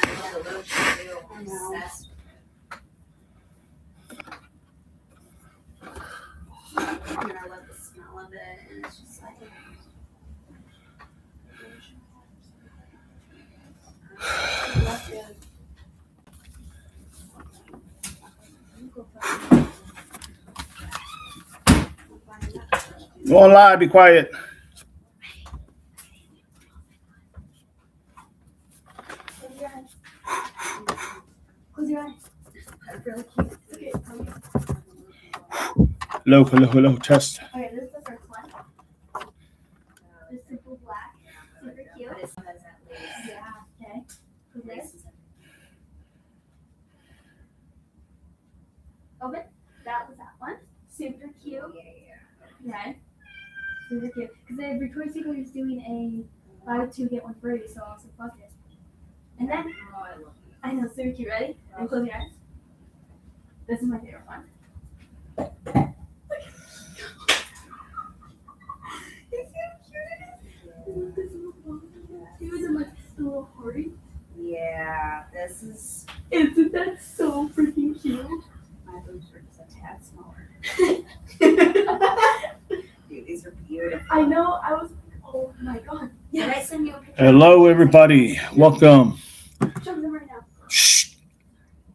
I know the lotion too. I'm obsessed with it. And I love the smell of it, and it's just like. Go on live, be quiet. Close your eyes. That's really cute. Okay, Hello, test. okay, this is the first one. This simple black. Super cute. Yeah, okay. This. Open. That was that one. Super cute. Okay. Super cute. Because Victoria's Secret was doing a buy two get one free, so I was like, fuck it. And then I know, super cute. Ready? And close your eyes. This is my favorite one. It's so cute. It was in like a little heart. Yeah, this is. Isn't that so freaking cute? My boobs are just a tad smaller. Dude, these are beautiful. I know. I was like, oh my god. Did I Yes. send you a picture? Hello, everybody. Welcome. Show them right now. Shh.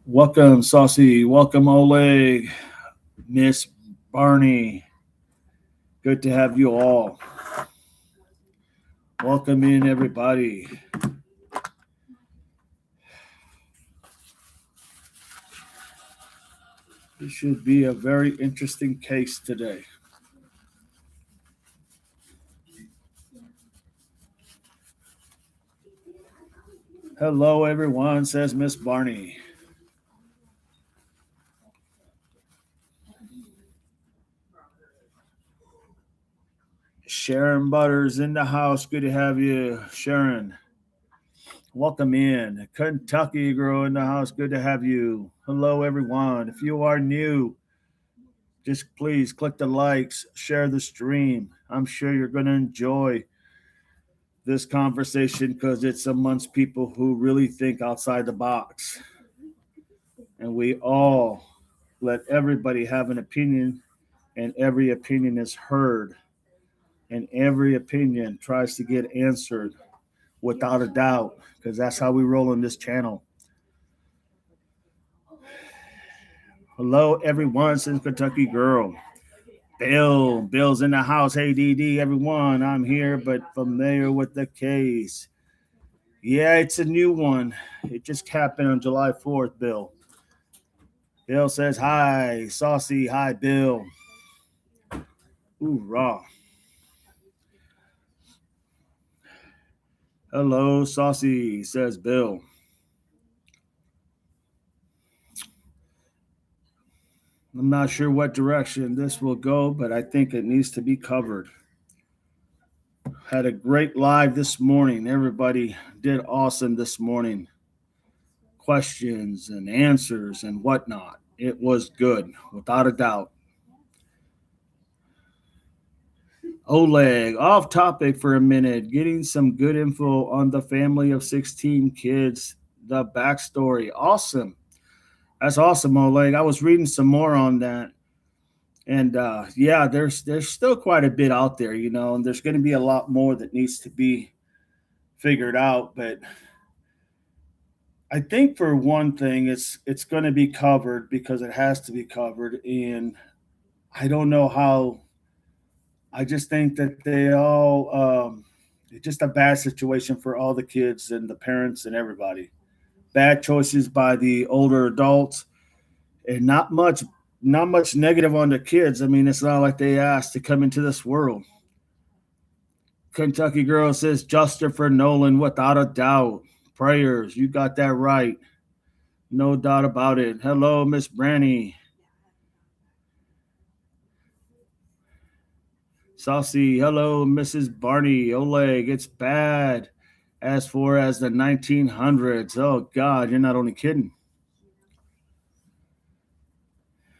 Welcome, Saucy. Welcome, Oleg. Miss Barney. Good to have you all. Welcome in, everybody. This should be a very interesting case today. Hello, everyone, says Miss Barney. Sharon Butters in the house. Good to have you, Sharon. Welcome in. Kentucky girl in the house. Good to have you. Hello, everyone. If you are new, just please click the likes, share the stream. I'm sure you're going to enjoy this conversation because it's amongst people who really think outside the box. And we all let everybody have an opinion, and every opinion is heard. And every opinion tries to get answered without a doubt, because that's how we roll on this channel. Hello, everyone, since Kentucky girl. Bill's in the house. Hey, DD, everyone. I'm here, but familiar with the case. Yeah, it's a new one. It just happened on July 4th, Bill. Bill says, hi, Saucy. Hi, Bill. Ooh, raw. Hello, Saucy, says Bill. I'm not sure what direction this will go, but I think it needs to be covered. Had a great live this morning. Everybody did awesome this morning. Questions and answers and whatnot. It was good, without a doubt. Oleg, off topic for a minute. Getting some good info on the family of 16 kids, the backstory. Awesome. That's awesome, Oleg. I was reading some more on that. And yeah, there's still quite a bit out there, you know, and there's going to be a lot more that needs to be figured out. But I think for one thing, it's going to be covered because it has to be covered. And I don't know how. I just think that they all, it's just a bad situation for all the kids and the parents and everybody. Bad choices by the older adults, and not much negative on the kids. I mean, it's not like they asked to come into this world. Kentucky girl says justice for Nolan without a doubt. Prayers, you got that right. No doubt about it. Hello, Miss Branny. Saucy, hello, Mrs. Barney. Oleg, it's bad as far as the 1900s. Oh, God, you're not only kidding.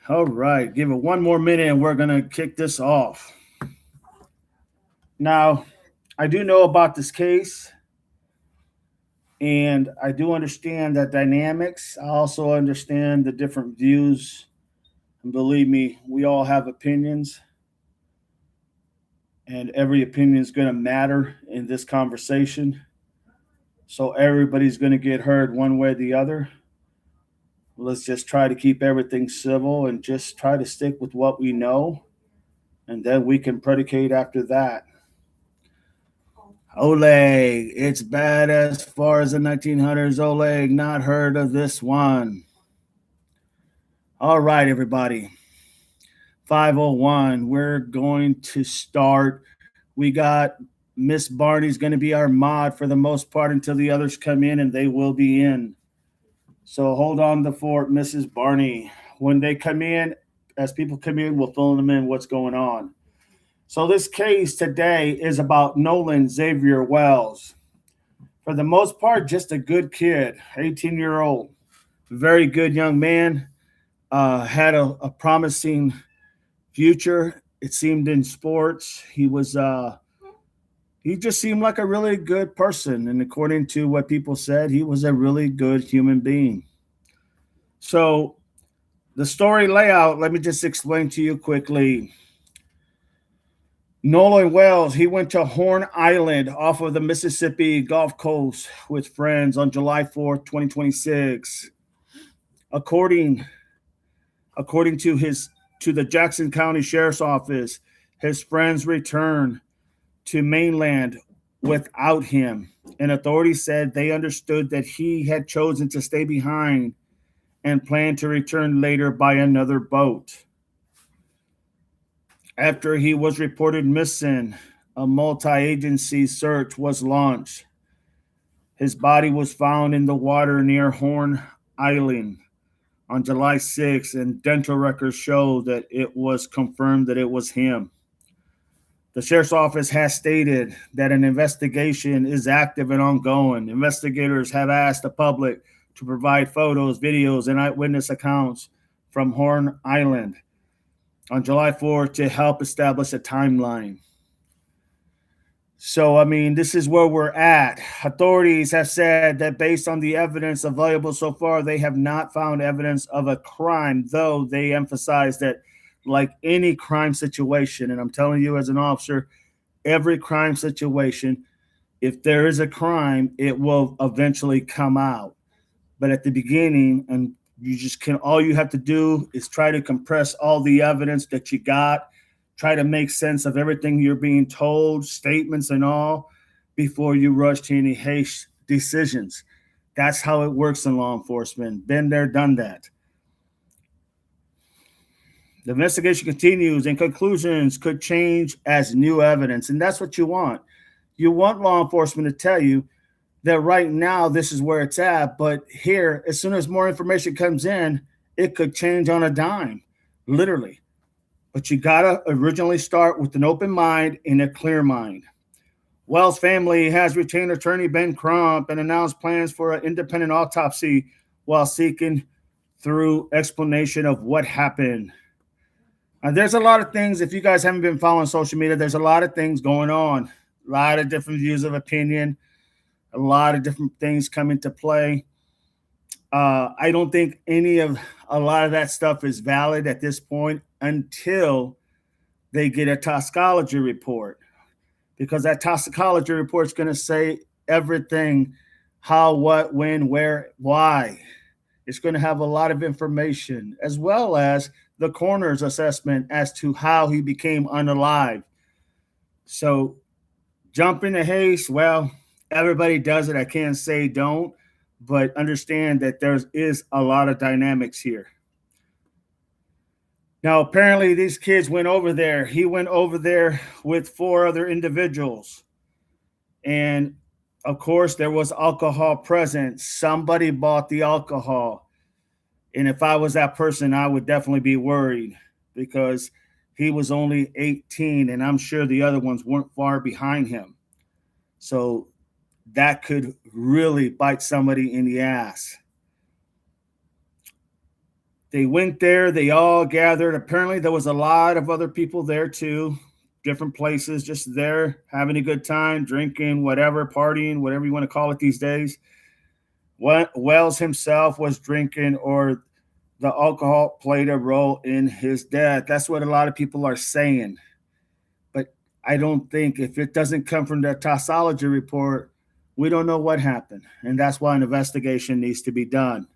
All right, give it one more minute and we're going to kick this off. Now, I do know about this case. And I do understand the dynamics. I also understand the different views. And believe me, we all have opinions, and every opinion is going to matter in this conversation. So everybody's going to get heard one way or the other. Let's just try to keep everything civil and just try to stick with what we know, and then we can predicate after that. Oleg, it's bad as far as the 1900s. Oleg, not heard of this one. All right, everybody. 501, we're going to start. We got Miss Barney's going to be our mod for the most part until the others come in, and they will be in. So hold on the fort, Mrs. Barney. When they come in, as people come in, we'll fill them in what's going on. So this case today is about Nolan Xavier Wells. For the most part, just a good kid, 18-year-old, very good young man, had a promising future. It seemed in sports. He just seemed like a really good person. And according to what people said, he was a really good human being. So the story layout, let me just explain to you quickly. Nolan Wells, he went to Horn Island off of the Mississippi Gulf Coast with friends on July 4th, 2026. According to the Jackson County Sheriff's Office, his friends returned to mainland without him, and authorities said they understood that he had chosen to stay behind and planned to return later by another boat. After he was reported missing, a multi-agency search was launched. His body was found in the water near Horn Island on July 6th, and dental records show that it was confirmed that it was him. The sheriff's office has stated that an investigation is active and ongoing. Investigators have asked the public to provide photos, videos, and eyewitness accounts from Horn Island on July 4th to help establish a timeline. So, this is where we're at. Authorities have said that based on the evidence available so far, they have not found evidence of a crime, though they emphasize that, like any crime situation, and I'm telling you as an officer, every crime situation, if there is a crime, it will eventually come out. But at the beginning, and all you have to do is try to compress all the evidence that you got, try to make sense of everything you're being told, statements and all, before you rush to any haste decisions. That's how it works in law enforcement. Been there, done that. The investigation continues, and conclusions could change as new evidence. And that's what you want. You want law enforcement to tell you that right now this is where it's at, but here, as soon as more information comes in, it could change on a dime, literally. But you gotta originally start with an open mind and a clear mind. Wells' family has retained attorney Ben Crump and announced plans for an independent autopsy while seeking through explanation of what happened. There's a lot of things, if you guys haven't been following social media, there's a lot of things going on, a lot of different views of opinion, a lot of different things come into play. I don't think a lot of that stuff is valid at this point until they get a toxicology report, because that toxicology report is going to say everything: how, what, when, where, why. It's going to have a lot of information, as well as the coroner's assessment as to how he became unalive. So jump into haste, well, everybody does it. I can't say don't, but understand that there is a lot of dynamics here. Now, apparently these kids went over there. He went over there with 4 other individuals. And of course, there was alcohol present. Somebody bought the alcohol. And if I was that person, I would definitely be worried, because he was only 18, and I'm sure the other ones weren't far behind him. So that could really bite somebody in the ass. They went there. They all gathered. Apparently, there was a lot of other people there too, different places, just there having a good time, drinking, whatever, partying, whatever you want to call it these days. Wells himself was drinking or the alcohol played a role in his death. That's what a lot of people are saying. But I don't think if it doesn't come from the toxicology report, we don't know what happened. And that's why an investigation needs to be done.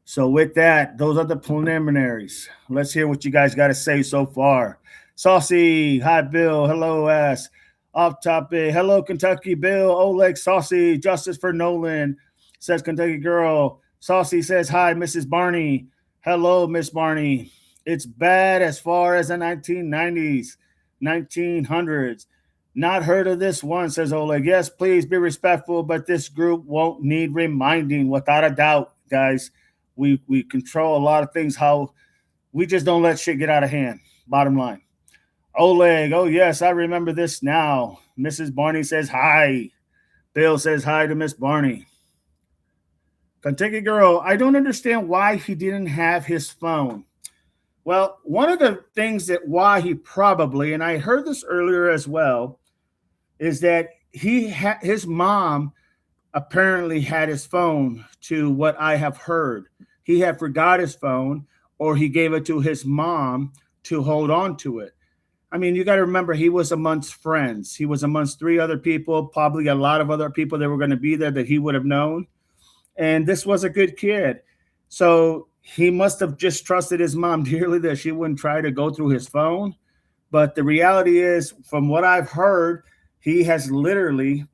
So with that, those are the preliminaries. Let's hear what you guys got to say so far. Saucy, hi Bill, hello S. Off topic, hello Kentucky Bill, Oleg Saucy, justice for Nolan, says Kentucky girl. Saucy says hi Mrs. Barney, hello Miss Barney. It's bad as far as the 1990s, 1900s. Not heard of this one, says Oleg. Yes, please be respectful, but this group won't need reminding without a doubt, guys. We control a lot of things. How we just don't let shit get out of hand. Bottom line. Oleg, oh yes, I remember this now. Mrs. Barney says hi. Bill says hi to Miss Barney. Kentucky girl, I don't understand why he didn't have his phone. Well, one of the things that why he probably, and I heard this earlier as well, is that his mom apparently had his phone, to what I have heard. He had forgot his phone or he gave it to his mom to hold on to it. I mean, you got to remember, he was amongst friends. He was amongst 3 other people, probably a lot of other people that were going to be there that he would have known. And this was a good kid. So he must have just trusted his mom dearly that she wouldn't try to go through his phone. But the reality is, from what I've heard, he has literally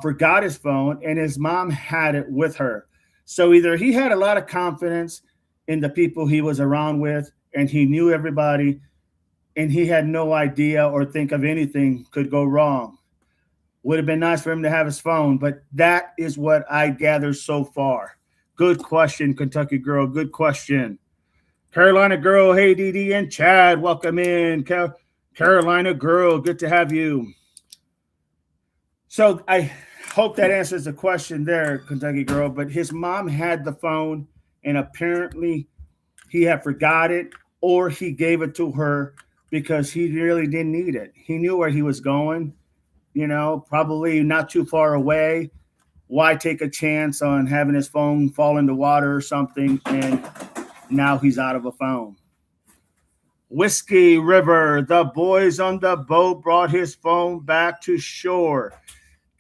forgot his phone and his mom had it with her. So either he had a lot of confidence in the people he was around with and he knew everybody and he had no idea or think of anything could go wrong. Would have been nice for him to have his phone, but that is what I gather so far. Good question, Kentucky girl. Good question. Carolina girl, hey, DD and Chad, welcome in. Carolina girl, good to have you. So I hope that answers the question there, Kentucky girl. But his mom had the phone, and apparently he had forgot it, or he gave it to her because he really didn't need it. He knew where he was going, probably not too far away. Why take a chance on having his phone fall in the water or something? And now he's out of a phone. Whiskey River, the boys on the boat brought his phone back to shore.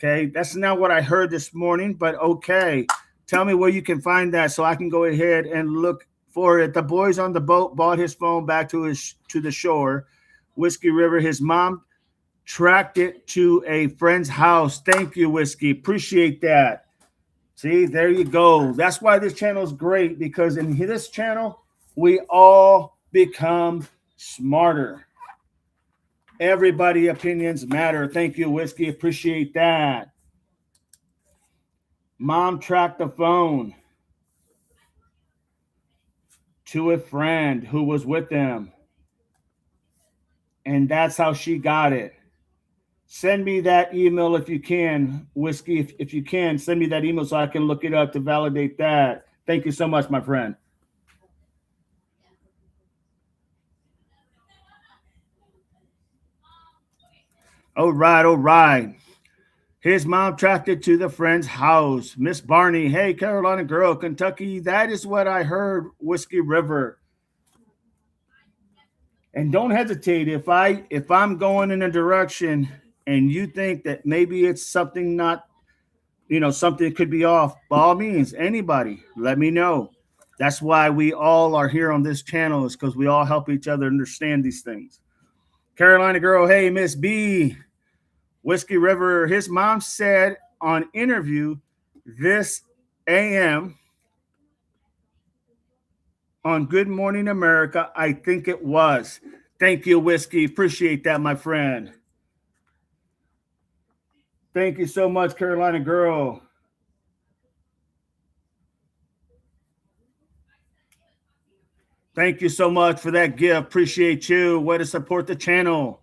Okay, that's not what I heard this morning, but okay. Tell me where you can find that so I can go ahead and look for it. The boys on the boat brought his phone back to the shore. Whiskey River, his mom tracked it to a friend's house. Thank you, Whiskey. Appreciate that. See, there you go. That's why this channel is great, because in this channel, we all become smarter. Everybody opinions matter. Thank you, Whiskey. Appreciate that. Mom tracked the phone to a friend who was with them. And that's how she got it. Send me that email if you can, Whiskey. If you can, send me that email so I can look it up to validate that. Thank you so much, my friend. All right. His mom tracked it to the friend's house. Miss Barney, hey, Carolina girl, Kentucky. That is what I heard, Whiskey River. And don't hesitate if I'm going in a direction and you think that maybe it's something not, something could be off. By all means, anybody, let me know. That's why we all are here on this channel, is because we all help each other understand these things. Carolina girl, hey, Miss B. Whiskey River, his mom said on interview this AM on Good Morning America, I think it was. Thank you, Whiskey. Appreciate that, my friend. Thank you so much, Carolina girl. Thank you so much for that gift. Appreciate you. Way to support the channel.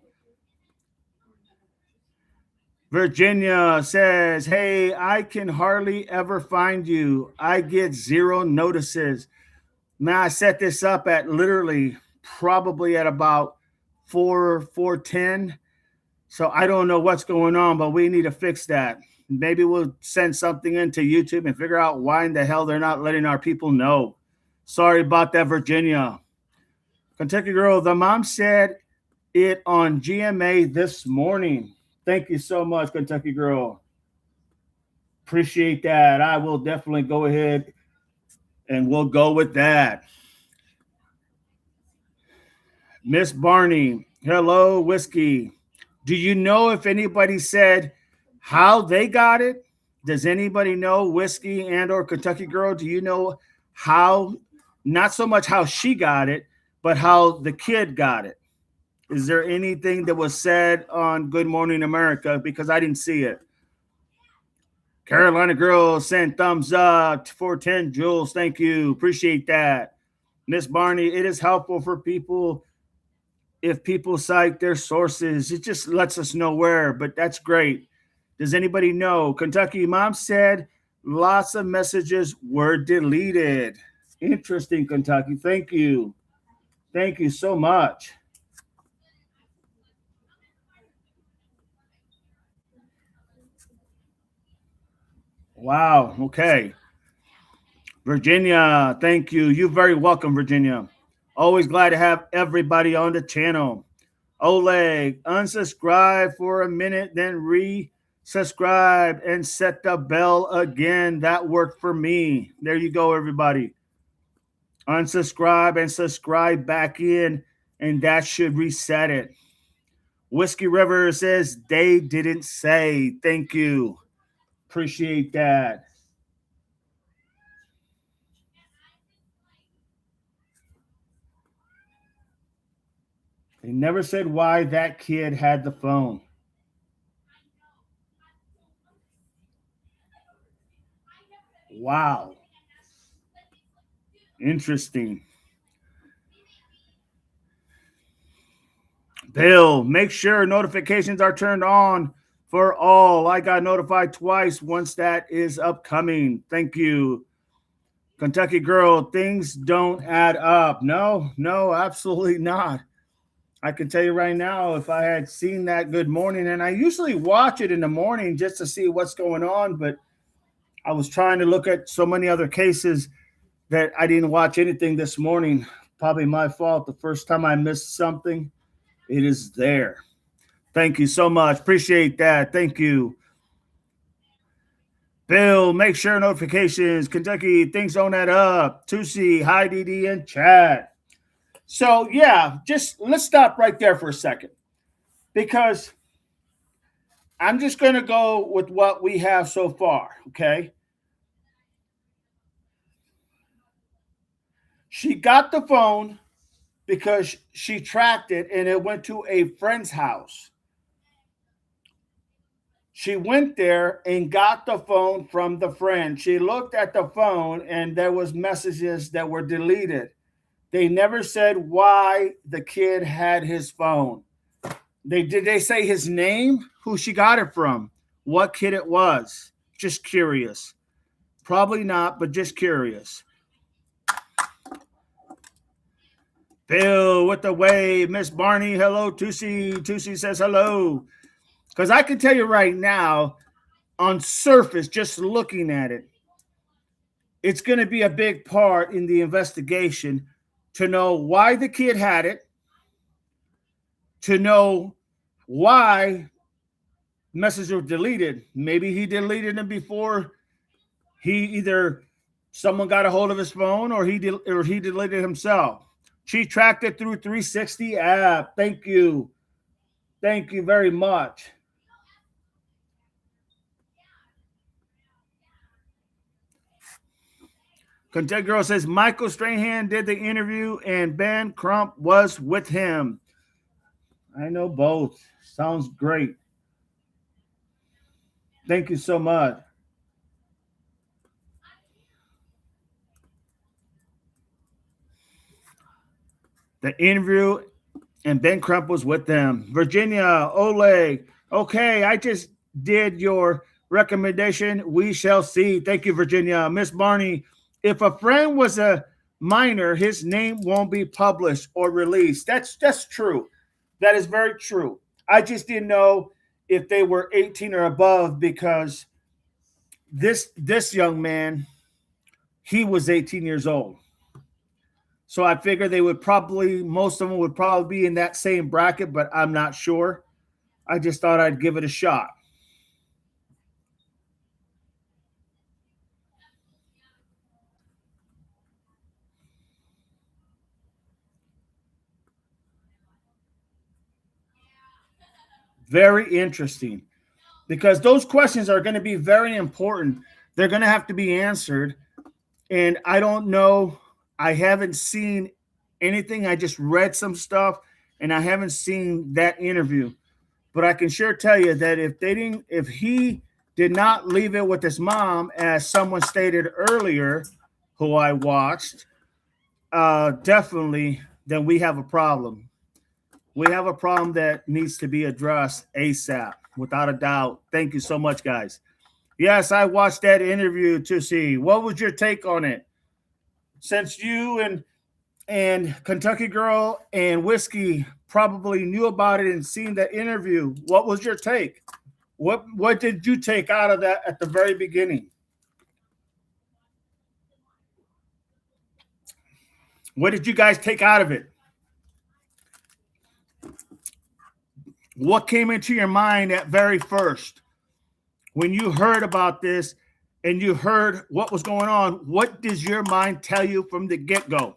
Virginia says, hey, I can hardly ever find you. I get 0 notices. Now, I set this up at literally probably at about 4:10. So I don't know what's going on, but we need to fix that. Maybe we'll send something into YouTube and figure out why in the hell they're not letting our people know. Sorry about that, Virginia. Kentucky Girl, the mom said it on GMA this morning. Thank you so much, Kentucky Girl. Appreciate that. I will definitely go ahead and we'll go with that. Miss Barney, hello, Whiskey. Do you know if anybody said how they got it? Does anybody know, Whiskey and or Kentucky Girl? Do you know how, not so much how she got it, but how the kid got it? Is there anything that was said on Good Morning America? Because I didn't see it. Carolina Girl sent thumbs up for 10 Jules. Thank you. Appreciate that. Miss Barney, it is helpful for people if people cite their sources. It just lets us know where, but that's great. Does anybody know? Kentucky mom said lots of messages were deleted. Interesting, Kentucky. Thank you. Thank you so much. Wow. Okay. Virginia, thank you. You're very welcome, Virginia. Always glad to have everybody on the channel. Oleg, unsubscribe for a minute, then resubscribe and set the bell again. That worked for me. There you go, everybody. Unsubscribe and subscribe back in, and that should reset it. Whiskey River says they didn't say. Thank you. Appreciate that. They never said why that kid had the phone. Wow. Interesting. Bill, make sure notifications are turned on for all. I got notified twice once that is upcoming. Thank you. Kentucky Girl, things don't add up. No, absolutely not. I can tell you right now, if I had seen that Good Morning, and I usually watch it in the morning just to see what's going on, but I was trying to look at so many other cases that I didn't watch anything this morning. Probably my fault. The first time I missed something, it is there. Thank you so much. Appreciate that. Thank you. Bill, make sure notifications. Kentucky, things don't add up. Tusi, hi, DD, and chat. So, yeah, just let's stop right there for a second because I'm just going to go with what we have so far, okay? She got the phone because she tracked it and it went to a friend's house. She went there and got the phone from the friend. She looked at the phone and there was messages that were deleted. They never said why the kid had his phone. Did they say his name? Who she got it from? What kid it was? Just curious. Probably not, but just curious. Bill with the wave. Miss Barney, hello. Tusi says hello. Because I can tell you right now, on surface, just looking at it, it's going to be a big part in the investigation to know why the kid had it, to know why messages were deleted. Maybe he deleted them before someone got a hold of his phone or he deleted himself. She tracked it through 360 app. Thank you. Thank you very much. Kentucky Girl says Michael Strahan did the interview and Ben Crump was with him. I know both. Sounds great. Thank you so much. The interview and Ben Crump was with them. Virginia, Oleg. Okay, I just did your recommendation. We shall see. Thank you, Virginia. Miss Barney, if a friend was a minor, his name won't be published or released. That's true. That is very true. I just didn't know if they were 18 or above because this young man, he was 18 years old. So I figured they would probably, most of them would probably be in that same bracket, but I'm not sure. I just thought I'd give it a shot. Very interesting, because those questions are going to be very important. They're going to have to be answered. And I don't know. I haven't seen anything. I just read some stuff and I haven't seen that interview. But I can sure tell you that if he did not leave it with his mom, as someone stated earlier, who I watched, definitely, then we have a problem. We have a problem that needs to be addressed ASAP, without a doubt. Thank you so much, guys. Yes, I watched that interview to see what was your take on it. Since you and Kentucky Girl and Whiskey probably knew about it and seen that interview, what was your take? What did you take out of that at the very beginning? What did you guys take out of it? What came into your mind at very first when you heard about this and you heard what was going on? What does your mind tell you from the get-go?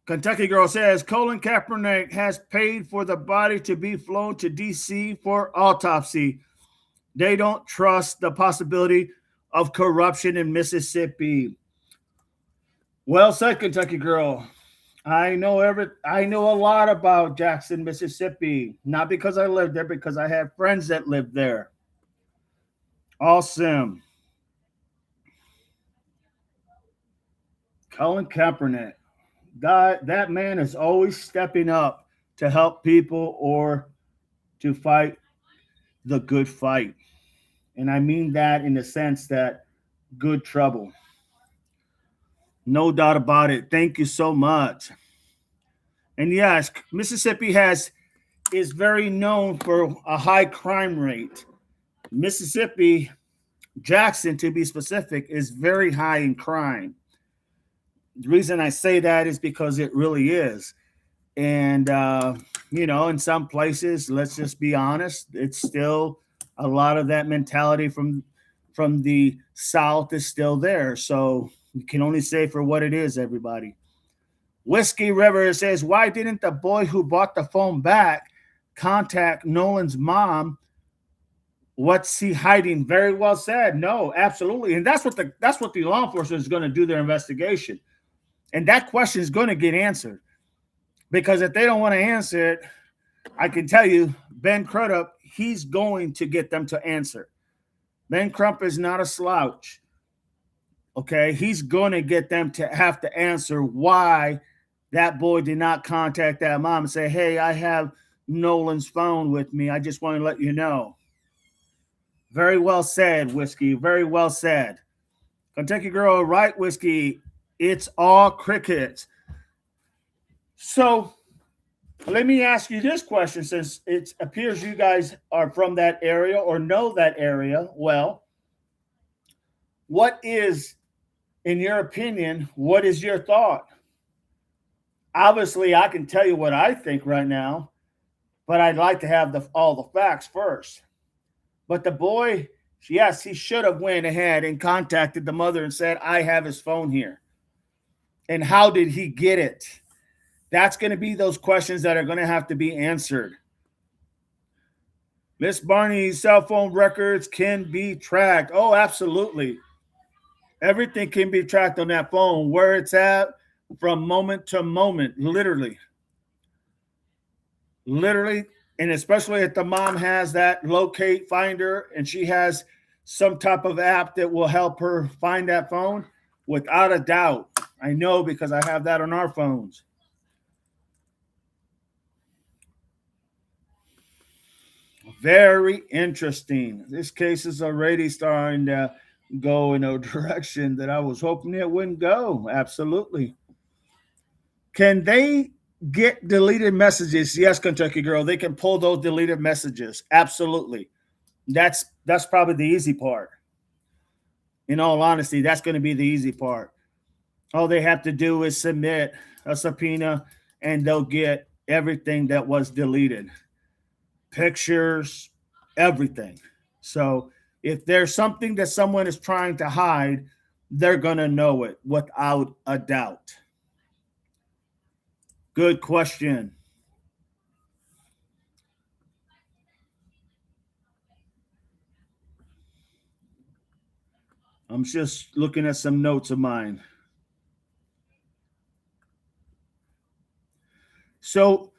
Kentucky Girl says Colin Kaepernick has paid for the body to be flown to D.C. for autopsy. They don't trust the possibility of corruption in Mississippi. Well said, Kentucky Girl. I know a lot about Jackson, Mississippi. Not because I live there, because I have friends that live there. Awesome. Colin Kaepernick. God, that man is always stepping up to help people or to fight the good fight. And I mean that in the sense that good trouble. No doubt about it. Thank you so much. And yes, Mississippi is very known for a high crime rate. Mississippi, Jackson to be specific, is very high in crime. The reason I say that is because it really is. And, in some places, let's just be honest, it's still a lot of that mentality from the South is still there. So you can only say for what it is, everybody. Whiskey River says, why didn't the boy who bought the phone back contact Nolan's mom? What's he hiding? Very well said. No, absolutely. And that's what the law enforcement is going to do their investigation. And that question is going to get answered. Because if they don't want to answer it, I can tell you, Ben Crudup, he's going to get them to answer. Ben Crump is not a slouch. Okay, he's going to get them to have to answer why that boy did not contact that mom and say, hey, I have Nolan's phone with me. I just want to let you know. Very well said, Whiskey. Very well said. Kentucky Girl, right, Whiskey. It's all crickets. So let me ask you this question, since it appears you guys are from that area or know that area well. What is, in your opinion, what is your thought? Obviously, I can tell you what I think right now, but I'd like to have all the facts first. But the boy, yes, he should have went ahead and contacted the mother and said, I have his phone here. And how did he get it? That's going to be those questions that are going to have to be answered. Miss Barney's cell phone records can be tracked. Oh, absolutely. Everything can be tracked on that phone, where it's at from moment to moment, literally. Literally, and especially if the mom has that locate finder and she has some type of app that will help her find that phone, without a doubt. I know because I have that on our phones. Very interesting. This case is already starting to go in a direction that I was hoping it wouldn't go. Absolutely. Can they get deleted messages. Yes, Kentucky girl, they can pull those deleted messages. Absolutely. That's probably the easy part. In all honesty, that's going to be the easy part. All they have to do is submit a subpoena and they'll get everything that was deleted. Pictures, everything. So if there's something that someone is trying to hide, they're going to know it without a doubt. Good question. I'm just looking at some notes of mine. So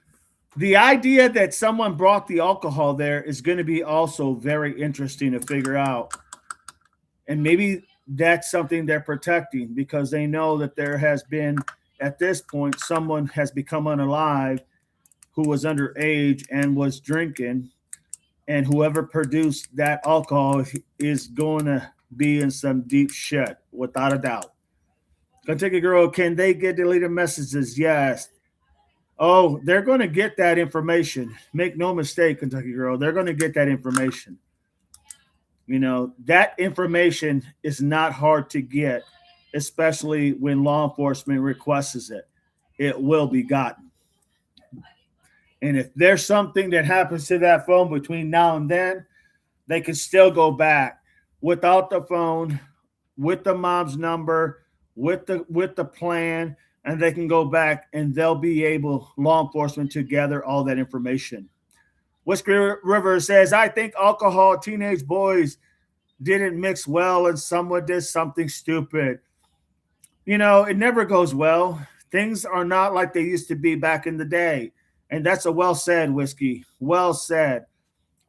the idea that someone brought the alcohol there is going to be also very interesting to figure out. And maybe that's something they're protecting because they know that there has been, at this point, someone has become unalive who was underage and was drinking. And whoever produced that alcohol is going to be in some deep shit, without a doubt. Kentucky girl, can they get deleted messages? Yes. Oh, they're going to get that information. Make no mistake, Kentucky girl, they're going to get that information. You know, that information is not hard to get, especially when law enforcement requests it. It will be gotten. And if there's something that happens to that phone between now and then, they can still go back without the phone, with the mom's number, with the plan, and they can go back and they'll be able, law enforcement, to gather all that information. Whiskey River says, I think alcohol teenage boys didn't mix well and someone did something stupid. You know, it never goes well. Things are not like they used to be back in the day. And that's a well said, Whiskey. Well said.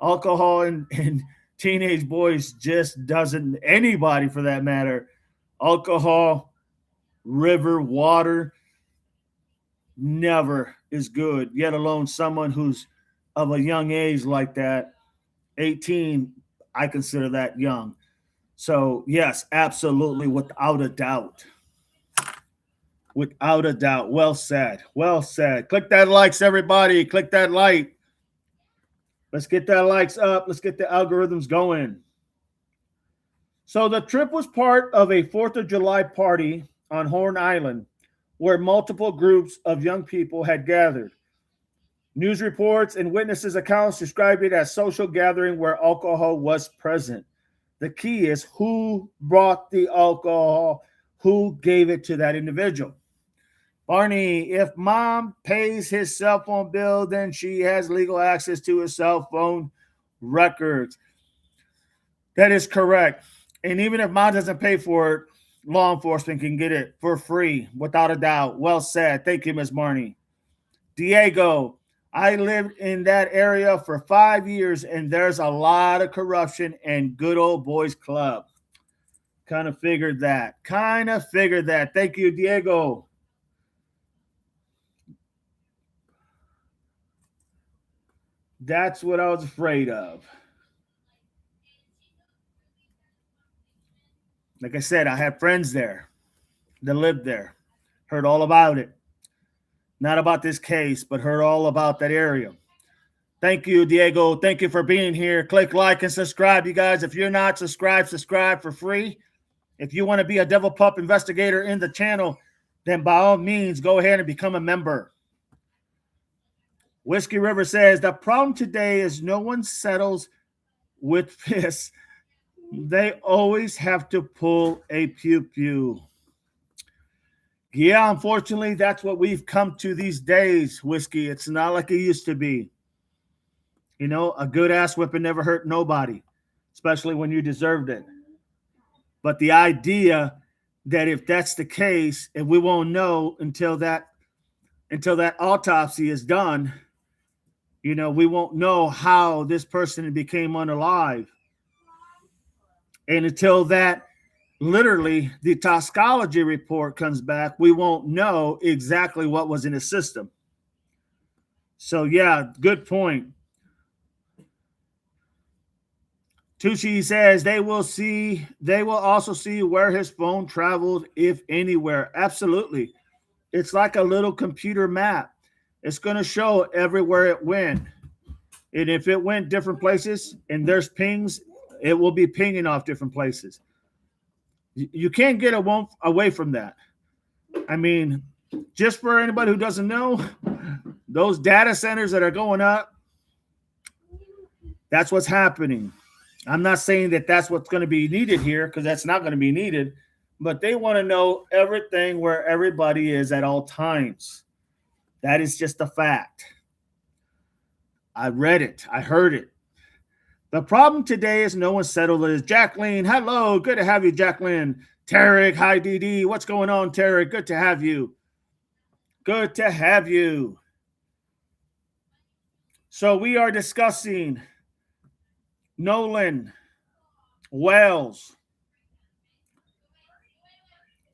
Alcohol and teenage boys just doesn't, anybody for that matter, alcohol, river, water, never is good, yet alone someone who's of a young age like that. 18, I consider that young. So, yes, absolutely, without a doubt. Without a doubt. Well said. Well said. Click that likes, everybody. Click that like. Let's get that likes up. Let's get the algorithms going. So the trip was part of a 4th of July party on Horn Island where multiple groups of young people had gathered. News reports and witnesses' accounts described it as social gathering where alcohol was present. The key is who brought the alcohol, who gave it to that individual. Barney, if mom pays his cell phone bill, then she has legal access to his cell phone records. That is correct. And even if mom doesn't pay for it, law enforcement can get it for free, without a doubt. Well said. Thank you, Ms. Barney. Diego, I lived in that area for 5 years, and there's a lot of corruption and good old boys club. Kind of figured that. Thank you, Diego. That's what I was afraid of. Like I said, I had friends there that lived there. Heard all about it. Not about this case, but heard all about that area. Thank you, Diego. Thank you for being here. Click like and subscribe, you guys. If you're not subscribed, subscribe for free. If you want to be a Devil Pup investigator in the channel, then by all means, go ahead and become a member. Whiskey River says, the problem today is no one settles with this. They always have to pull a pew-pew. Yeah, unfortunately, that's what we've come to these days, Whiskey. It's not like it used to be. You know, a good ass whipping never hurt nobody, especially when you deserved it. But the idea that if that's the case, and we won't know until that autopsy is done, you know, we won't know how this person became unalive. And until that, literally, the toxicology report comes back, we won't know exactly what was in his system. So, yeah, good point. Tucci says they will also see where his phone traveled, if anywhere. Absolutely. It's like a little computer map. It's going to show everywhere it went. And if it went different places and there's pings, it will be pinging off different places. You can't get away from that. I mean, just for anybody who doesn't know, those data centers that are going up, that's what's happening. I'm not saying that that's what's going to be needed here, because that's not going to be needed, but they want to know everything where everybody is at all times. That is just a fact. I read it. I heard it. The problem today is no one settled it. Jacqueline, hello. Good to have you, Jacqueline. Tarek, hi, DD. What's going on, Tarek? Good to have you. Good to have you. So we are discussing Nolan Wells.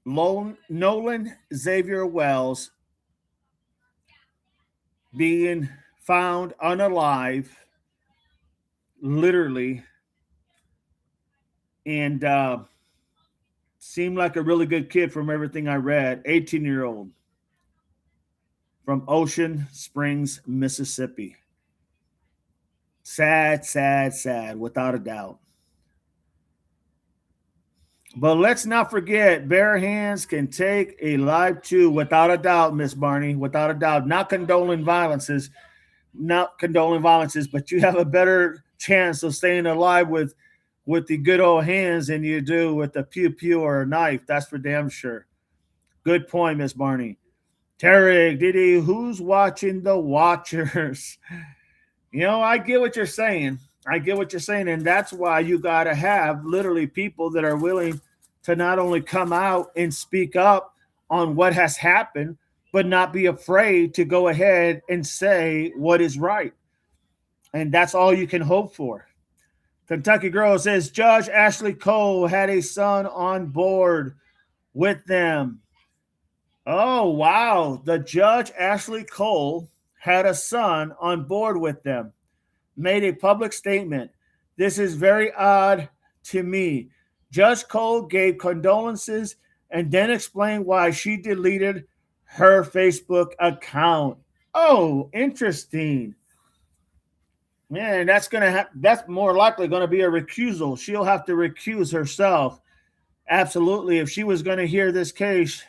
Nolan Xavier Wells being found unalive, literally, and seemed like a really good kid from everything I read. 18-year-old from Ocean Springs, Mississippi. Sad, sad, sad, without a doubt. But let's not forget, bare hands can take a life too, without a doubt, Miss Barney, without a doubt. Not condoning violences, but you have a better chance of staying alive with the good old hands than you do with a pew or a knife. That's for damn sure. Good point, Miss Barney. Tarek, Diddy, who's watching the Watchers? You know, I get what you're saying. And that's why you got to have literally people that are willing to not only come out and speak up on what has happened, but not be afraid to go ahead and say what is right. And that's all you can hope for. Kentucky Girl says, Judge Ashley Cole had a son on board with them. Oh, wow. The Judge Ashley Cole had a son on board with them. Made a public statement. This is very odd to me. Judge Cole gave condolences and then explained why she deleted her Facebook account. Oh, interesting. Man, that's more likely going to be a recusal. She'll have to recuse herself. Absolutely. If she was going to hear this case,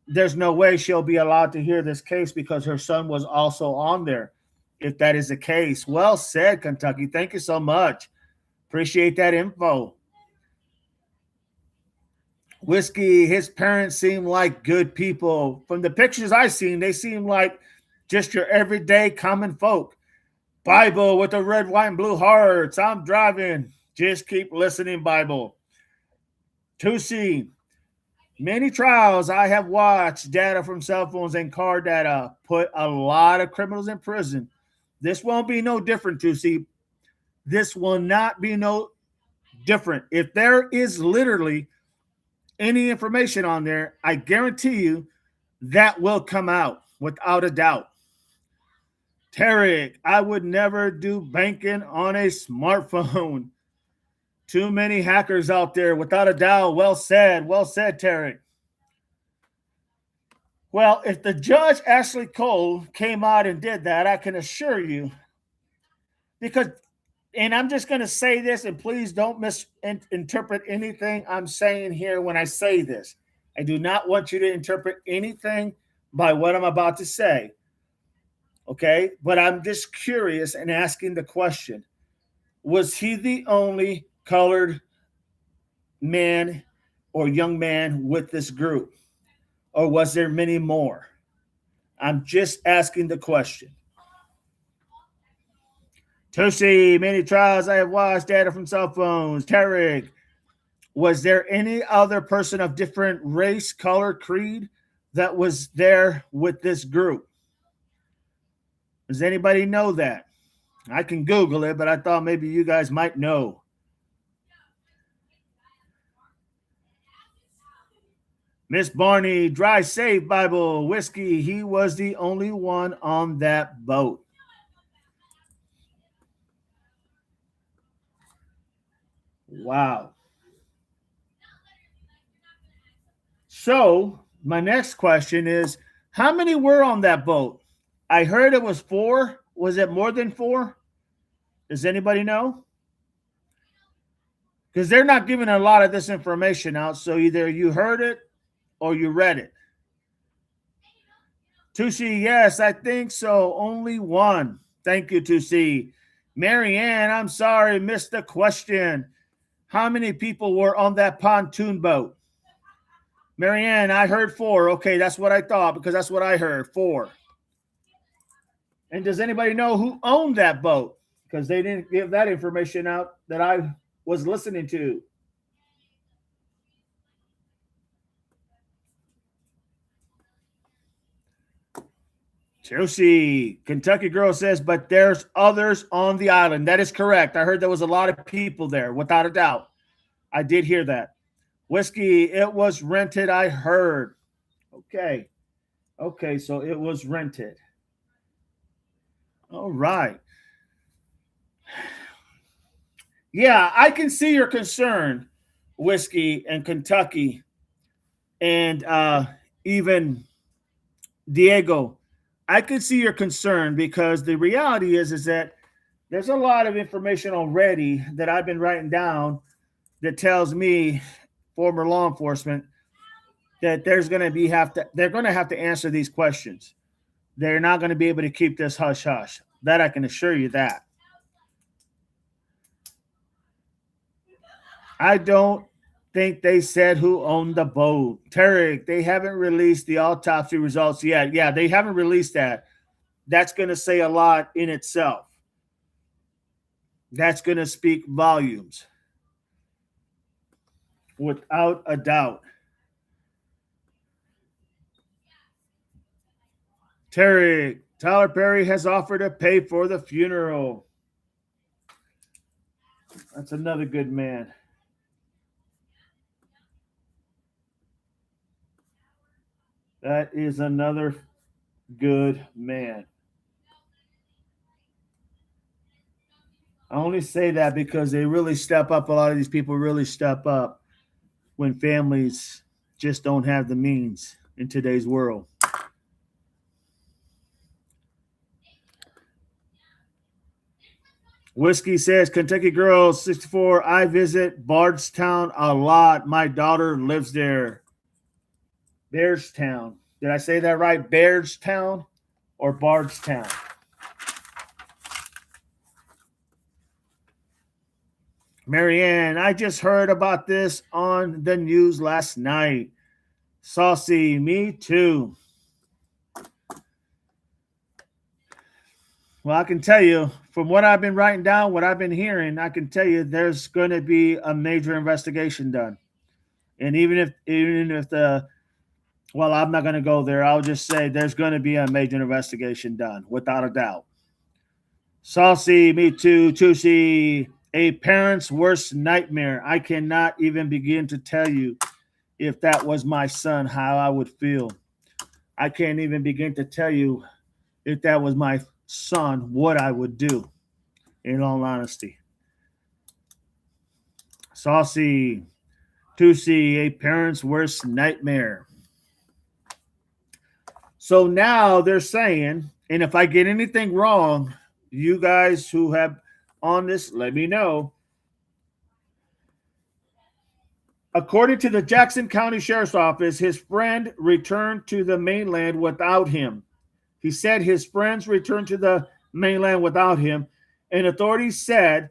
there's no way she'll be allowed to hear this case because her son was also on there. If that is the case. Well said, Kentucky. Thank you so much. Appreciate that info. Whiskey, his parents seem like good people. From the pictures I've seen, they seem like just your everyday common folk. Bible with the red, white, and blue hearts. I'm driving. Just keep listening, Bible. 2C. Many trials I have watched, data from cell phones and car data put a lot of criminals in prison. This won't be no different, 2C. This will not be no different. If there is literally any information on there, I guarantee you that will come out without a doubt. Tarek, I would never do banking on a smartphone. Too many hackers out there, without a doubt. Well said, Tarek. Well, if the Judge Ashley Cole came out and did that, I can assure you, because, and I'm just going to say this, and please don't misinterpret anything I'm saying here when I say this. I do not want you to interpret anything by what I'm about to say. Okay? But I'm just curious and asking the question. Was he the only colored man or young man with this group? Or was there many more? I'm just asking the question. Toshi, many trials I have watched, data from cell phones. Tarek, was there any other person of different race, color, creed that was there with this group? Does anybody know that? I can Google it, but I thought maybe you guys might know. Miss Barney, dry safe, Bible, whiskey. He was the only one on that boat. Wow. So my next question is, how many were on that boat? I heard it was 4. Was it more than 4? Does anybody know? Because they're not giving a lot of this information out. So either you heard it or you read it. Tushi, yes, I think so. Only 1. Thank you, Tushi. Marianne, I'm sorry, missed the question. How many people were on that pontoon boat? Marianne, I heard 4. Okay, that's what I thought because that's what I heard, 4. And does anybody know who owned that boat? Because they didn't give that information out that I was listening to. Chelsea, Kentucky girl says, but there's others on the island. That is correct. I heard there was a lot of people there, without a doubt. I did hear that. Whiskey, it was rented, I heard. Okay. Okay, so it was rented. All right. Yeah, I can see your concern, Whiskey and Kentucky, and even Diego. I could see your concern because the reality is that there's a lot of information already that I've been writing down that tells me, former law enforcement, that they're going to have to answer these questions. They're not going to be able to keep this hush hush. That I can assure you that. I don't think they said who owned the boat. Tarek, they haven't released the autopsy results yet. Yeah, they haven't released that. That's going to say a lot in itself. That's going to speak volumes. Without a doubt. Tarek, Tyler Perry has offered to pay for the funeral. That's another good man. That is another good man. I only say that because they really step up. A lot of these people really step up when families just don't have the means in today's world. Whiskey says, Kentucky Girl 64, I visit Bardstown a lot. My daughter lives there. Bearstown. Did I say that right? Bearstown or Bardstown? Marianne, I just heard about this on the news last night. Saucy, me too. Well, I can tell you from what I've been writing down, what I've been hearing, I can tell you there's going to be a major investigation done. And even if the, well, I'm not going to go there. I'll just say there's going to be a major investigation done, without a doubt. Saucy, me too. Tusi, a parent's worst nightmare. I cannot even begin to tell you if that was my son, how I would feel. I can't even begin to tell you if that was my son, what I would do, in all honesty. Saucy, Tusi, a parent's worst nightmare. So now they're saying, and if I get anything wrong, you guys who have on this, let me know. According to the Jackson County Sheriff's Office, his friend returned to the mainland without him. He said his friends returned to the mainland without him, and authorities said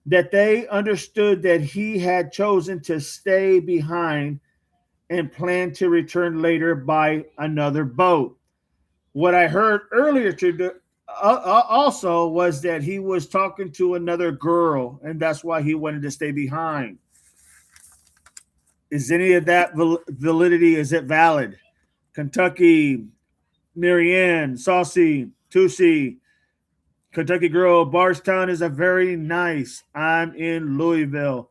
that they understood that he had chosen to stay behind and planned to return later by another boat. What I heard earlier also was that he was talking to another girl, and that's why he wanted to stay behind. Is any of that validity? Is it valid? Kentucky, Marianne, Saucy, Tusi, Kentucky Girl, Bardstown is a very nice. I'm in Louisville.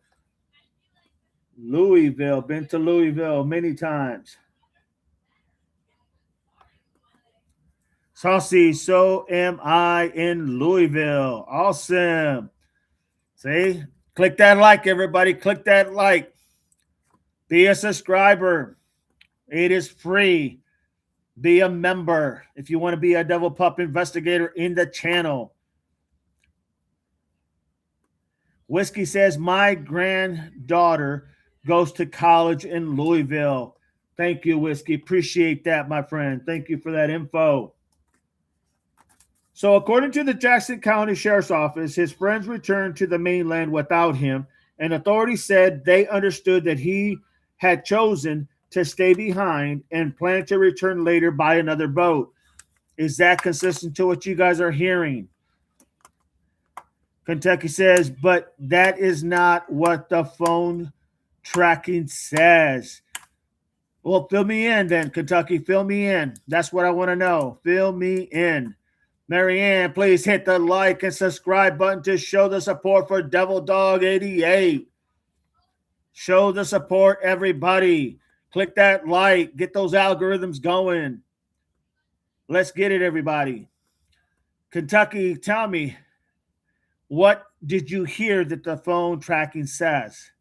Louisville, been to Louisville many times. Saucy, so am I in Louisville. Awesome. See? Click that like, everybody. Click that like. Be a subscriber. It is free. Be a member if you want to be a Devil Pup investigator in the channel. Whiskey says, my granddaughter goes to college in Louisville. Thank you, Whiskey. Appreciate that, my friend. Thank you for that info. So according to the Jackson County Sheriff's Office, his friends returned to the mainland without him, and authorities said they understood that he had chosen to stay behind and planned to return later by another boat. Is that consistent to what you guys are hearing? Kentucky says, but that is not what the phone tracking says. Well, fill me in then, Kentucky. Fill me in. That's what I want to know. Fill me in. Marianne, please hit the like and subscribe button to show the support for Devil Dog 88. Show the support, everybody. Click that like. Get those algorithms going. Let's get it, everybody. Kentucky, tell me, what did you hear that the phone tracking says?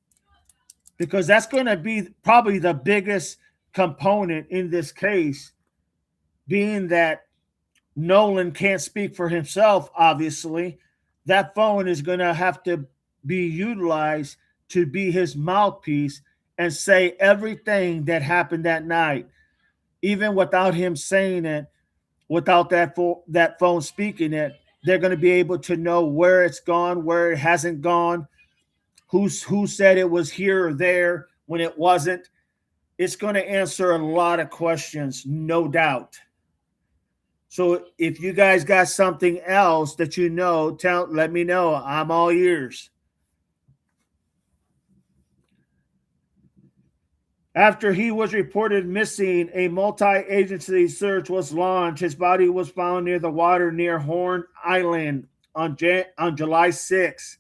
Because that's going to be probably the biggest component in this case, being that Nolan can't speak for himself, obviously. That phone is going to have to be utilized to be his mouthpiece and say everything that happened that night, even without him saying it, without that phone speaking it. They're going to be able to know where it's gone, where it hasn't gone, who said it was here or there when it wasn't. It's going to answer a lot of questions, no doubt. So if you guys got something else that you know, let me know. I'm all ears. After he was reported missing, a multi-agency search was launched. His body was found near the water near Horn Island on July 6th,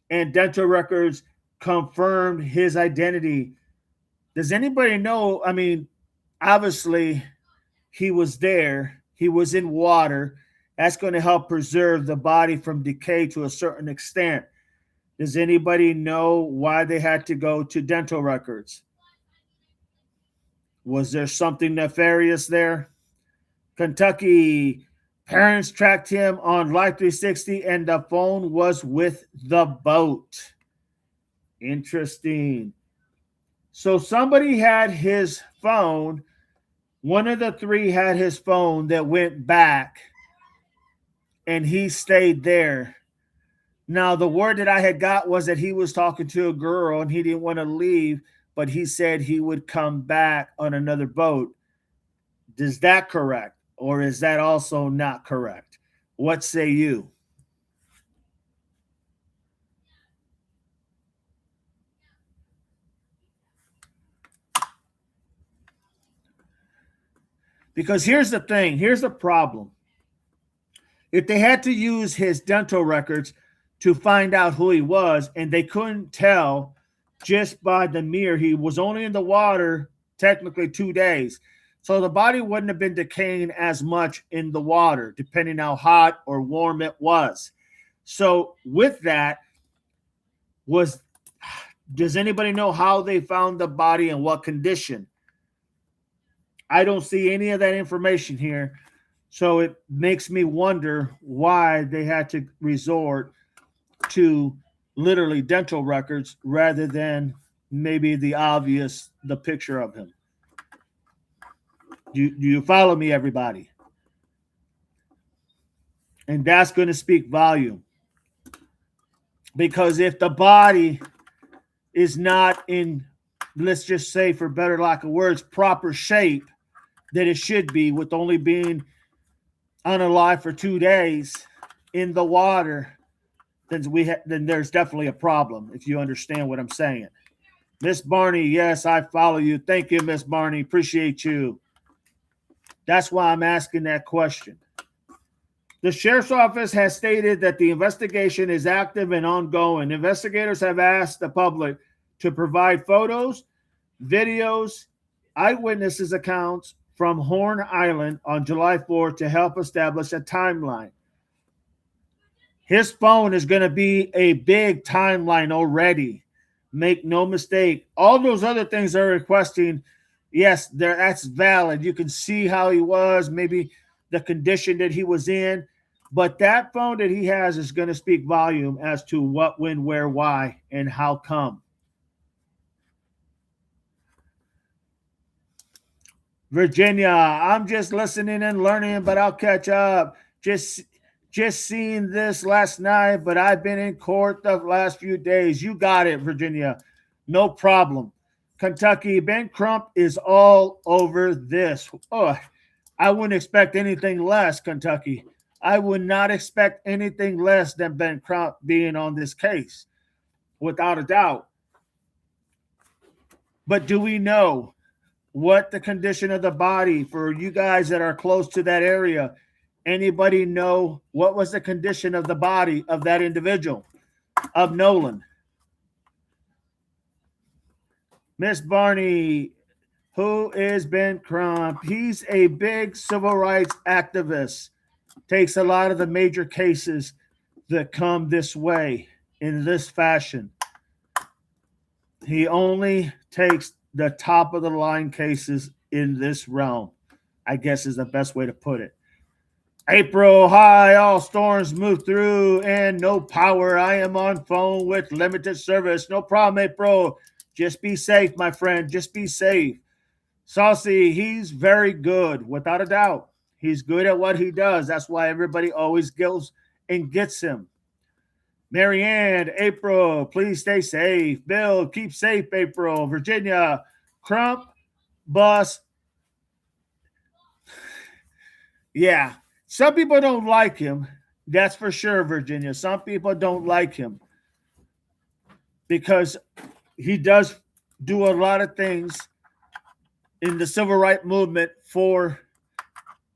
and dental records confirmed his identity. Does anybody know? I mean, obviously, he was there. He was in water. That's going to help preserve the body from decay to a certain extent. Does anybody know why they had to go to dental records? Was there something nefarious there? Kentucky, parents tracked him on Life 360 and the phone was with the boat. Interesting. So somebody had his phone. One of the three had his phone that went back and he stayed there. Now, the word that I had got was that he was talking to a girl and he didn't want to leave, but he said he would come back on another boat. Is that correct? Or is that also not correct? What say you? Because here's the thing. Here's the problem. If they had to use his dental records to find out who he was, and they couldn't tell just by the mirror, he was only in the water technically 2 days. So the body wouldn't have been decaying as much in the water, depending how hot or warm it was. So with that, does anybody know how they found the body and what condition? I don't see any of that information here. So it makes me wonder why they had to resort to literally dental records rather than maybe the picture of him. Do you follow me, everybody? And that's going to speak volume. Because if the body is not in, let's just say, for better lack of words, proper shape that it should be, with only being unalive for 2 days in the water, then there's definitely a problem, if you understand what I'm saying. Miss Barney, yes, I follow you. Thank you, Miss Barney. Appreciate you. That's why I'm asking that question. The sheriff's office has stated that the investigation is active and ongoing. Investigators have asked the public to provide photos, videos, eyewitnesses accounts from Horn Island on July 4th to help establish a timeline. His phone is going to be a big timeline already. Make no mistake. All those other things they're requesting Yes, that's valid. You can see how he was, maybe the condition that he was in. But that phone that he has is going to speak volume as to what, when, where, why, and how come. Virginia, I'm just listening and learning, but I'll catch up. Just seeing this last night, but I've been in court the last few days. You got it, Virginia. No problem. Kentucky, Ben Crump is all over this. Oh, I wouldn't expect anything less, Kentucky. I would not expect anything less than Ben Crump being on this case, without a doubt. But do we know what the condition of the body for you guys that are close to that area? Anybody know what was the condition of the body of that individual, of Nolan? Miss Barney, who is Ben Crump? He's a big civil rights activist. Takes a lot of the major cases that come this way in this fashion. He only takes the top of the line cases in this realm, I guess is the best way to put it. April, hi, all storms move through and no power. I am on phone with limited service. No problem, April. Just be safe, my friend. Just be safe. Saucy, he's very good, without a doubt. He's good at what he does. That's why everybody always goes and gets him. Marianne, April, please stay safe. Bill, keep safe, April. Virginia, Crump, Bus. Yeah, some people don't like him. That's for sure, Virginia. Some people don't like him because he does do a lot of things in the civil rights movement for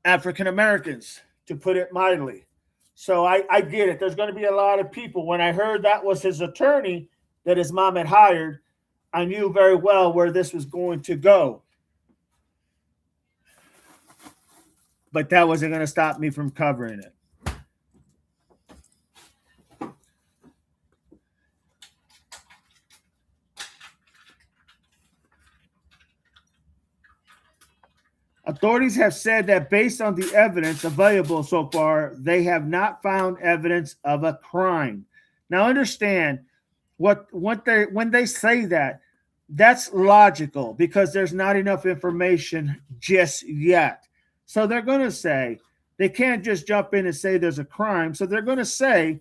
African Americans, to put it mildly. So I get it. There's going to be a lot of people. When I heard that was his attorney that his mom had hired, I knew very well where this was going to go. But that wasn't going to stop me from covering it. Authorities have said that based on the evidence available so far, they have not found evidence of a crime. Now, understand when they say that, that's logical because there's not enough information just yet. So they're going to say, they can't just jump in and say there's a crime. So they're going to say,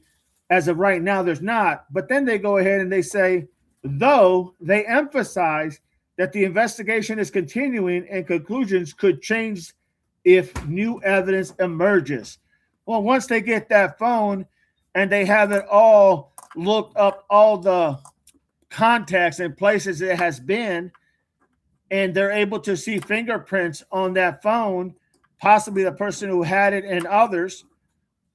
as of right now, there's not. But then they go ahead and they say, though they emphasize that the investigation is continuing and conclusions could change if new evidence emerges. Well, once they get that phone and they have it all looked up, all the contacts and places it has been, and they're able to see fingerprints on that phone, possibly the person who had it and others,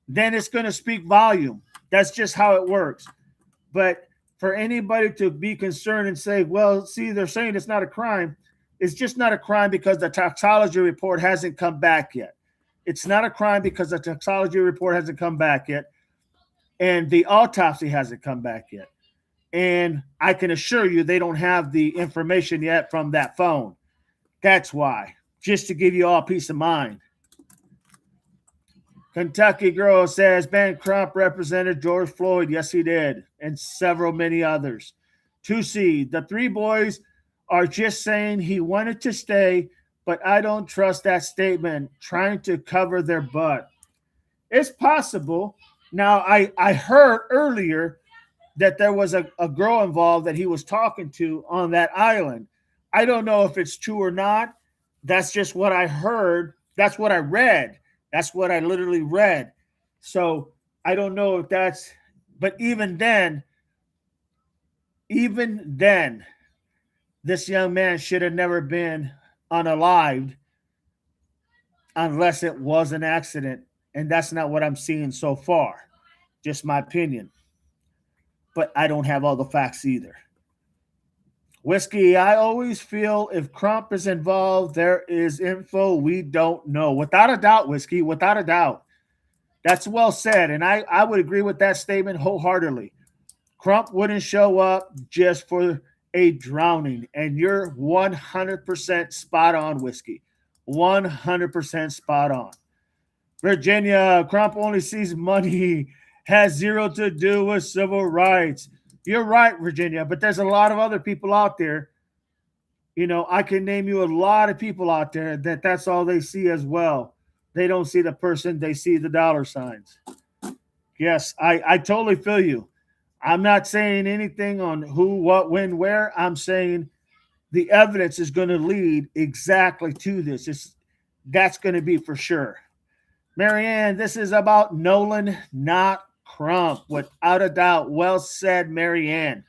then it's going to speak volume. That's just how it works. But for anybody to be concerned and say, well, see, they're saying it's not a crime. It's just not a crime because the toxicology report hasn't come back yet. It's not a crime because the toxicology report hasn't come back yet. And the autopsy hasn't come back yet. And I can assure you they don't have the information yet from that phone. That's why. Just to give you all peace of mind. Kentucky Girl says Ben Crump represented George Floyd. Yes, he did. And many others. 2C, the three boys are just saying he wanted to stay, but I don't trust that statement, trying to cover their butt. It's possible. Now, I heard earlier that there was a girl involved that he was talking to on that island. I don't know if it's true or not. That's just what I heard. That's what I read. That's what I literally read. So I don't know if that's, but even then, this young man should have never been unalived unless it was an accident. And that's not what I'm seeing so far. Just my opinion. But I don't have all the facts either. Whiskey, I always feel if Crump is involved, there is info we don't know. Without a doubt, Whiskey, without a doubt. That's well said, and I would agree with that statement wholeheartedly. Crump wouldn't show up just for a drowning. And you're 100% spot on, Whiskey. 100% spot on. Virginia, Crump only sees money, has zero to do with civil rights. You're right, Virginia, but there's a lot of other people out there. I can name you a lot of people out there that's all they see as well. They don't see the person, they see the dollar signs. Yes, I totally feel you. I'm not saying anything on who, what, when, where. I'm saying the evidence is going to lead exactly to this. That's going to be for sure. Marianne, this is about Nolan, not Crump, without a doubt. Well said, Marianne.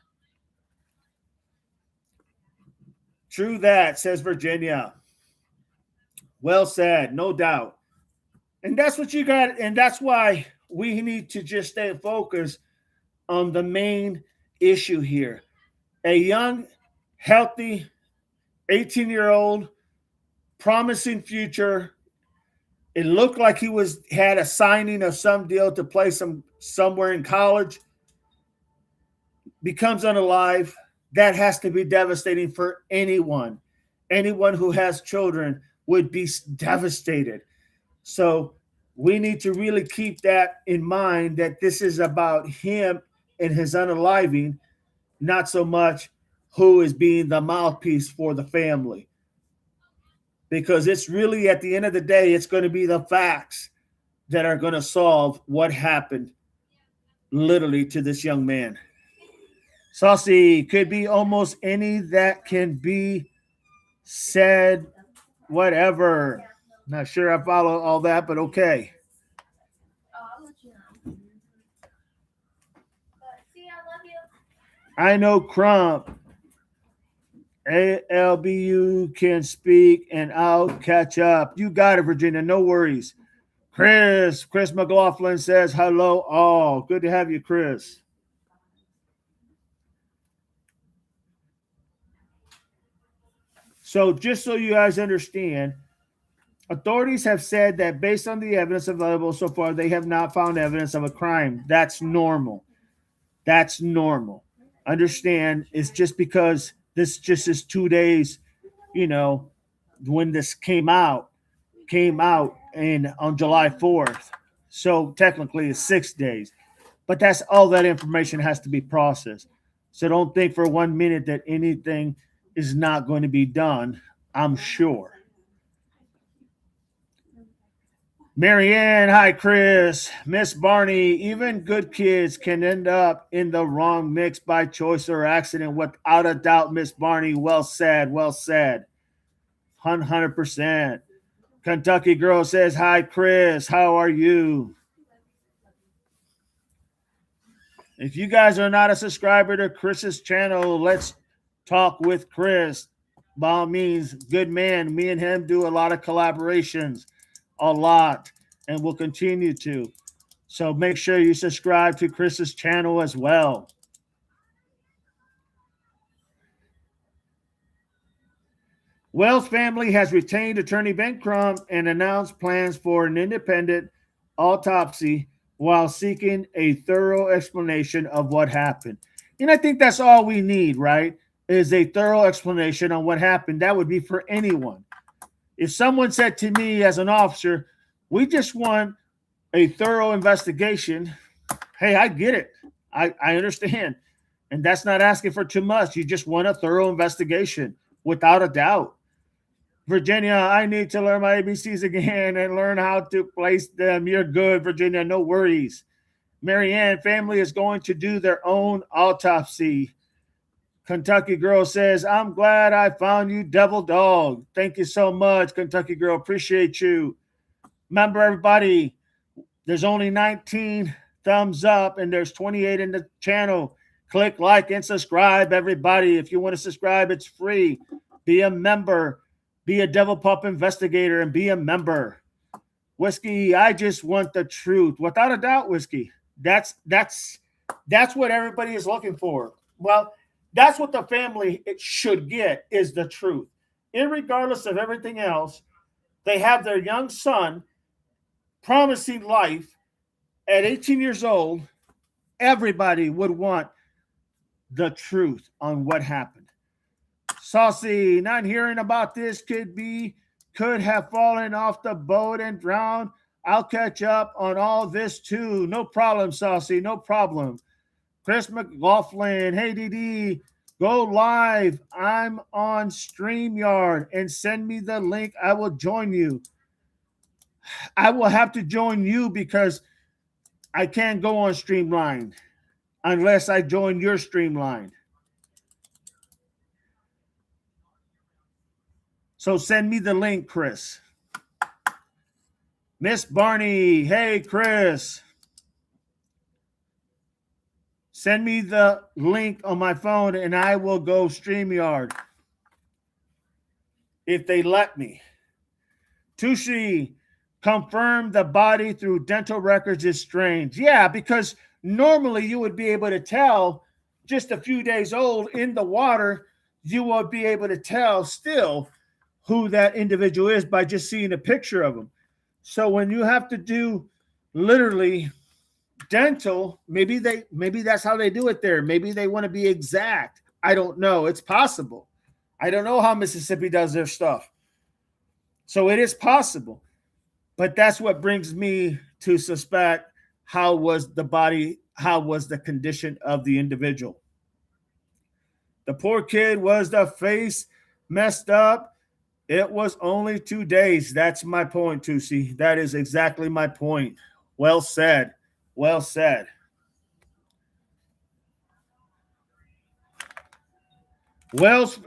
True that, says Virginia. Well said, no doubt. And that's what you got, and that's why we need to just stay focused on the main issue here. A young, healthy, 18-year-old, promising future. It looked like he had a signing of some deal to play somewhere in college. Becomes unalive. That has to be devastating for anyone. Anyone who has children would be devastated. So we need to really keep that in mind, that this is about him and his unaliving, not so much who is being the mouthpiece for the family. Because it's really, at the end of the day, it's going to be the facts that are going to solve what happened literally to this young man. Saucy, could be almost any that can be said, whatever. Not sure I follow all that, but okay. I'll let you know. But see, I love you. I know Crump. ALBU can speak and I'll catch up. You got it, Virginia. No worries. Chris McLaughlin says hello all. Good to have you, Chris. So just so you guys understand, authorities have said that based on the evidence available so far, they have not found evidence of a crime. That's normal. That's normal. Understand, it's just because this just is 2 days, when this came out on July 4th. So technically it's 6 days. But that's all that information has to be processed. So don't think for 1 minute that anything is not going to be done, I'm sure. Marianne, hi, Chris. Miss Barney, even good kids can end up in the wrong mix by choice or accident, without a doubt, Miss Barney. Well said, well said. 100%. Kentucky Girl says, hi, Chris. How are you? If you guys are not a subscriber to Chris's channel, let's talk with Chris. By all means, good man. Me and him do a lot of collaborations, a lot, and we'll continue to. So make sure you subscribe to Chris's channel as well. Wells family has retained attorney Ben Crump and announced plans for an independent autopsy while seeking a thorough explanation of what happened. And I think that's all we need, right? Is a thorough explanation on what happened. That would be for anyone. If someone said to me as an officer, we just want a thorough investigation, hey, I get it. I understand. And that's not asking for too much. You just want a thorough investigation, without a doubt. Virginia, I need to learn my ABCs again and learn how to place them. You're good, Virginia. No worries. Marianne, family is going to do their own autopsy. Kentucky Girl says, I'm glad I found you, Devil Dog. Thank you so much, Kentucky Girl. Appreciate you. Remember, everybody, there's only 19 thumbs up and there's 28 in the channel. Click like and subscribe, everybody. If you want to subscribe, it's free. Be a member. Be a Devil Pup investigator and be a member. Whiskey, I just want the truth. Without a doubt, Whiskey. That's what everybody is looking for. Well, that's what the family should get, is the truth. Irregardless of everything else, they have their young son promising life at 18 years old. Everybody would want the truth on what happened. Saucy, not hearing about this could have fallen off the boat and drowned. I'll catch up on all this too. No problem, Saucy, no problem. Chris McLaughlin, hey DD, go live. I'm on StreamYard and send me the link. I will join you. I will have to join you because I can't go on Streamline unless I join your Streamline. So send me the link, Chris. Miss Barney, hey, Chris. Send me the link on my phone and I will go StreamYard if they let me. Tushi, confirm the body through dental records is strange. Yeah, because normally you would be able to tell just a few days old in the water, you will be able to tell still who that individual is by just seeing a picture of them. So when you have to do literally dental, maybe that's how they do it there. Maybe they want to be exact. I don't know. It's possible. I don't know how Mississippi does their stuff. So it is possible. But that's what brings me to suspect how was the condition of the individual. The poor kid, was the face messed up? It was only 2 days. That's my point, Tusi. That is exactly my point. Well said. Well said. Wells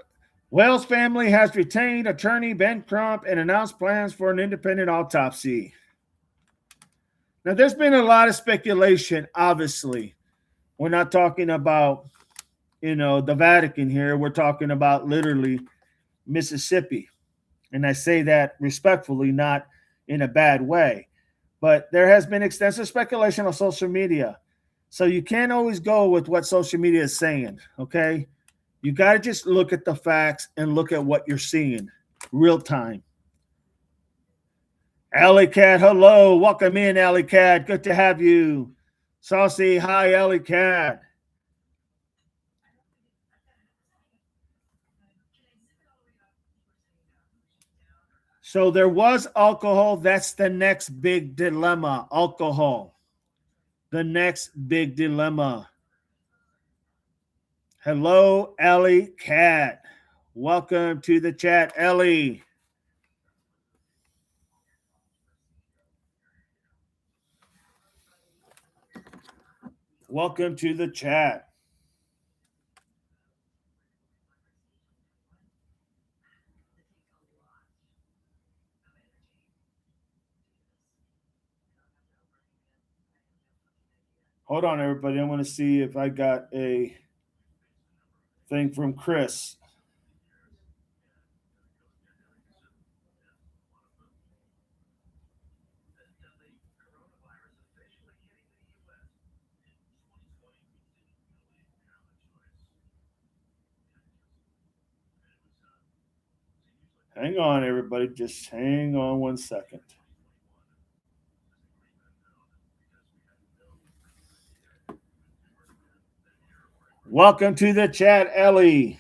family has retained attorney Ben Crump and announced plans for an independent autopsy. Now, there's been a lot of speculation, obviously. We're not talking about, the Vatican here. We're talking about literally Mississippi. And I say that respectfully, not in a bad way. But there has been extensive speculation on social media. So you can't always go with what social media is saying, okay? You got to just look at the facts and look at what you're seeing real time. Alley Cat, hello. Welcome in, Alley Cat. Good to have you. Saucy, hi, Alley Cat. So there was alcohol. That's the next big dilemma. Alcohol. The next big dilemma. Hello, Ellie Cat. Welcome to the chat, Ellie. Welcome to the chat. Hold on, everybody. I want to see if I got a thing from Chris. Hang on, everybody. Just hang on 1 second. Welcome to the chat, Ellie.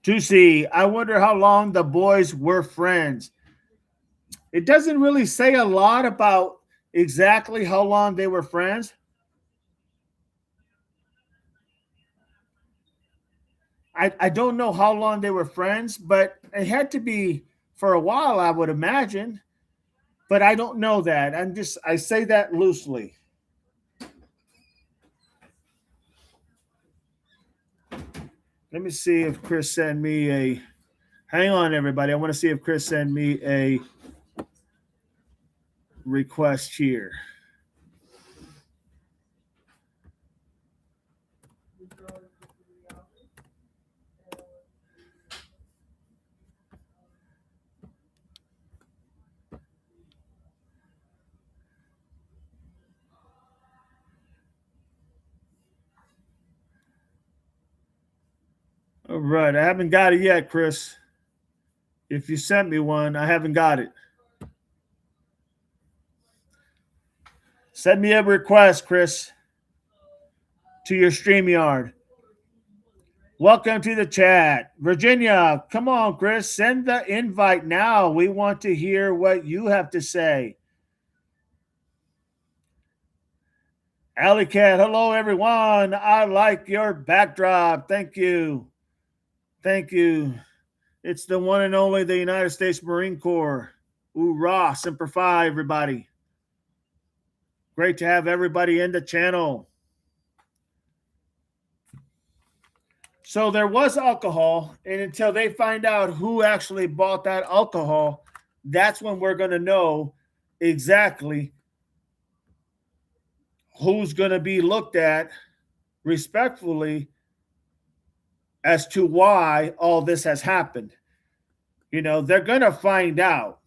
Tusi, I wonder how long the boys were friends. It doesn't really say a lot about exactly how long they were friends. I don't know how long they were friends, but it had to be for a while, I would imagine. But I don't know that. I say that loosely. Let me see if Chris sent me a. Hang on, everybody. I want to see if Chris sent me a request here. All right. I haven't got it yet, Chris. If you sent me one, I haven't got it. Send me a request, Chris, to your StreamYard. Welcome to the chat. Virginia, come on, Chris. Send the invite now. We want to hear what you have to say. Alley Cat, hello, everyone. I like your backdrop. Thank you. Thank you. It's the one and only the United States Marine Corps. Hoorah, Semper Fi, everybody. Great to have everybody in the channel. So there was alcohol, and until they find out who actually bought that alcohol, that's when we're going to know exactly who's going to be looked at respectfully as to why all this has happened. You know, they're going to find out.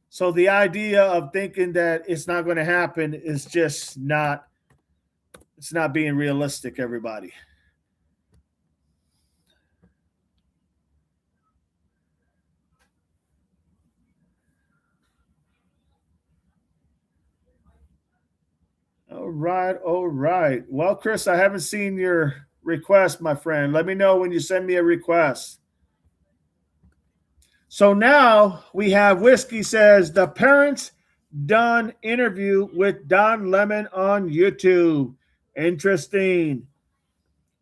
So the idea of thinking that it's not going to happen is just not, it's not being realistic, everybody. All right, all right. Well, Chris, I haven't seen your request, my friend. Let me know when you send me a request. So now we have Whiskey says the parents done interview with Don Lemon on YouTube. Interesting.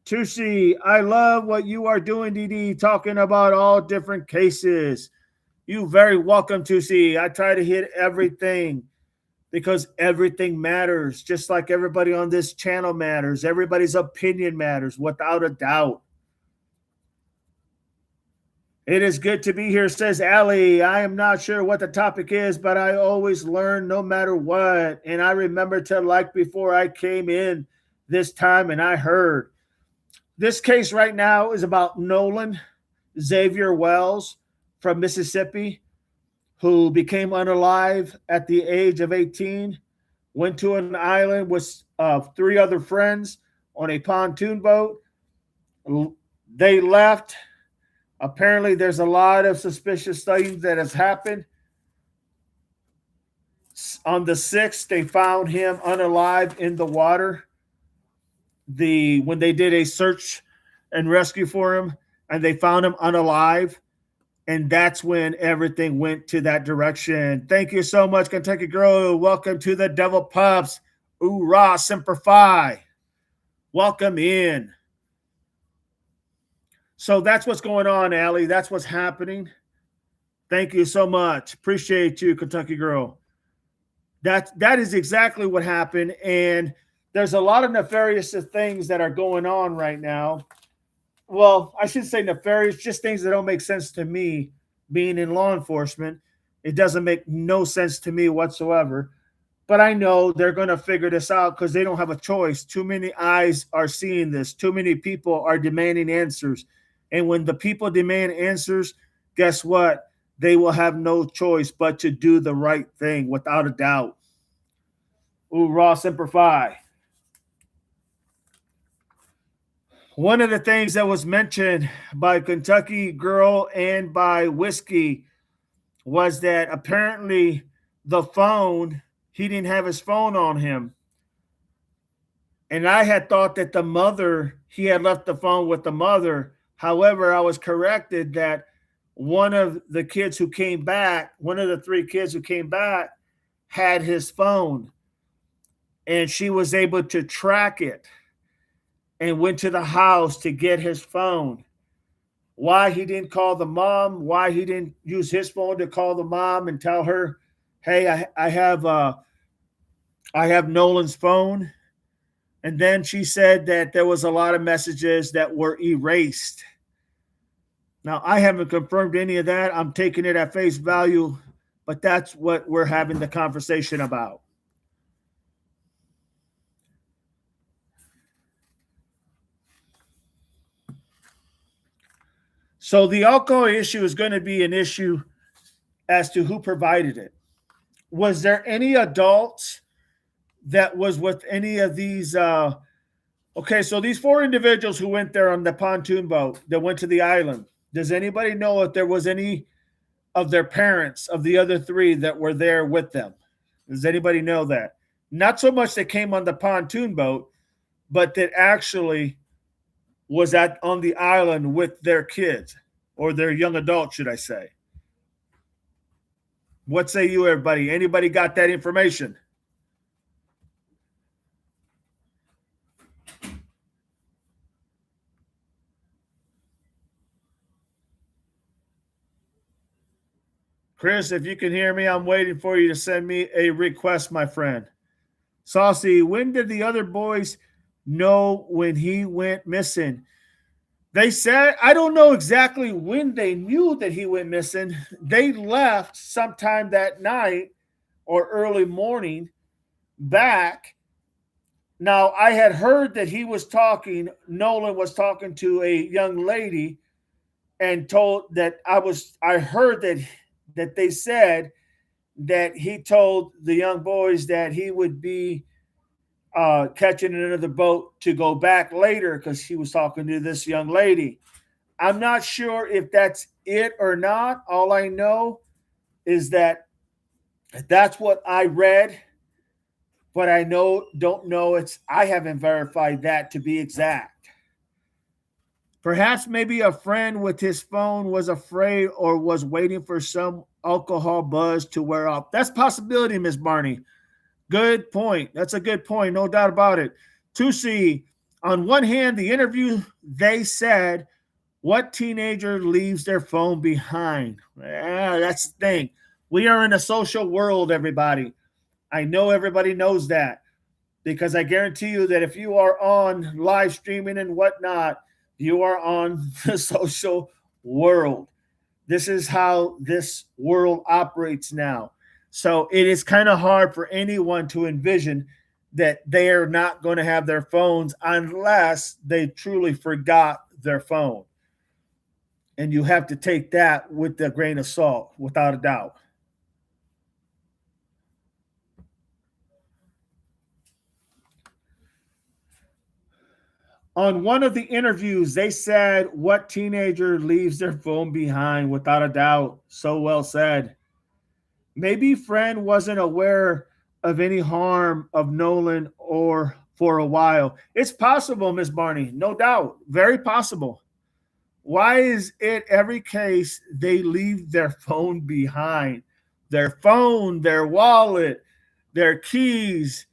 Tushi, I love what you are doing, DD, talking about all different cases. You very welcome, Tushi. I try to hit everything, because everything matters, just like everybody on this channel matters. Everybody's opinion matters, without a doubt. It is good to be here, says Allie. I am not sure what the topic is, but I always learn no matter what. And I remember to like before I came in this time, and I heard. This case right now is about Nolan Xavier Wells from Mississippi, who became unalive at the age of 18, went to an island with 3 other friends on a pontoon boat. They left. Apparently, there's a lot of suspicious things that has happened. On the 6th, they found him unalive in the water. When they did a search and rescue for him, and they found him unalive. And that's when everything went to that direction. Thank you so much, Kentucky Girl. Welcome to the Devil Pups. Hoorah, Semper Fi. Welcome in. So that's what's going on, Allie. That's what's happening. Thank you so much. Appreciate you, Kentucky Girl. That is exactly what happened. And there's a lot of nefarious things that are going on right now. Well, I should say nefarious, just things that don't make sense to me being in law enforcement. It doesn't make no sense to me whatsoever. But I know they're going to figure this out because they don't have a choice. Too many eyes are seeing this. Too many people are demanding answers. And when the people demand answers, guess what? They will have no choice but to do the right thing, without a doubt. Hoorah, Semper Fi. One of the things that was mentioned by Kentucky Girl and by Whiskey was that apparently the phone, he didn't have his phone on him. And I had thought that the mother, he had left the phone with the mother. However, I was corrected that one of the kids who came back, one of the 3 kids who came back, had his phone. And she was able to track it and went to the house to get his phone. Why he didn't call the mom, why he didn't use his phone to call the mom and tell her, hey, I have Nolan's phone. And then she said that there was a lot of messages that were erased. Now, I haven't confirmed any of that. I'm taking it at face value, but that's what we're having the conversation about. So the alcohol issue is going to be an issue as to who provided it. Was there any adults that was with any of these Okay, so these four individuals who went there on the pontoon boat that went to the island, does anybody know if there was any of their parents of the other three that were there with them? Does anybody know that? Not so much that came on the pontoon boat, but that actually was at on the island with their kids or their young adults, should I say? What say you, everybody? Anybody got that information? Chris, if you can hear me, I'm waiting for you to send me a request, my friend. Saucy, when did the other boys know when he went missing? They said, I don't know exactly when they knew that he went missing. They left sometime that night or early morning back. Now, I had heard that Nolan was talking to a young lady and told that I heard that they said that he told the young boys that he would be catching another boat to go back later because he was talking to this young lady. I'm not sure if that's it or not. All I know is that that's what I read, but don't know I haven't verified that to be exact. Perhaps maybe a friend with his phone was afraid or was waiting for some alcohol buzz to wear off. That's a possibility, Miss Barney. Good point. That's a good point. No doubt about it. Tusi, on one hand, the interview, they said, what teenager leaves their phone behind? That's the thing. We are in a social world, everybody. I know everybody knows that because I guarantee you that if you are on live streaming and whatnot, you are on the social world. This is how this world operates now. So it is kind of hard for anyone to envision that they are not going to have their phones unless they truly forgot their phone. And you have to take that with a grain of salt, without a doubt. On one of the interviews, they said, what teenager leaves their phone behind? Without a doubt. So well said. Maybe Friend wasn't aware of any harm of Nolan or for a while. It's possible, Miss Barney. No doubt. Very possible. Why is it every case they leave their phone behind? Their phone, their wallet, their keys,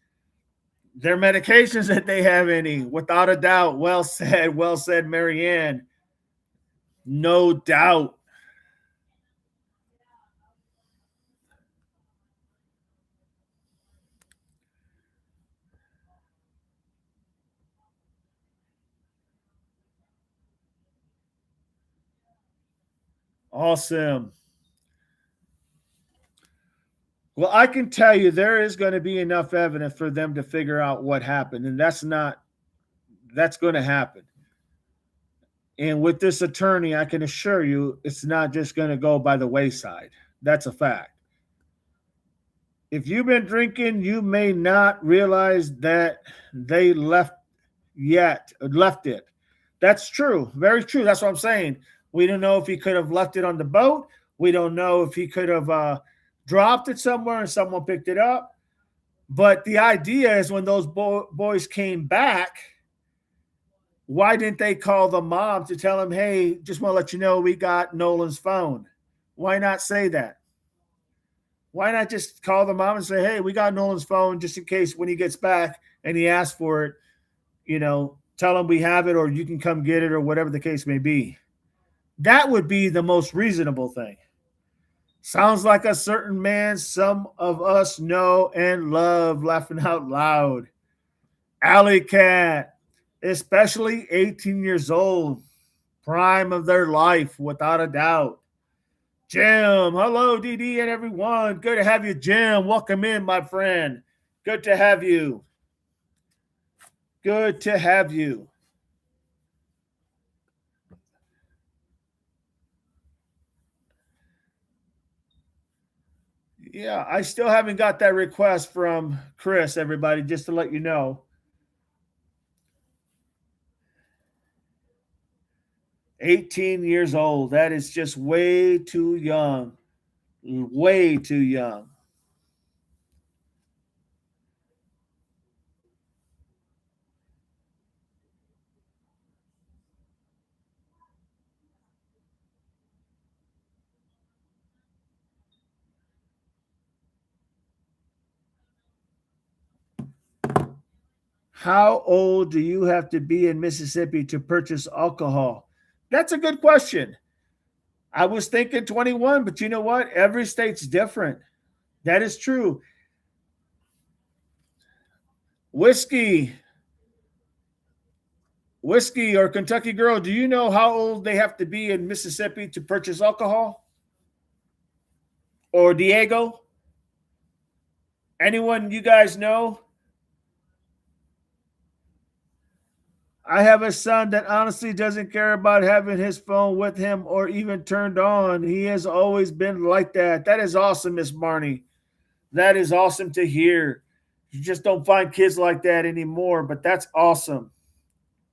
their medications that they have any, without a doubt. Well said, Marianne. No doubt. Awesome. Well, I can tell you there is going to be enough evidence for them to figure out what happened, and that's going to happen. And with this attorney, I can assure you it's not just going to go by the wayside. That's a fact. If you've been drinking, you may not realize that they left it. That's true. Very true. That's what I'm saying. We don't know if he could have left it on the boat. We don't know if he could have dropped it somewhere and someone picked it up. But the idea is when those boys came back, why didn't they call the mom to tell him, hey, just want to let you know we got Nolan's phone? Why not say that? Why not just call the mom and say, hey, we got Nolan's phone just in case when he gets back and he asks for it, tell him we have it or you can come get it or whatever the case may be. That would be the most reasonable thing. Sounds like a certain man some of us know and love, laughing out loud. Alley Cat, especially 18 years old, prime of their life, without a doubt. Jim, hello, DD and everyone. Good to have you, Jim. Welcome in, my friend. Good to have you. Good to have you. Yeah, I still haven't got that request from Chris, everybody, just to let you know. 18 years old. That is just way too young. Way too young. How old do you have to be in Mississippi to purchase alcohol? That's a good question. I was thinking 21, but you know what? Every state's different. That is true. Whiskey, whiskey or Kentucky girl, do you know how old they have to be in Mississippi to purchase alcohol? Or Diego? Anyone you guys know? I have a son that honestly doesn't care about having his phone with him or even turned on. He has always been like that. That is awesome, Miss Marnie. That is awesome to hear. You just don't find kids like that anymore, but that's awesome.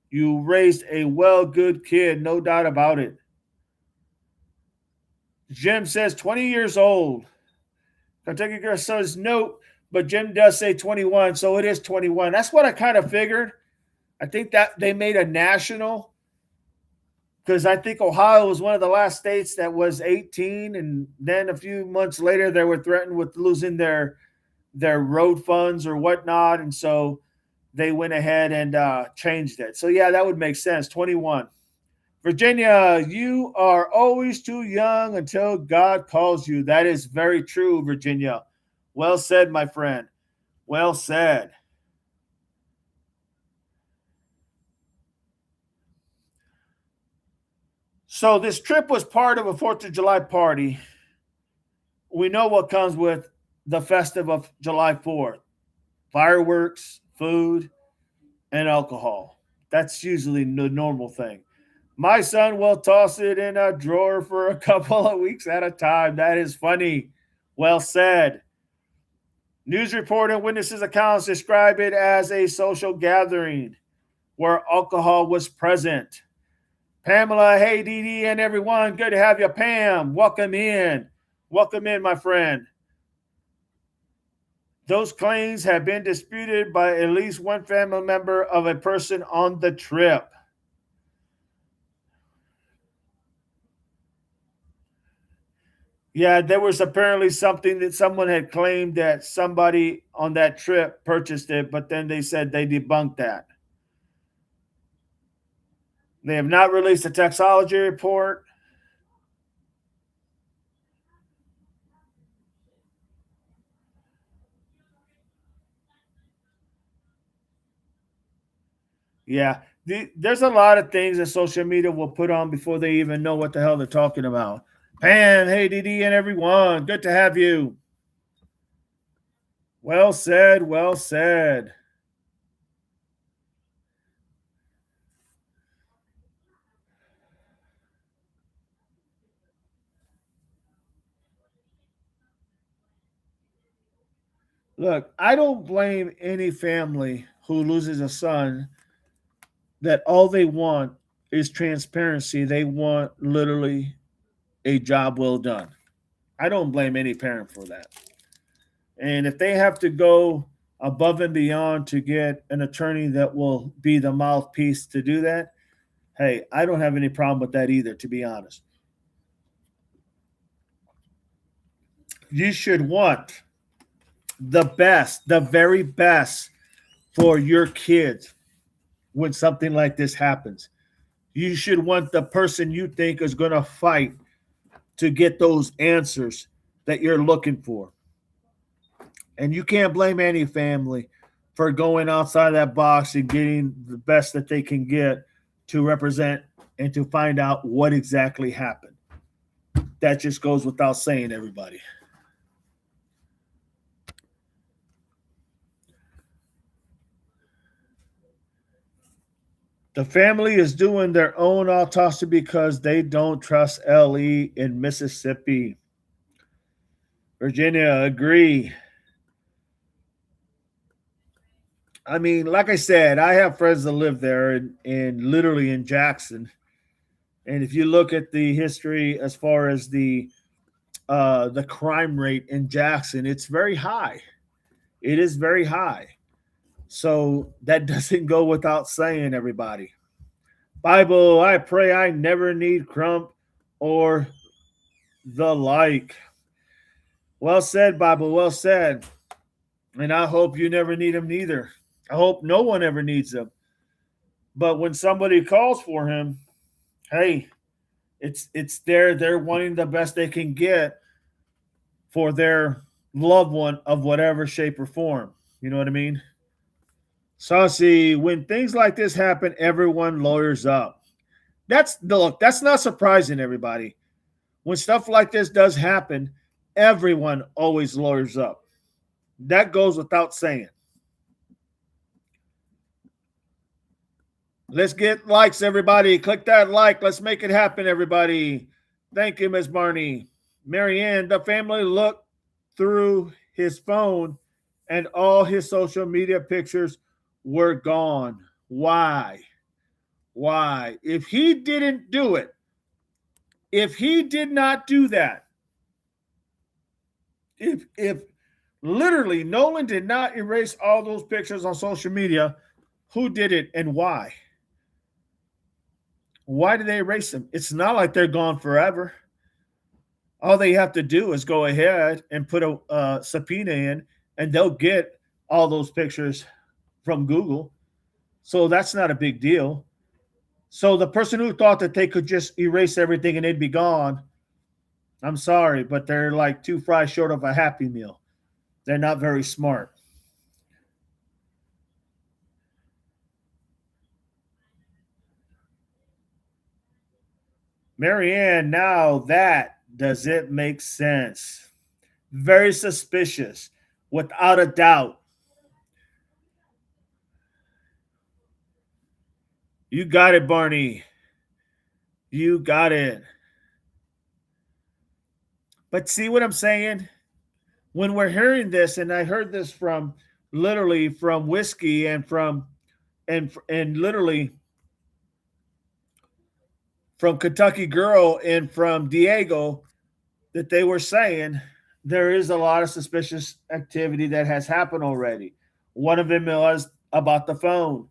You raised a well good kid, no doubt about it. Jim says 20 years old. Kentucky girl says no, but Jim does say 21, so it is 21. That's what I kind of figured. I think that they made a national because I think Ohio was one of the last states that was 18, and then a few months later they were threatened with losing their road funds or whatnot, and so they went ahead and changed it. So yeah, that would make sense. 21. Virginia, you are always too young until God calls you. That is very true, Virginia. Well said, my friend. Well said. So this trip was part of a 4th of July party. We know what comes with the festive of July 4th. Fireworks, food, and alcohol. That's usually the normal thing. My son will toss it in a drawer for a couple of weeks at a time. That is funny. Well said. News report and witnesses' accounts describe it as a social gathering where alcohol was present. Pamela, hey, Dee Dee, and everyone. Good to have you, Pam. Welcome in. Welcome in, my friend. Those claims have been disputed by at least one family member of a person on the trip. Yeah, there was apparently something that someone had claimed that somebody on that trip purchased it, but then they said they debunked that. They have not released a toxicology report. Yeah, there's a lot of things that social media will put on before they even know what the hell they're talking about. Pam, hey, DD, and everyone. Good to have you. Well said. Well said. Look, I don't blame any family who loses a son that all they want is transparency. They want literally a job well done. I don't blame any parent for that. And if they have to go above and beyond to get an attorney that will be the mouthpiece to do that, hey, I don't have any problem with that either, to be honest. You should want the best, the very best for your kids when something like this happens. You should want the person you think is going to fight to get those answers that you're looking for. And you can't blame any family for going outside that box and getting the best that they can get to represent and to find out what exactly happened. That just goes without saying, everybody. The family is doing their own autopsy because they don't trust LE in Mississippi. Virginia, agree. I mean, like I said, I have friends that live there and literally in Jackson. And if you look at the history as far as the crime rate in Jackson, it's very high. It is very high. So that doesn't go without saying, everybody. Bible, I pray I never need crump or the like. Well said, Bible. Well said. And I hope you never need him neither. I hope no one ever needs him. But when somebody calls for him, hey, it's there. They're wanting the best they can get for their loved one of whatever shape or form. You know what I mean? Saucy, when things like this happen, everyone lawyers up. That's not surprising, everybody. When stuff like this does happen, everyone always lawyers up. That goes without saying. Let's get likes, everybody. Click that like. Let's make it happen, everybody. Thank you, Miss Barney. Marianne, the family looked through his phone and all his social media pictures were gone. Why? Why? If he didn't do it, if he did not do that, if literally Nolan did not erase all those pictures on social media, who did it and why? Why did they erase them? It's not like they're gone forever. All they have to do is go ahead and put a subpoena in, and they'll get all those pictures from Google. So that's not a big deal. So the person who thought that they could just erase everything and it'd be gone, I'm sorry, but they're like 2 fries short of a Happy Meal. They're not very smart. Marianne, now that does it make sense? Very suspicious, without a doubt. You got it, Barney. You got it. But see what I'm saying? When we're hearing this, and I heard this from literally from Whiskey and from and literally from Kentucky Girl and from Diego, that they were saying there is a lot of suspicious activity that has happened already. One of them was about the phone.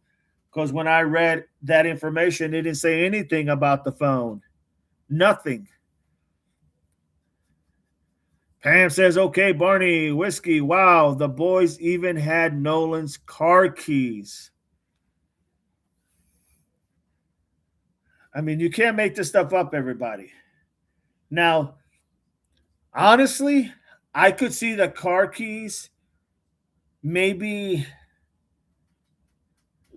Because when I read that information, it didn't say anything about the phone. Nothing. Pam says, okay, Barney, Whiskey, wow, the boys even had Nolan's car keys. I mean, you can't make this stuff up, everybody. Now, honestly, I could see the car keys maybe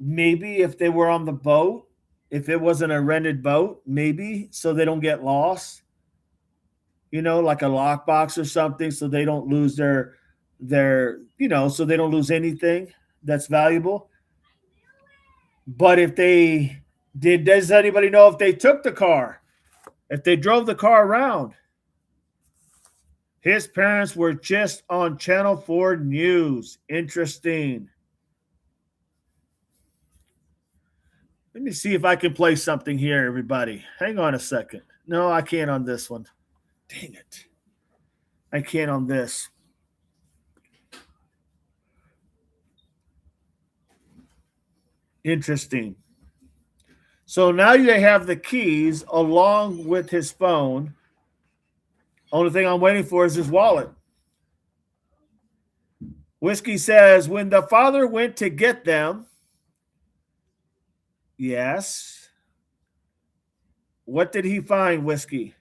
if they were on the boat, if it wasn't a rented boat, maybe so they don't get lost. You know, like a lockbox or something, so they don't lose their so they don't lose anything that's valuable. But if they did, does anybody know if they took the car? If they drove the car around? His parents were just on Channel 4 News. Interesting. Let me see if I can play something here, everybody. Hang on a second. No, I can't on this one. Dang it. I can't on this. Interesting. So now they have the keys along with his phone. Only thing I'm waiting for is his wallet. Whiskey says, when the father went to get them, yes. What did he find, Whiskey?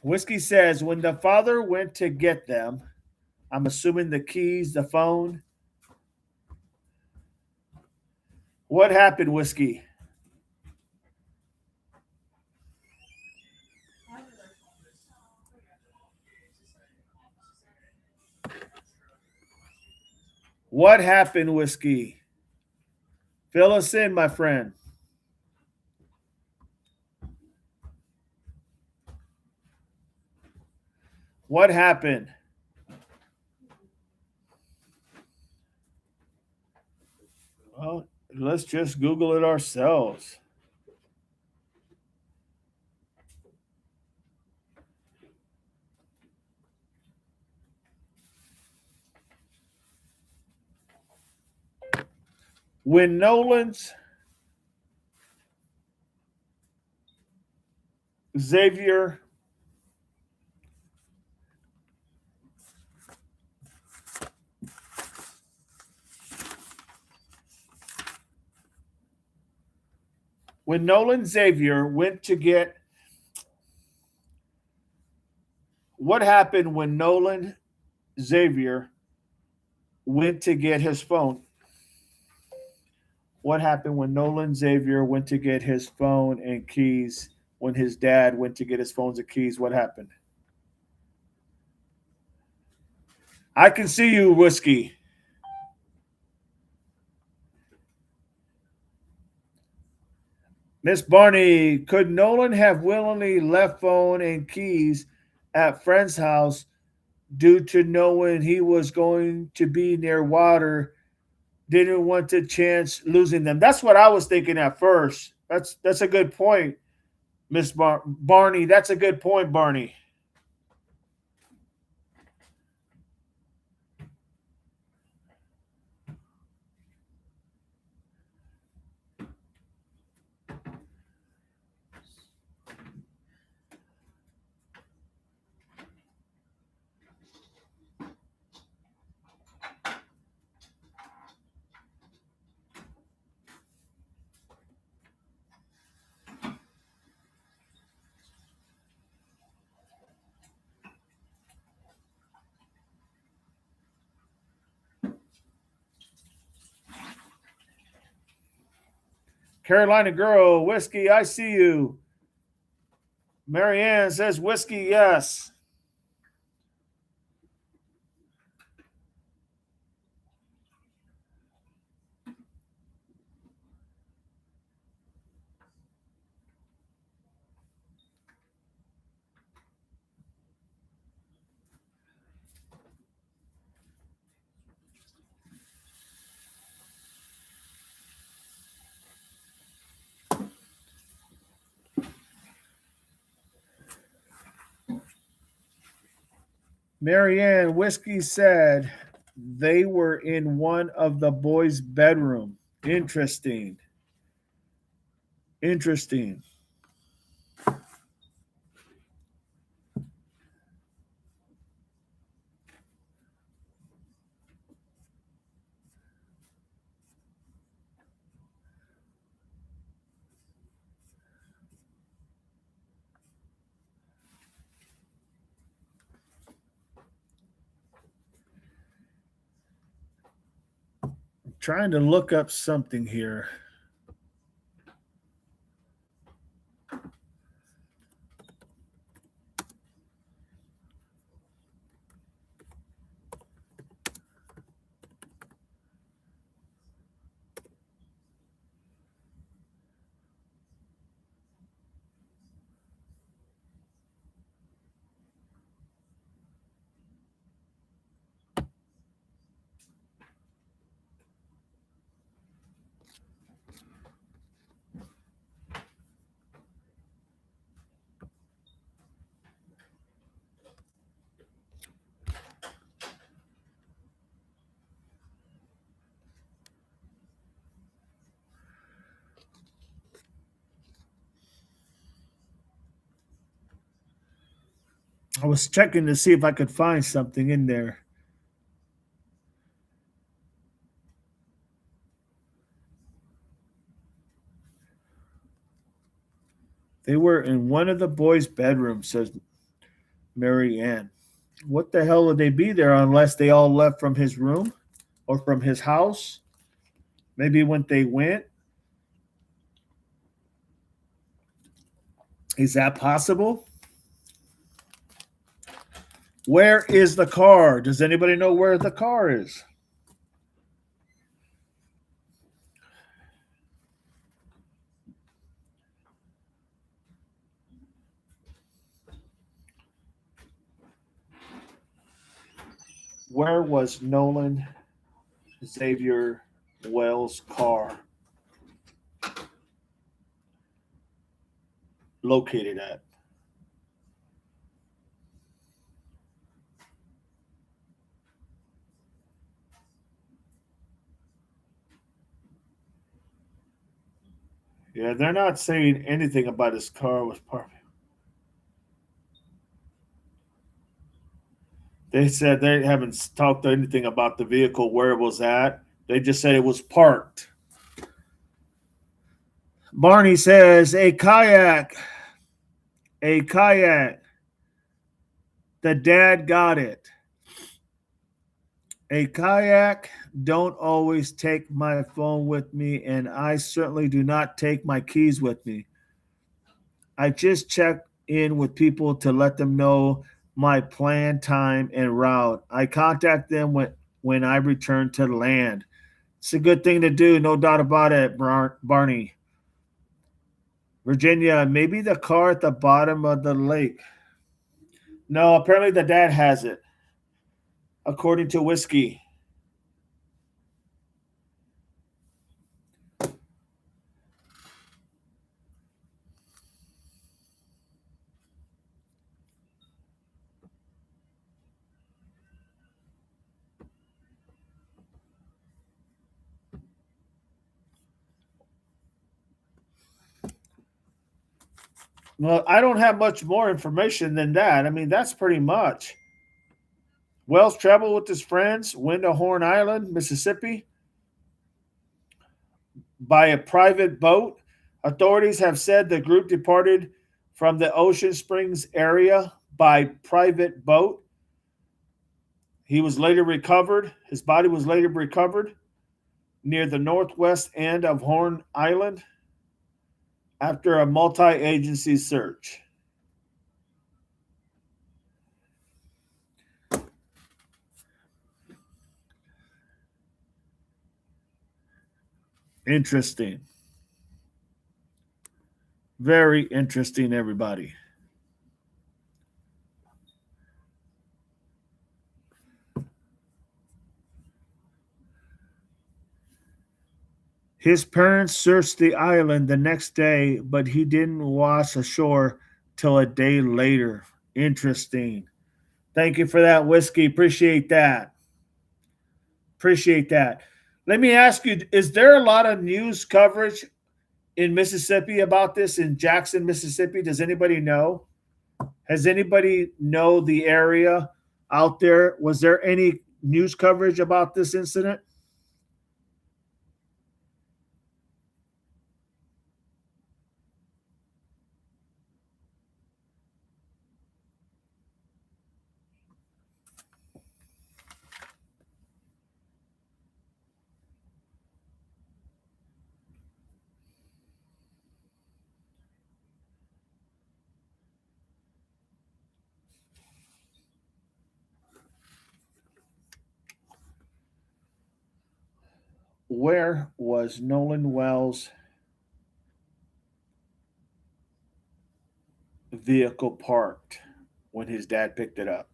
Whiskey says, when the father went to get them, I'm assuming the keys, the phone. What happened, Whiskey? What happened, Whiskey? Fill us in, my friend. What happened? Well, let's just Google it ourselves. When Nolan's Xavier when Nolan Xavier went to get what happened when Nolan Xavier went to get his phone? What happened when Nolan Xavier went to get his phone and keys? When his dad went to get his phones and keys, what happened? I can see you, Whiskey. Miss Barney, could Nolan have willingly left phone and keys at friend's house due to knowing he was going to be near water? Didn't want to chance losing them. That's what I was thinking at first. That's a good point, Miss Barney. That's a good point, Barney. Carolina girl, Whiskey, I see you. Marianne says Whiskey, yes. Marianne, Whiskey said they were in one of the boys' bedroom. Interesting. Interesting. I'm trying to look up something here. I was checking to see if I could find something in there. They were in one of the boys' bedrooms, says Mary Ann. What the hell would they be there unless they all left from his room or from his house? Maybe when they went. Is that possible? Where is the car? Does anybody know where the car is? Where was Nolan Xavier Wells' car located at? Yeah, they're not saying anything about his car was parked. They said they haven't talked anything about the vehicle, where it was at. They just said it was parked. Barney says a kayak. A kayak. The dad got it. A kayak. Don't always take my phone with me, and I certainly do not take my keys with me. I just check in with people to let them know my planned time and route. I contact them when I return to the land. It's a good thing to do, no doubt about it, Barney. Virginia, maybe the car at the bottom of the lake. No, apparently the dad has it, according to Whiskey. Well, I don't have much more information than that. I mean, that's pretty much. Wells traveled with his friends, went to Horn Island, Mississippi, by a private boat. Authorities have said the group departed from the Ocean Springs area by private boat. He was later recovered. His body was later recovered near the northwest end of Horn Island after a multi agency search. Interesting. Very interesting, everybody. His parents searched the island the next day, but he didn't wash ashore till a day later. Interesting. Thank you for that, Whiskey. Appreciate that. Appreciate that. Let me ask you, is there a lot of news coverage in Mississippi about this, in Jackson, Mississippi? Does anybody know? Has anybody know the area out there? Was there any news coverage about this incident? Where was Nolan Wells' vehicle parked when his dad picked it up?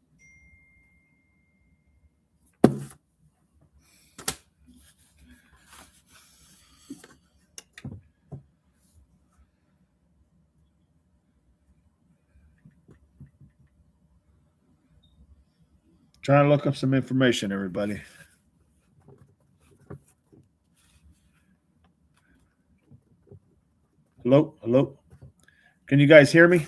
Trying to look up some information, everybody. Hello? Hello? Can you guys hear me?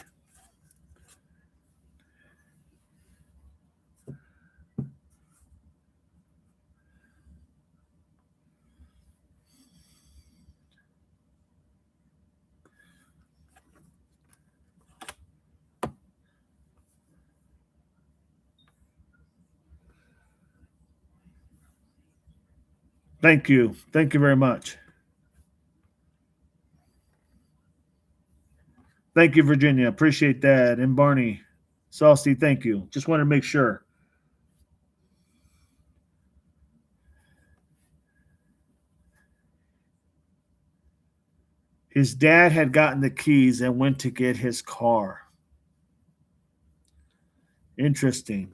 Thank you. Thank you very much. Thank you, Virginia. Appreciate that. And Barney, Saucy, thank you. Just want to make sure. His dad had gotten the keys and went to get his car. Interesting.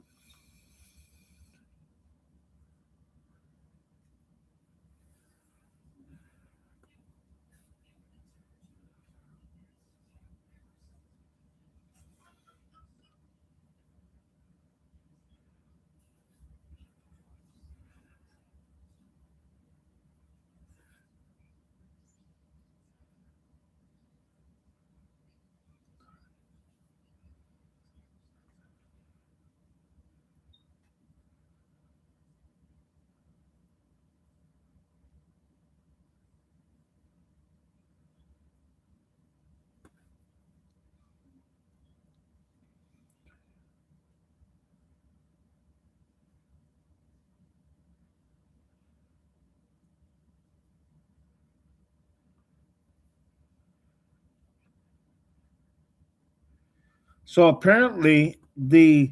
So apparently, the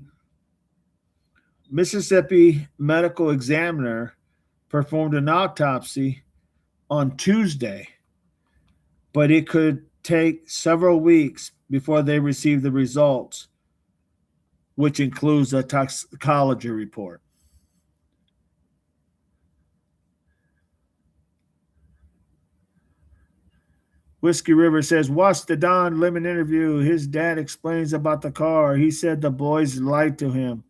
Mississippi medical examiner performed an autopsy on Tuesday, but it could take several weeks before they receive the results, which includes a toxicology report. Whiskey River says, watch the Don Lemon interview. His dad explains about the car. He said the boys lied to him.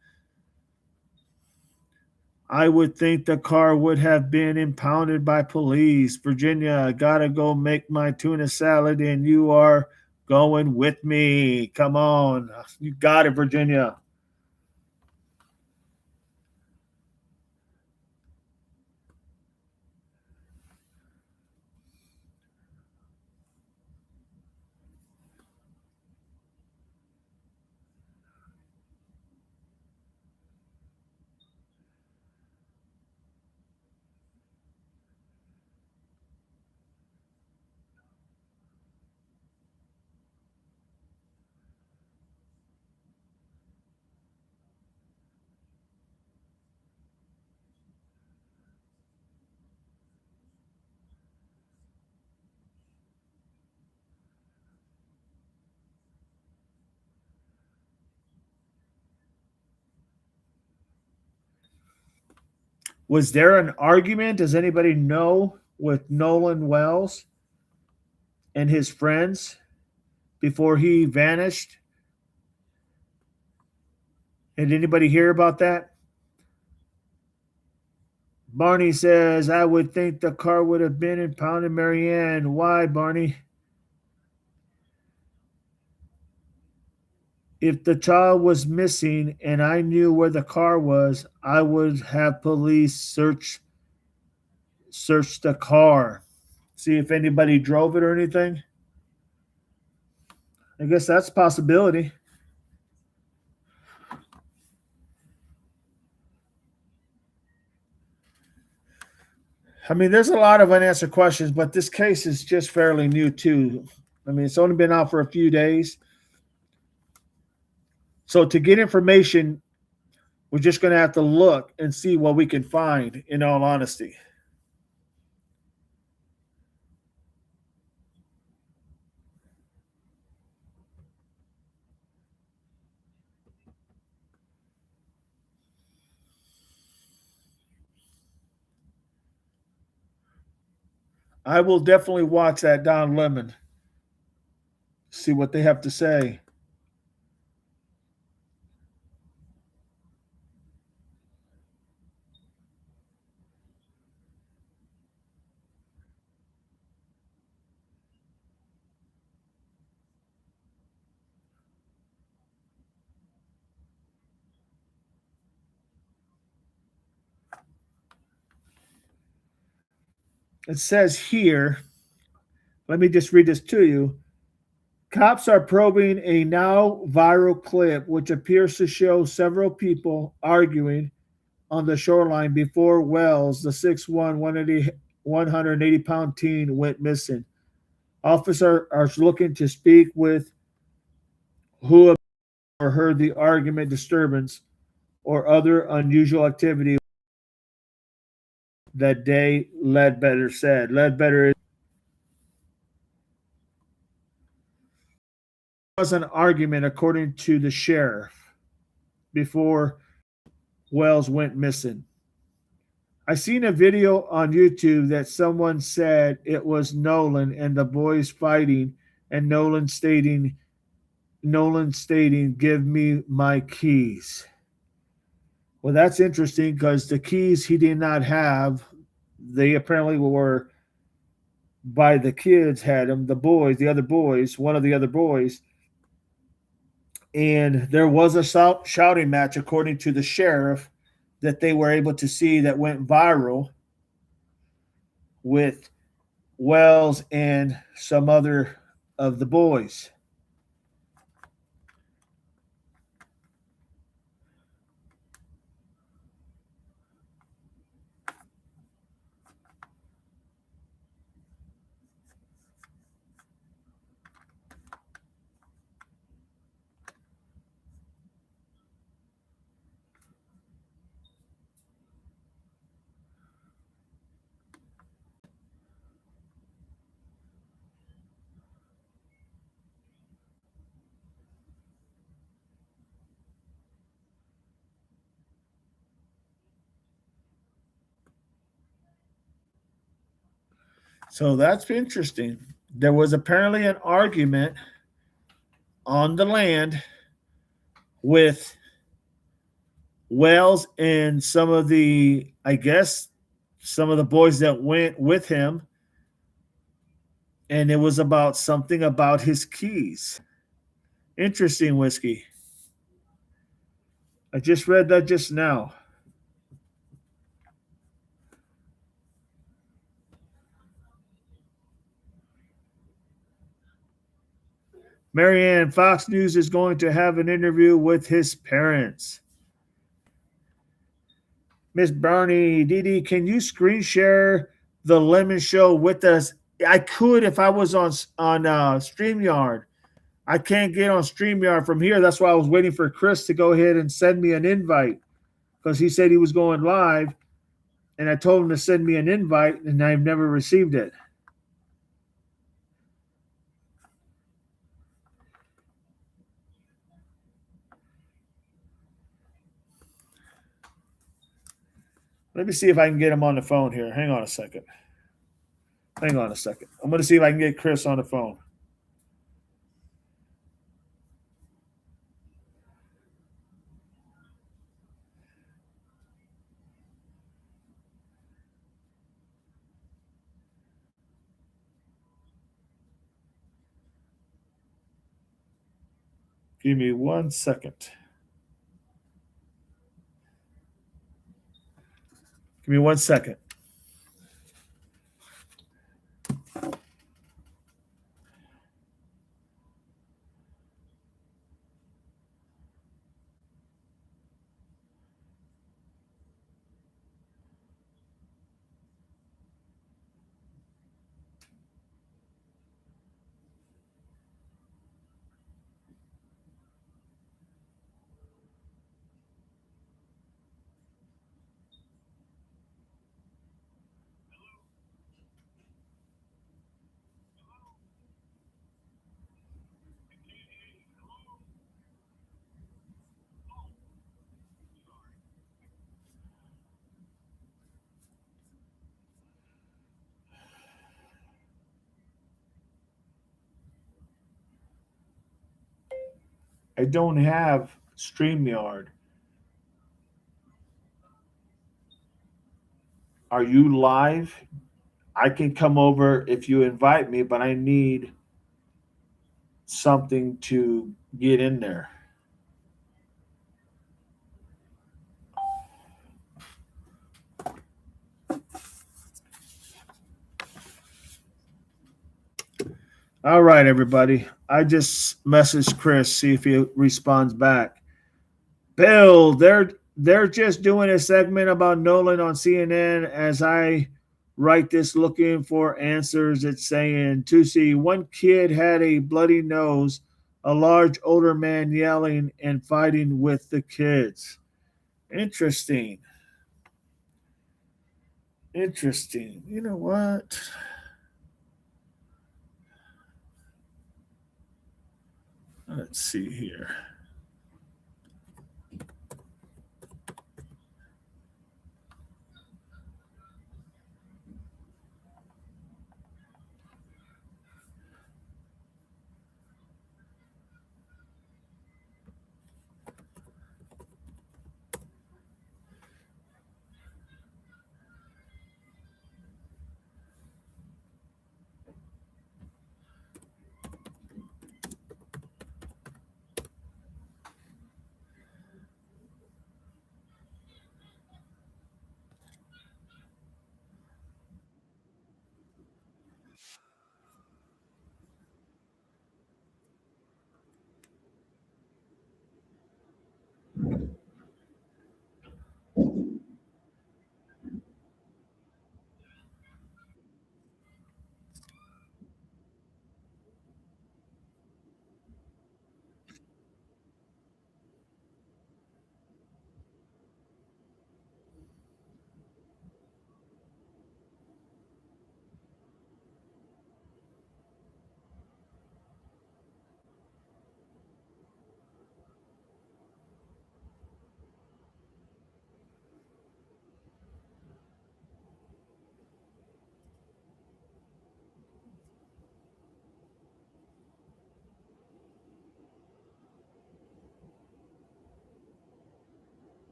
I would think the car would have been impounded by police. Virginia, I gotta go make my tuna salad, and you are going with me. Come on. You got it, Virginia. Was there an argument? Does anybody know with Nolan Wells and his friends before he vanished? Did anybody hear about that? Barney says, I would think the car would have been impounded, Marianne. Why, Barney? If the child was missing and I knew where the car was, I would have police search the car. See if anybody drove it or anything. I guess that's a possibility. I mean, there's a lot of unanswered questions, but this case is just fairly new, too. I mean, it's only been out for a few days. So, to get information, we're just going to have to look and see what we can find, in all honesty. I will definitely watch that Don Lemon, see what they have to say. It says here, let me just read this to you. Cops are probing a now viral clip which appears to show several people arguing on the shoreline before Wells, the 6'1", 180-pound teen, went missing. Officers are looking to speak with who or heard the argument, disturbance, or other unusual activity that day, Ledbetter said. Ledbetter was an argument, according to the sheriff, before Wells went missing. I seen a video on YouTube that someone said it was Nolan and the boys fighting, and Nolan stating, "Give me my keys." Well, that's interesting because the keys he did not have. They apparently were by the kids, had them, the boys, the other boys, one of the other boys. And there was a shouting match, according to the sheriff, that they were able to see that went viral with Wells and some other of the boys. So that's interesting. There was apparently an argument on the land with Wells and some of the, I guess, some of the boys that went with him, and it was about something about his keys. Interesting, Whiskey. I just read that just now. Marianne, Fox News is going to have an interview with his parents. Miss Bernie, Dee, can you screen share the Lemon Show with us? I could if I was on StreamYard. I can't get on StreamYard from here. That's why I was waiting for Chris to go ahead and send me an invite because he said he was going live, and I told him to send me an invite, and I've never received it. Let me see if I can get him on the phone here. Hang on a second. Hang on a second. I'm going to see if I can get Chris on the phone. Give me 1 second. Give me 1 second. I don't have StreamYard. Are you live? I can come over if you invite me, but I need something to get in there. All right, everybody. I just messaged Chris, see if he responds back. Bill, they're just doing a segment about Nolan on CNN. As I write this, looking for answers, it's saying Tusi, one kid had a bloody nose, a large older man yelling and fighting with the kids. Interesting. Interesting. You know what? Let's see here.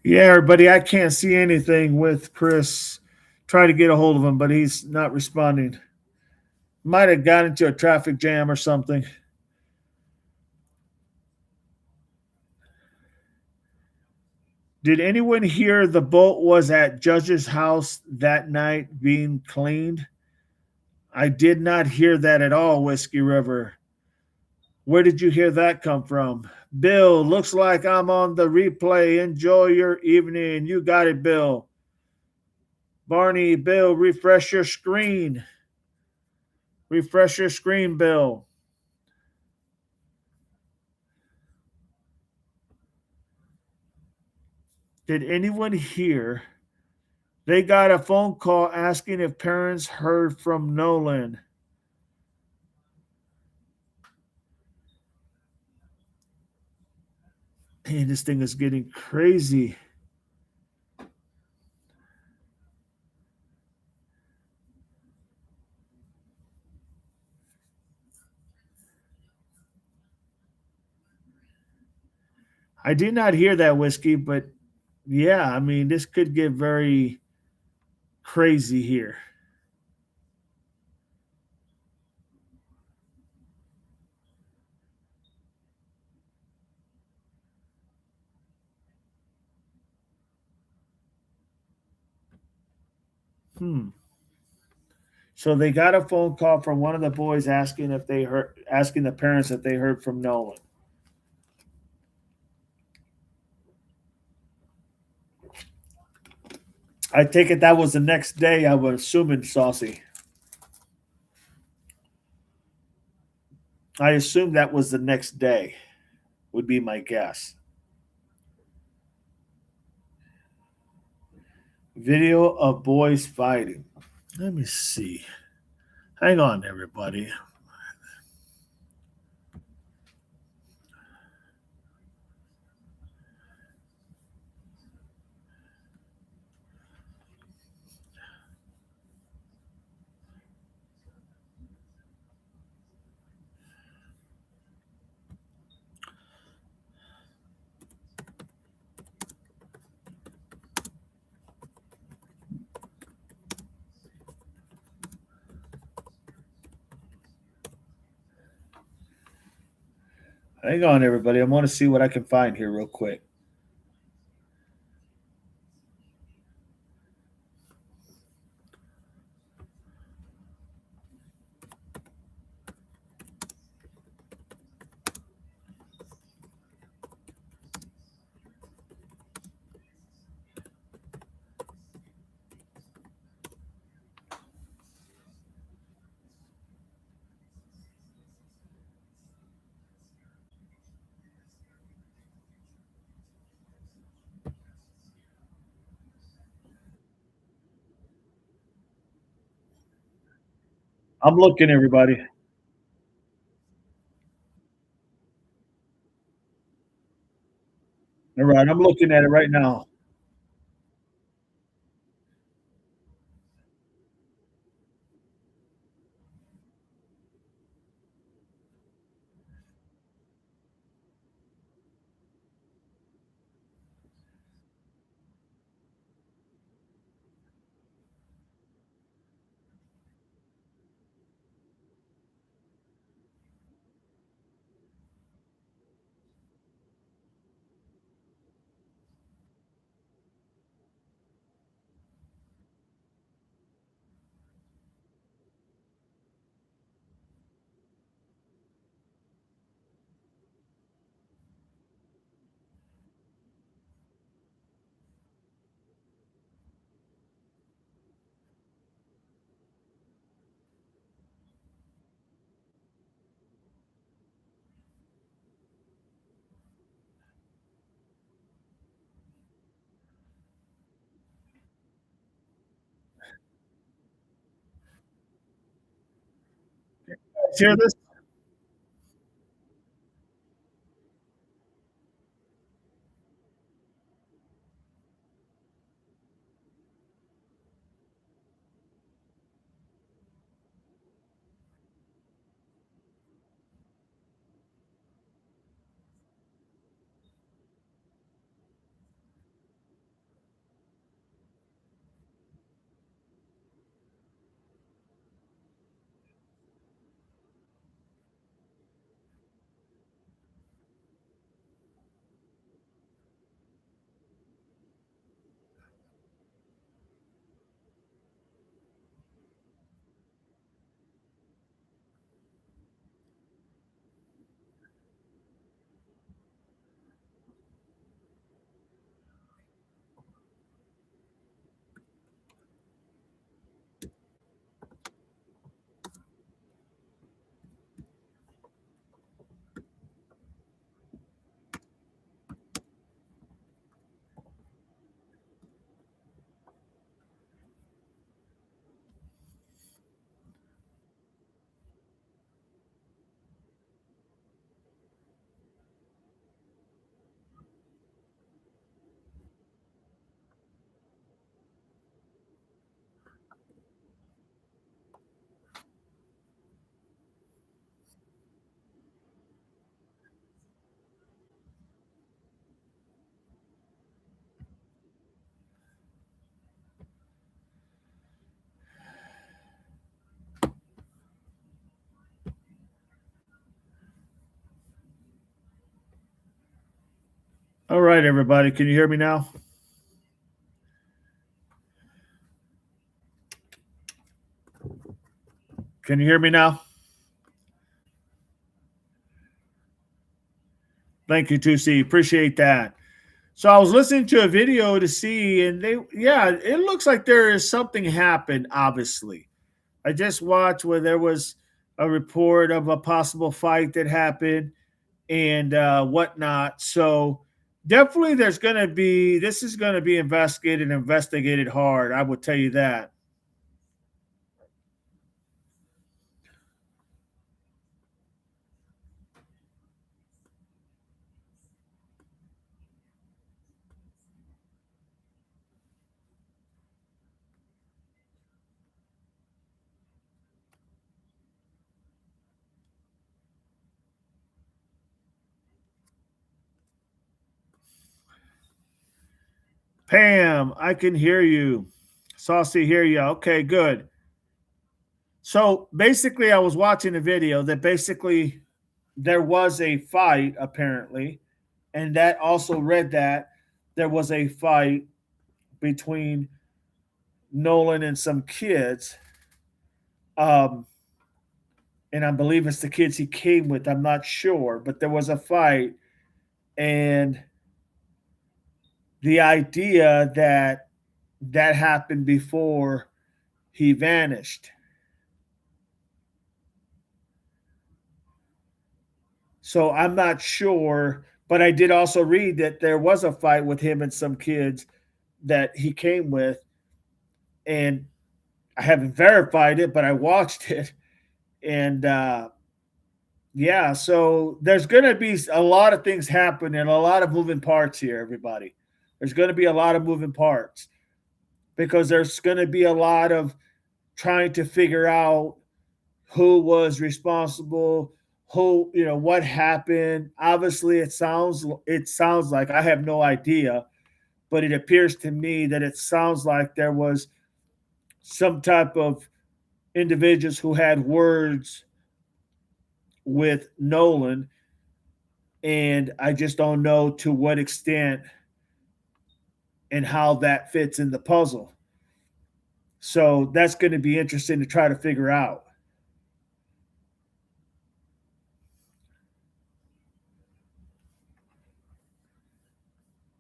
Yeah, everybody, I can't see anything with Chris. Try to get a hold of him, but he's not responding. Might have got into a traffic jam or something. Did anyone hear the boat was at Judge's house that night being cleaned? I did not hear that at all, Whiskey River. Where did you hear that come from? Bill, looks like I'm on the replay. Enjoy your evening. You got it, Bill. Barney, Bill, refresh your screen. Refresh your screen, Bill. Did anyone hear? They got a phone call asking if parents heard from Nolan. Man, this thing is getting crazy. I did not hear that, Whiskey, but yeah, I mean, this could get very crazy here. Hmm. So they got a phone call from one of the boys asking the parents if they heard from Nolan. I take it that was the next day. I was assuming, Saucy. I assume that was the next day. Would be my guess. Video of boys fighting. Let me see. Hang on, everybody. Hang on, everybody. I want to see what I can find here real quick. I'm looking, everybody. All right, I'm looking at it right now. Hear this? All right, everybody. Can you hear me now? Can you hear me now? Thank you, 2C. Appreciate that. So I was listening to a video to see, and it looks like there is something happened, obviously. I just watched where there was a report of a possible fight that happened and whatnot. So definitely this is going to be investigated hard. I would tell you that. Pam, I can hear you. Saucy, hear you. Okay, good. So basically, I was watching a video that basically there was a fight, apparently, and that also read that there was a fight between Nolan and some kids. Um, and I believe it's the kids he came with. I'm not sure, but there was a fight, and the idea that that happened before he vanished. So I'm not sure, but I did also read that there was a fight with him and some kids that he came with, and I haven't verified it, but I watched it, and yeah, so there's going to be a lot of things happening, a lot of moving parts here, everybody. There's going to be a lot of moving parts because there's going to be a lot of trying to figure out who was responsible, what happened. Obviously, it sounds like I have no idea, but it appears to me that it sounds like there was some type of individuals who had words with Nolan, and I just don't know to what extent and how that fits in the puzzle. So that's going to be interesting to try to figure out.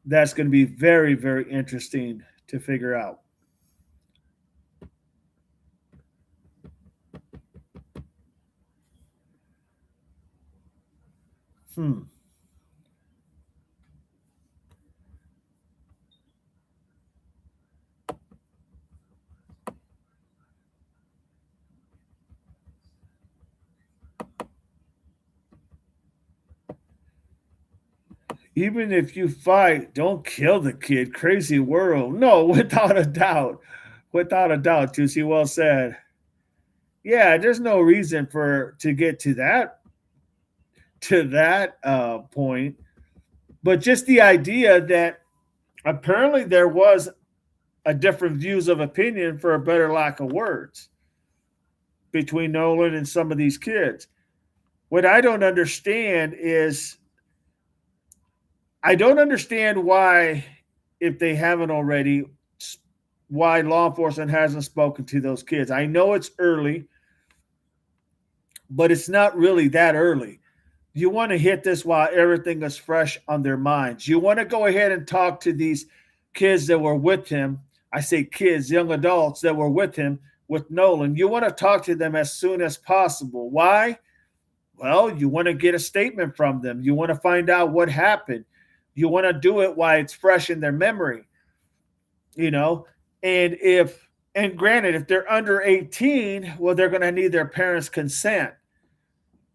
That's going to be very, very interesting to figure out. Hmm. Even if you fight, don't kill the kid. Crazy world. No, without a doubt. Without a doubt, Juicy, well said. Yeah, there's no reason for to get to that point, but just the idea that apparently there was a different views of opinion, for a better lack of words, between Nolan and some of these kids. What I don't understand is I don't understand why, if they haven't already, why law enforcement hasn't spoken to those kids. I know it's early, but it's not really that early. You want to hit this while everything is fresh on their minds. You want to go ahead and talk to these kids that were with him. I say kids, young adults that were with him, with Nolan. You want to talk to them as soon as possible. Why? Well, you want to get a statement from them. You want to find out what happened. You want to do it while it's fresh in their memory, you know? And granted, if they're under 18, well, they're going to need their parents' consent.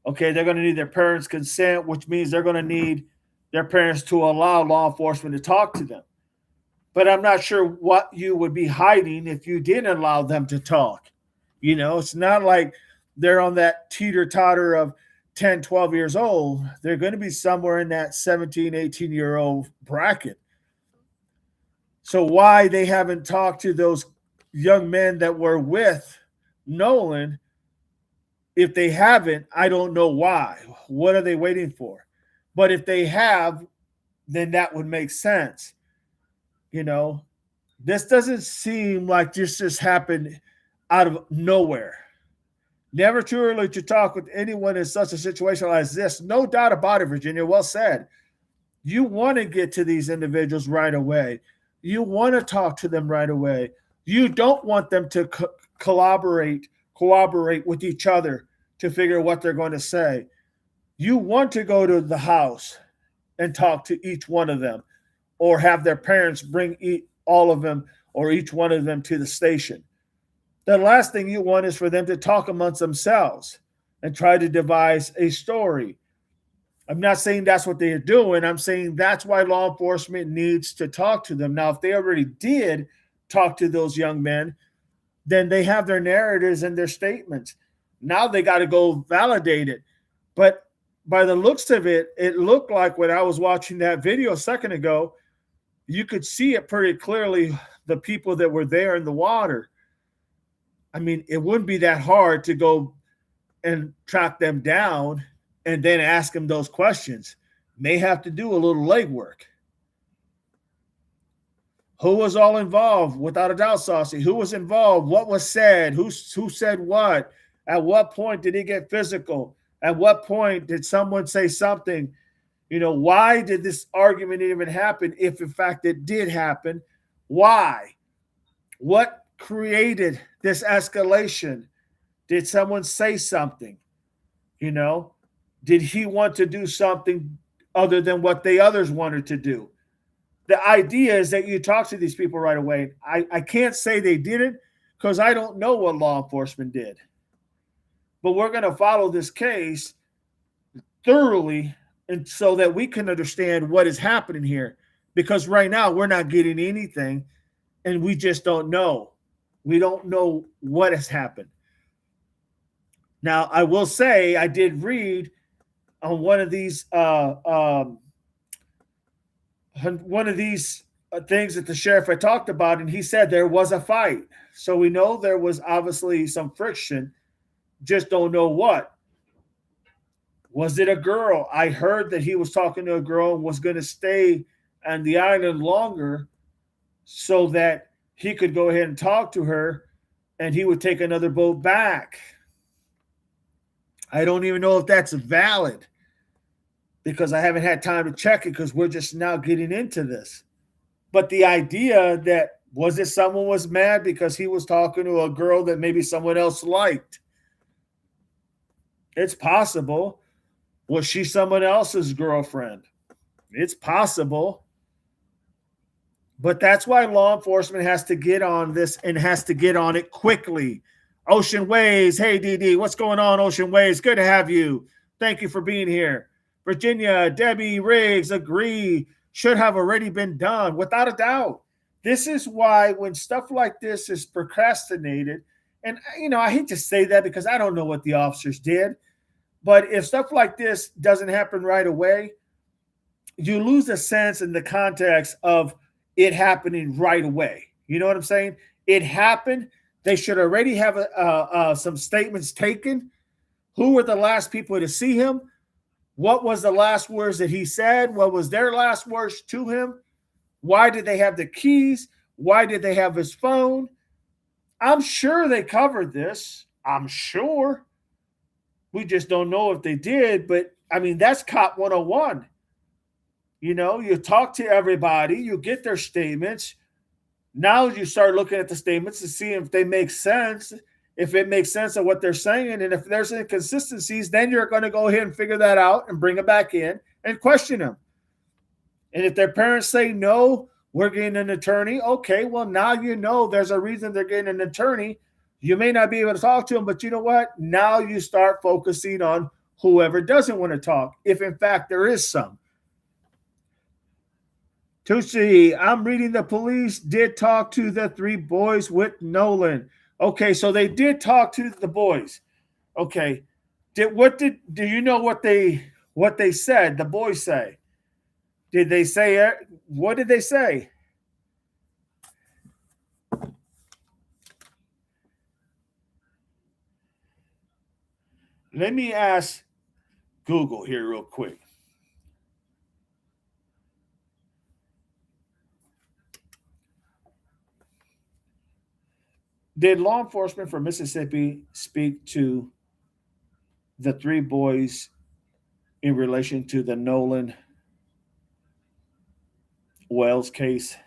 Okay, they're going to need their parents' consent, which means they're going to need their parents to allow law enforcement to talk to them. But I'm not sure what you would be hiding if you didn't allow them to talk. It's not like they're on that teeter-totter of 10, 12 years old. They're going to be somewhere in that 17, 18-year-old bracket. So why they haven't talked to those young men that were with Nolan, if they haven't, I don't know why. What are they waiting for? But if they have, then that would make sense. You know, this doesn't seem like this just happened out of nowhere. Never too early to talk with anyone in such a situation as this. No doubt about it, Virginia. Well said. You want to get to these individuals right away. You want to talk to them right away. You don't want them to cooperate with each other to figure what they're going to say. You want to go to the house and talk to each one of them, or have their parents bring all of them or each one of them to the station. The last thing you want is for them to talk amongst themselves and try to devise a story. I'm not saying that's what they're doing. I'm saying that's why law enforcement needs to talk to them. Now, if they already did talk to those young men, then they have their narratives and their statements. Now they got to go validate it. But by the looks of it, it looked like when I was watching that video a second ago, you could see it pretty clearly, the people that were there in the water. I mean, it wouldn't be that hard to go and track them down and then ask them those questions. May have to do a little legwork. Who was all involved? Without a doubt, Saucy. Who was involved? What was said? Who said what? At what point did he get physical? At what point did someone say something? You know, why did this argument even happen if, in fact, it did happen? Why? What created this escalation? Did someone say something? You know, did he want to do something other than what the others wanted to do? The idea is that you talk to these people right away. I can't say they didn't because I don't know what law enforcement did. But we're going to follow this case thoroughly and so that we can understand what is happening here. Because right now we're not getting anything and we just don't know. We don't know what has happened. Now, I will say I did read on one of these things that the sheriff had talked about, and he said there was a fight. So we know there was obviously some friction, just don't know what. Was it a girl? I heard that he was talking to a girl and was going to stay on the island longer so that he could go ahead and talk to her and he would take another boat back. I don't even know if that's valid because I haven't had time to check it because we're just now getting into this. But the idea that was it someone was mad because he was talking to a girl that maybe someone else liked? It's possible. Was she someone else's girlfriend? It's possible. But that's why law enforcement has to get on this and has to get on it quickly. Ocean Waves. Hey, DD, what's going on, Ocean Waves? Good to have you. Thank you for being here. Virginia, Debbie, Riggs, agree. Should have already been done, without a doubt. This is why when stuff like this is procrastinated, and, you know, I hate to say that because I don't know what the officers did, but if stuff like this doesn't happen right away, you lose the sense and the context of it happening right away. You know what I'm saying? It happened. They should already have some statements taken. Who were the last people to see him? What was the last words that he said? What was their last words to him? Why did they have the keys? Why did they have his phone? I'm sure they covered this. I'm sure. We just don't know if they did. But, I mean, that's Cop 101. You know, you talk to everybody. You get their statements. Now you start looking at the statements to see if they make sense, if it makes sense of what they're saying. And if there's inconsistencies, then you're going to go ahead and figure that out and bring it back in and question them. And if their parents say, no, we're getting an attorney. Okay, well, now you know there's a reason they're getting an attorney. You may not be able to talk to them, but you know what? Now you start focusing on whoever doesn't want to talk, if in fact there is some. Tucci, I'm reading the police did talk to the three boys with Nolan. Okay, so they did talk to the boys. Okay. Do you know what they said, the boys say? Did they say what did they say? Let me ask Google here real quick. Did law enforcement from Mississippi speak to the three boys in relation to the Nolan Wells case?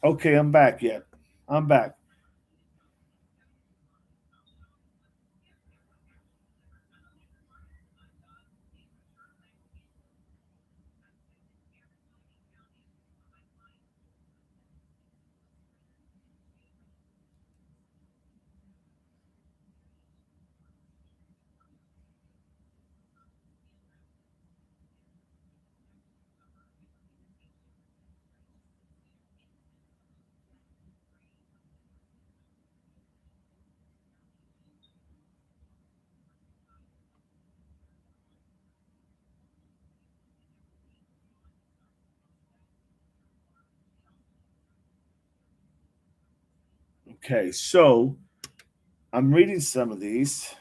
Okay, I'm back yet. I'm back. Okay, so I'm reading some of these.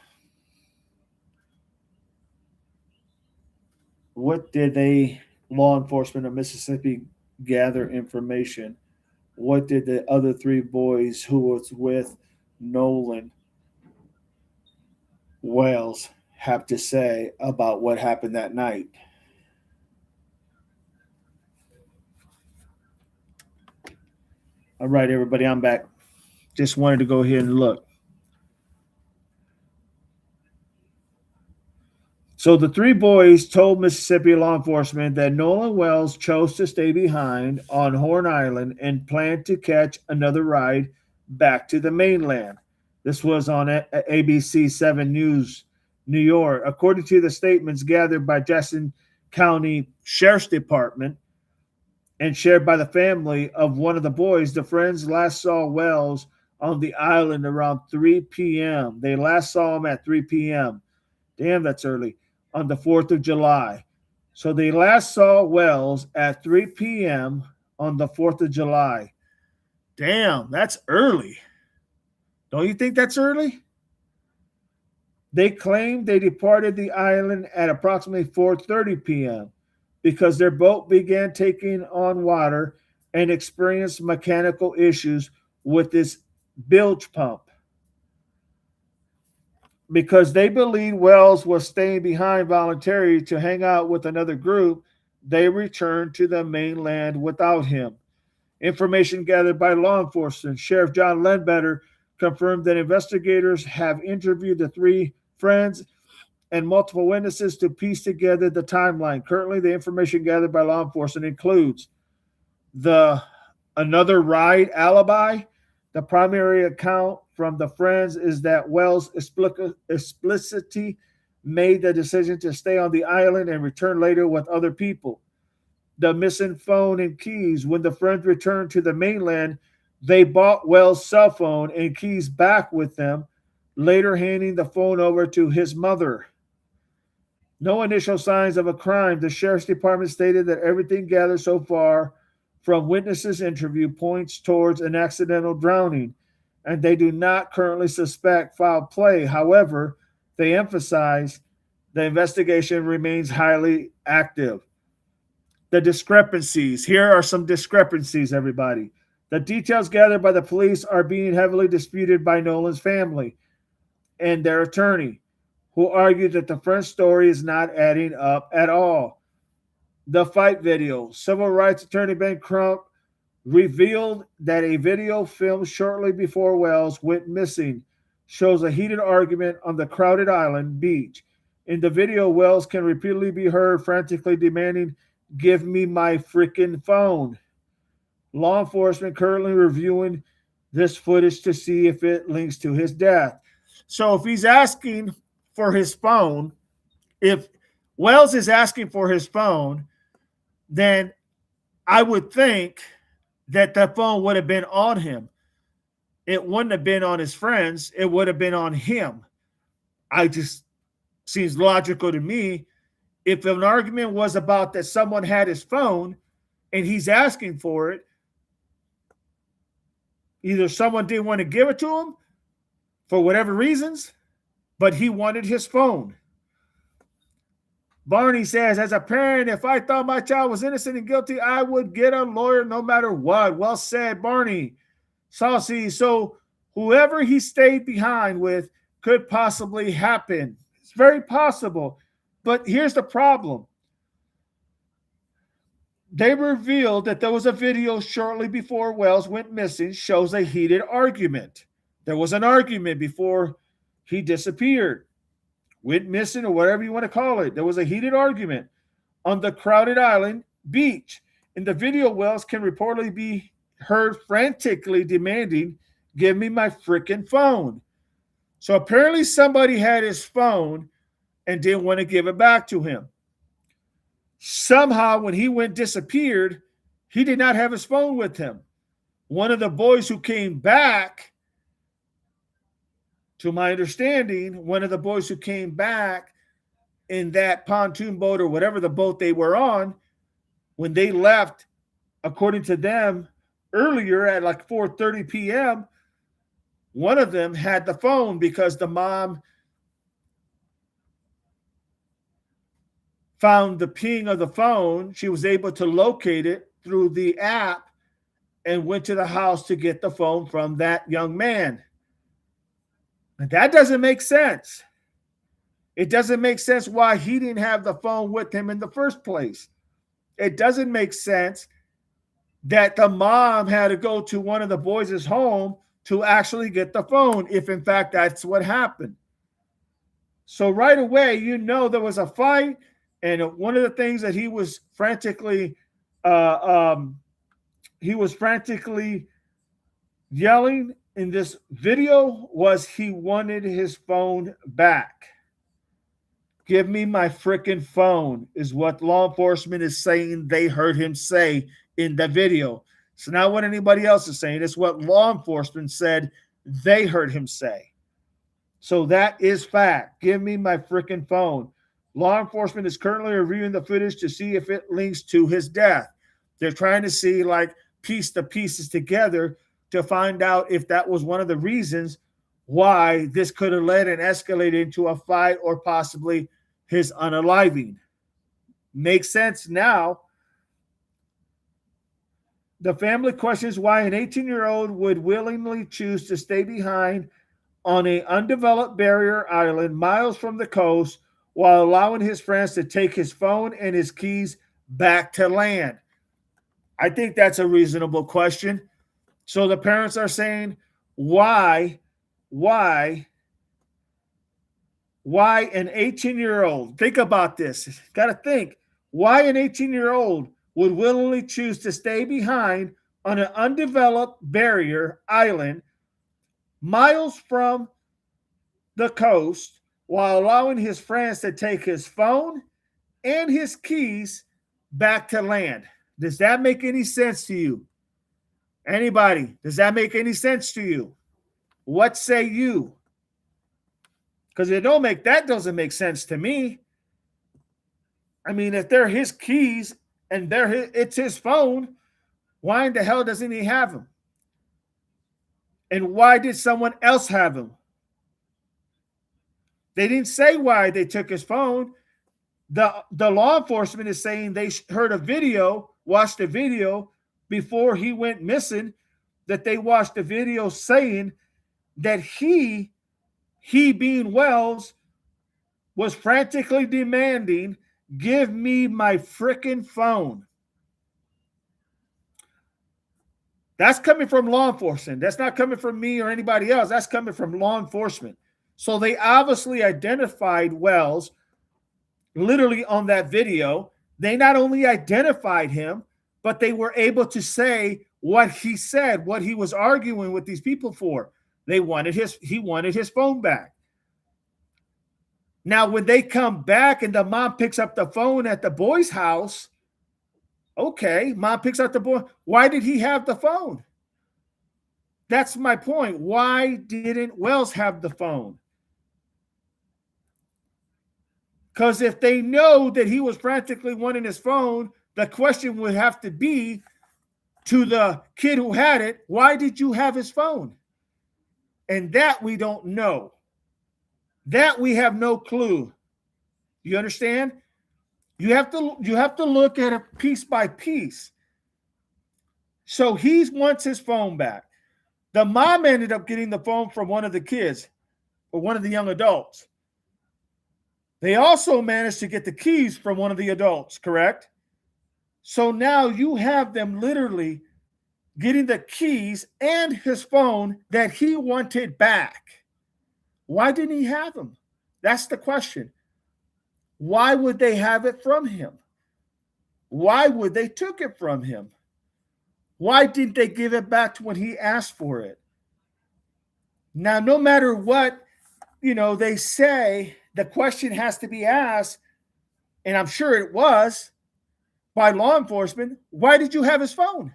What did law enforcement of Mississippi, gather information? What did the other three boys who was with Nolan Wells have to say about what happened that night? All right, everybody, I'm back. Just wanted to go ahead and look. So the three boys told Mississippi law enforcement that Nolan Wells chose to stay behind on Horn Island and planned to catch another ride back to the mainland. This was on ABC 7 News, New York. According to the statements gathered by Jackson County Sheriff's Department and shared by the family of one of the boys, the friends last saw Wells on the island around 3 p.m. They last saw him at 3 p.m. Damn, that's early. On the 4th of July. So they last saw Wells at 3 p.m. on the 4th of July. Damn, that's early. Don't you think that's early? They claimed they departed the island at approximately 4:30 p.m. because their boat began taking on water and experienced mechanical issues with its bilge pump. Because they believed Wells was staying behind voluntarily to hang out with another group, they returned to the mainland without him. Information gathered by law enforcement, Sheriff John Ledbetter confirmed that investigators have interviewed the three friends and multiple witnesses to piece together the timeline. Currently, the information gathered by law enforcement includes the another ride alibi. The primary account from the friends is that Wells explicitly made the decision to stay on the island and return later with other people. The missing phone and keys. When the friends returned to the mainland, they bought Wells' cell phone and keys back with them, later handing the phone over to his mother. No initial signs of a crime. The sheriff's department stated that everything gathered so far from witnesses' interview points towards an accidental drowning, and they do not currently suspect foul play. However, they emphasize the investigation remains highly active. The discrepancies. Here are some discrepancies, everybody. The details gathered by the police are being heavily disputed by Nolan's family and their attorney, who argued that the French story is not adding up at all. The fight video. Civil rights attorney Ben Crump revealed that a video filmed shortly before Wells went missing shows a heated argument on the crowded island beach. In the video, Wells can repeatedly be heard frantically demanding, "Give me my freaking phone." Law enforcement currently reviewing this footage to see if it links to his death. So if he's asking for his phone, if Wells is asking for his phone, then I would think that the phone would have been on him. It wouldn't have been on his friends. It would have been on him. I just seems logical to me. If an argument was about that someone had his phone and he's asking for it, either someone didn't want to give it to him for whatever reasons, but he wanted his phone. Barney says, as a parent, if I thought my child was innocent and guilty, I would get a lawyer no matter what. Well said, Barney. Saucy. So whoever he stayed behind with could possibly happen. It's very possible. But here's the problem. They revealed that there was a video shortly before Wells went missing, shows a heated argument. There was an argument before he disappeared, went missing, or whatever you want to call it. There was a heated argument on the crowded island beach. In the video, Wells can reportedly be heard frantically demanding, give me my freaking phone. So apparently somebody had his phone and didn't want to give it back to him. Somehow, when he disappeared, he did not have his phone with him. One of the boys who came back, to my understanding, one of the boys who came back in that pontoon boat or whatever the boat they were on, when they left, according to them, earlier at like 4:30 p.m., one of them had the phone because the mom found the ping of the phone. She was able to locate it through the app and went to the house to get the phone from that young man. And that doesn't make sense. It doesn't make sense why he didn't have the phone with him in the first place. It doesn't make sense that the mom had to go to one of the boys' home to actually get the phone, if in fact that's what happened. So right away, you know there was a fight. And one of the things that he was frantically yelling in this video was he wanted his phone back. Give me my freaking phone is what law enforcement is saying they heard him say in the video. It's not what anybody else is saying. It's what law enforcement said they heard him say. So that is fact. Give me my freaking phone. Law enforcement is currently reviewing the footage to see if it links to his death. They're trying to see, piece the pieces together to find out if that was one of the reasons why this could have led and escalated into a fight or possibly his unaliving. Makes sense now. The family questions why an 18-year-old would willingly choose to stay behind on an undeveloped barrier island miles from the coast while allowing his friends to take his phone and his keys back to land. I think that's a reasonable question. So the parents are saying, why an 18-year-old, think about this, got to think, why an 18-year-old would willingly choose to stay behind on an undeveloped barrier island miles from the coast while allowing his friends to take his phone and his keys back to land. Does that make any sense to you? Anybody, does that make any sense to you? What say you? Because that doesn't make sense to me. I mean, if they're his keys and it's his phone, why in the hell doesn't he have them? And why did someone else have them? They didn't say why they took his phone. The law enforcement is saying they heard a video, watched a video before he went missing, that they watched the video saying that he being Wells, was frantically demanding, give me my freaking phone. That's coming from law enforcement. That's not coming from me or anybody else. That's coming from law enforcement. So they obviously identified Wells literally on that video. They not only identified him, but they were able to say what he said, what he was arguing with these people for. He wanted his phone back. Now, when they come back and the mom picks up the phone at the boy's house, okay, mom picks up the boy. Why did he have the phone? That's my point. Why didn't Wells have the phone? Because if they know that he was frantically wanting his phone, the question would have to be to the kid who had it, why did you have his phone? And that we don't know. That we have no clue. You understand? You have to look at it piece by piece. So he wants his phone back. The mom ended up getting the phone from one of the kids or one of the young adults. They also managed to get the keys from one of the adults, correct? So now you have them literally getting the keys and his phone that he wanted back. Why didn't he have them? That's the question. Why would they have it from him? Why would they took it from him? Why didn't they give it back to when he asked for it? Now, no matter what, they say, the question has to be asked, and I'm sure it was by law enforcement. Why did you have his phone?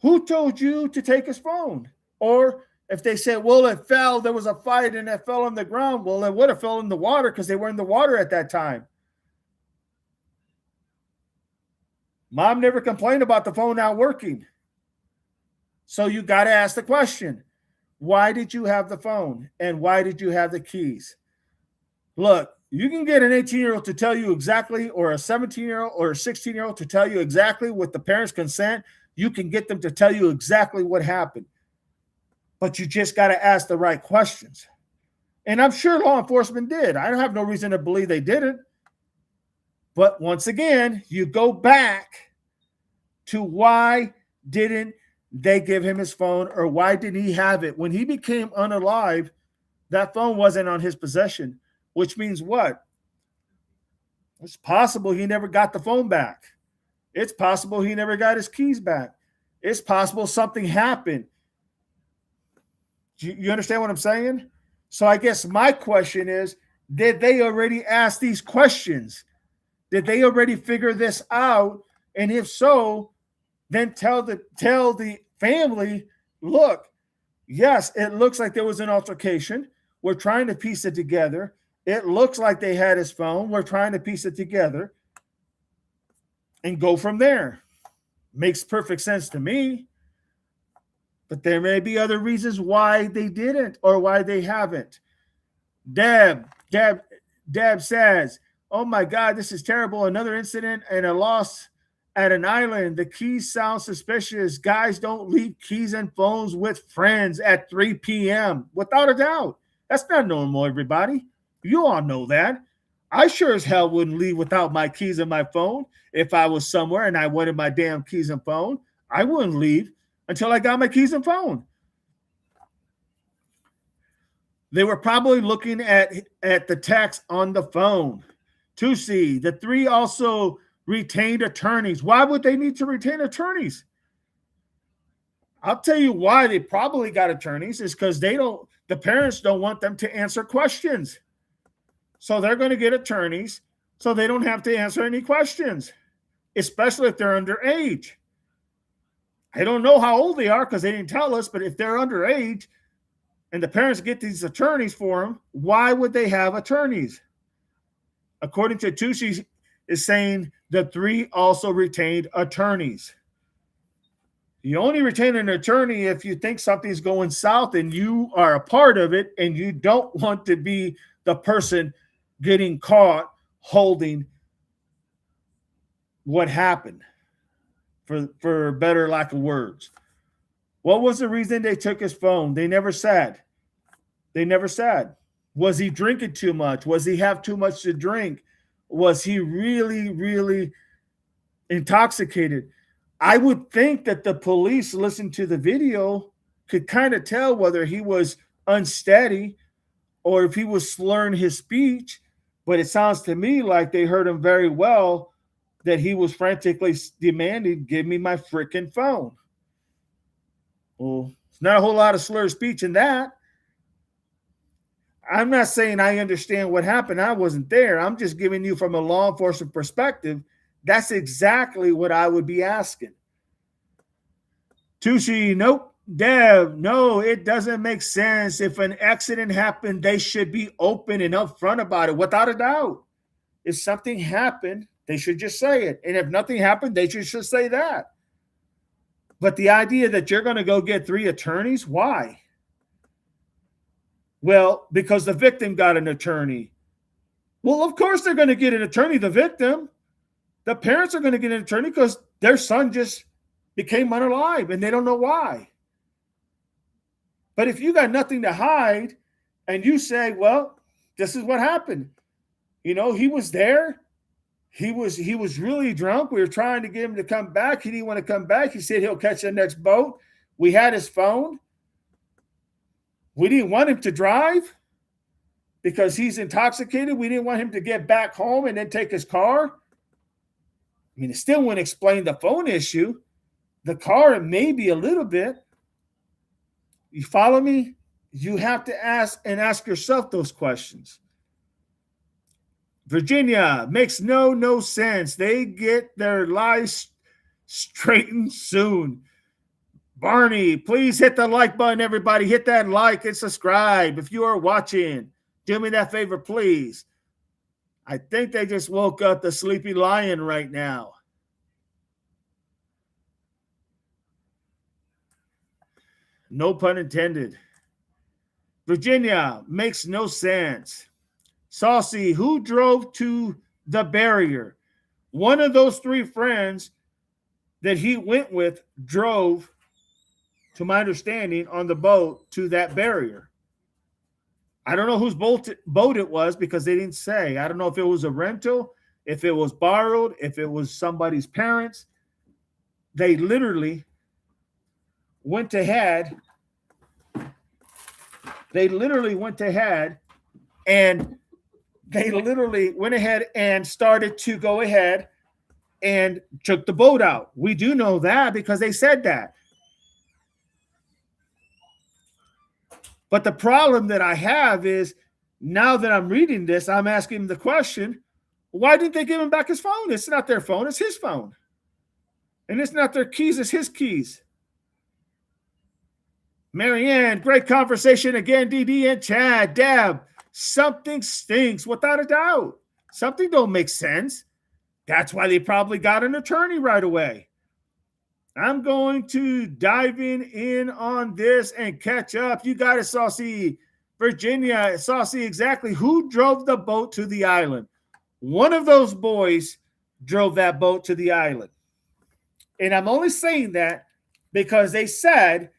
Who told you to take his phone? Or if they said, well, it fell, there was a fight and it fell on the ground. Well, it would have fell in the water because they were in the water at that time. Mom never complained about the phone not working. So you got to ask the question, why did you have the phone? And why did you have the keys? Look, you can get an 18-year-old to tell you exactly, or a 17-year-old or a 16-year-old to tell you exactly with the parents' consent. You can get them to tell you exactly what happened. But you just got to ask the right questions. And I'm sure law enforcement did. I have no reason to believe they didn't. But once again, you go back to why didn't they give him his phone, or why didn't he have it? When he became unalive, that phone wasn't on his possession, which means what? It's possible he never got the phone back. It's possible he never got his keys back. It's possible something happened. You understand what I'm saying? So I guess my question is, did they already ask these questions? Did they already figure this out? And if so, then tell the family, look, yes, it looks like there was an altercation. We're trying to piece it together. It looks like they had his phone. We're trying to piece it together and go from there. Makes perfect sense to me. But there may be other reasons why they didn't or why they haven't. Deb says, oh my God, this is terrible. Another incident and a loss at an island. The keys sound suspicious. Guys don't leave keys and phones with friends at 3 p.m. Without a doubt. That's not normal, everybody. You all know that. I sure as hell wouldn't leave without my keys and my phone. If I was somewhere and I wanted my damn keys and phone, I wouldn't leave until I got my keys and phone. They were probably looking at the text on the phone. 2C, the three also retained attorneys. Why would they need to retain attorneys? I'll tell you why they probably got attorneys is because the parents don't want them to answer questions. So they're going to get attorneys so they don't have to answer any questions, especially if they're underage. I don't know how old they are because they didn't tell us, but if they're underage and the parents get these attorneys for them, why would they have attorneys? According to Tucci, is saying the three also retained attorneys. You only retain an attorney if you think something's going south and you are a part of it and you don't want to be the person getting caught holding what happened, for better lack of words. What was the reason they took his phone? They never said. Was he drinking too much? Was he have too much to drink? Was he really, really intoxicated? I would think that the police listened to the video could kind of tell whether he was unsteady or if he was slurring his speech, but it sounds to me like they heard him very well that he was frantically demanding, give me my freaking phone. Well, it's not a whole lot of slurred speech in that. I'm not saying I understand what happened. I wasn't there. I'm just giving you from a law enforcement perspective. That's exactly what I would be asking. Tushi, nope. Dev, no, it doesn't make sense. If an accident happened, they should be open and upfront about it, without a doubt. If something happened, they should just say it. And if nothing happened, they should just say that. But the idea that you're going to go get 3 attorneys, why? Well, because the victim got an attorney. Well, of course they're going to get an attorney, the victim. The parents are going to get an attorney because their son just became unalive and they don't know why. But if you got nothing to hide and you say, well, this is what happened. You know, he was there. He was really drunk. We were trying to get him to come back. He didn't want to come back. He said he'll catch the next boat. We had his phone. We didn't want him to drive because he's intoxicated. We didn't want him to get back home and then take his car. I mean, it still wouldn't explain the phone issue. The car, maybe a little bit. You follow me? You have to ask yourself those questions. Virginia, makes no sense. They get their lives straightened soon. Barney, please hit the like button, everybody. Hit that like and subscribe. If you are watching, do me that favor, please. I think they just woke up the sleepy lion right now. No pun intended. Virginia, makes no sense. Saucy, who drove to the barrier? One of those 3 friends that he went with drove, to my understanding, on the boat to that barrier. I don't know whose boat it was because they didn't say. I don't know if it was a rental, if it was borrowed, if it was somebody's parents. They literally went ahead. And started to go ahead and took the boat out. We do know that because they said that. But the problem that I have is now that I'm reading this, I'm asking the question, why didn't they give him back his phone? It's not their phone, it's his phone. And it's not their keys, it's his keys. Marianne, great conversation again, DD and Chad. Deb, something stinks, without a doubt. Something don't make sense. That's why they probably got an attorney right away. I'm going to dive in on this and catch up. You got it, Saucy. Virginia, Saucy, exactly. Who drove the boat to the island? One of those boys drove that boat to the island. And I'm only saying that because they said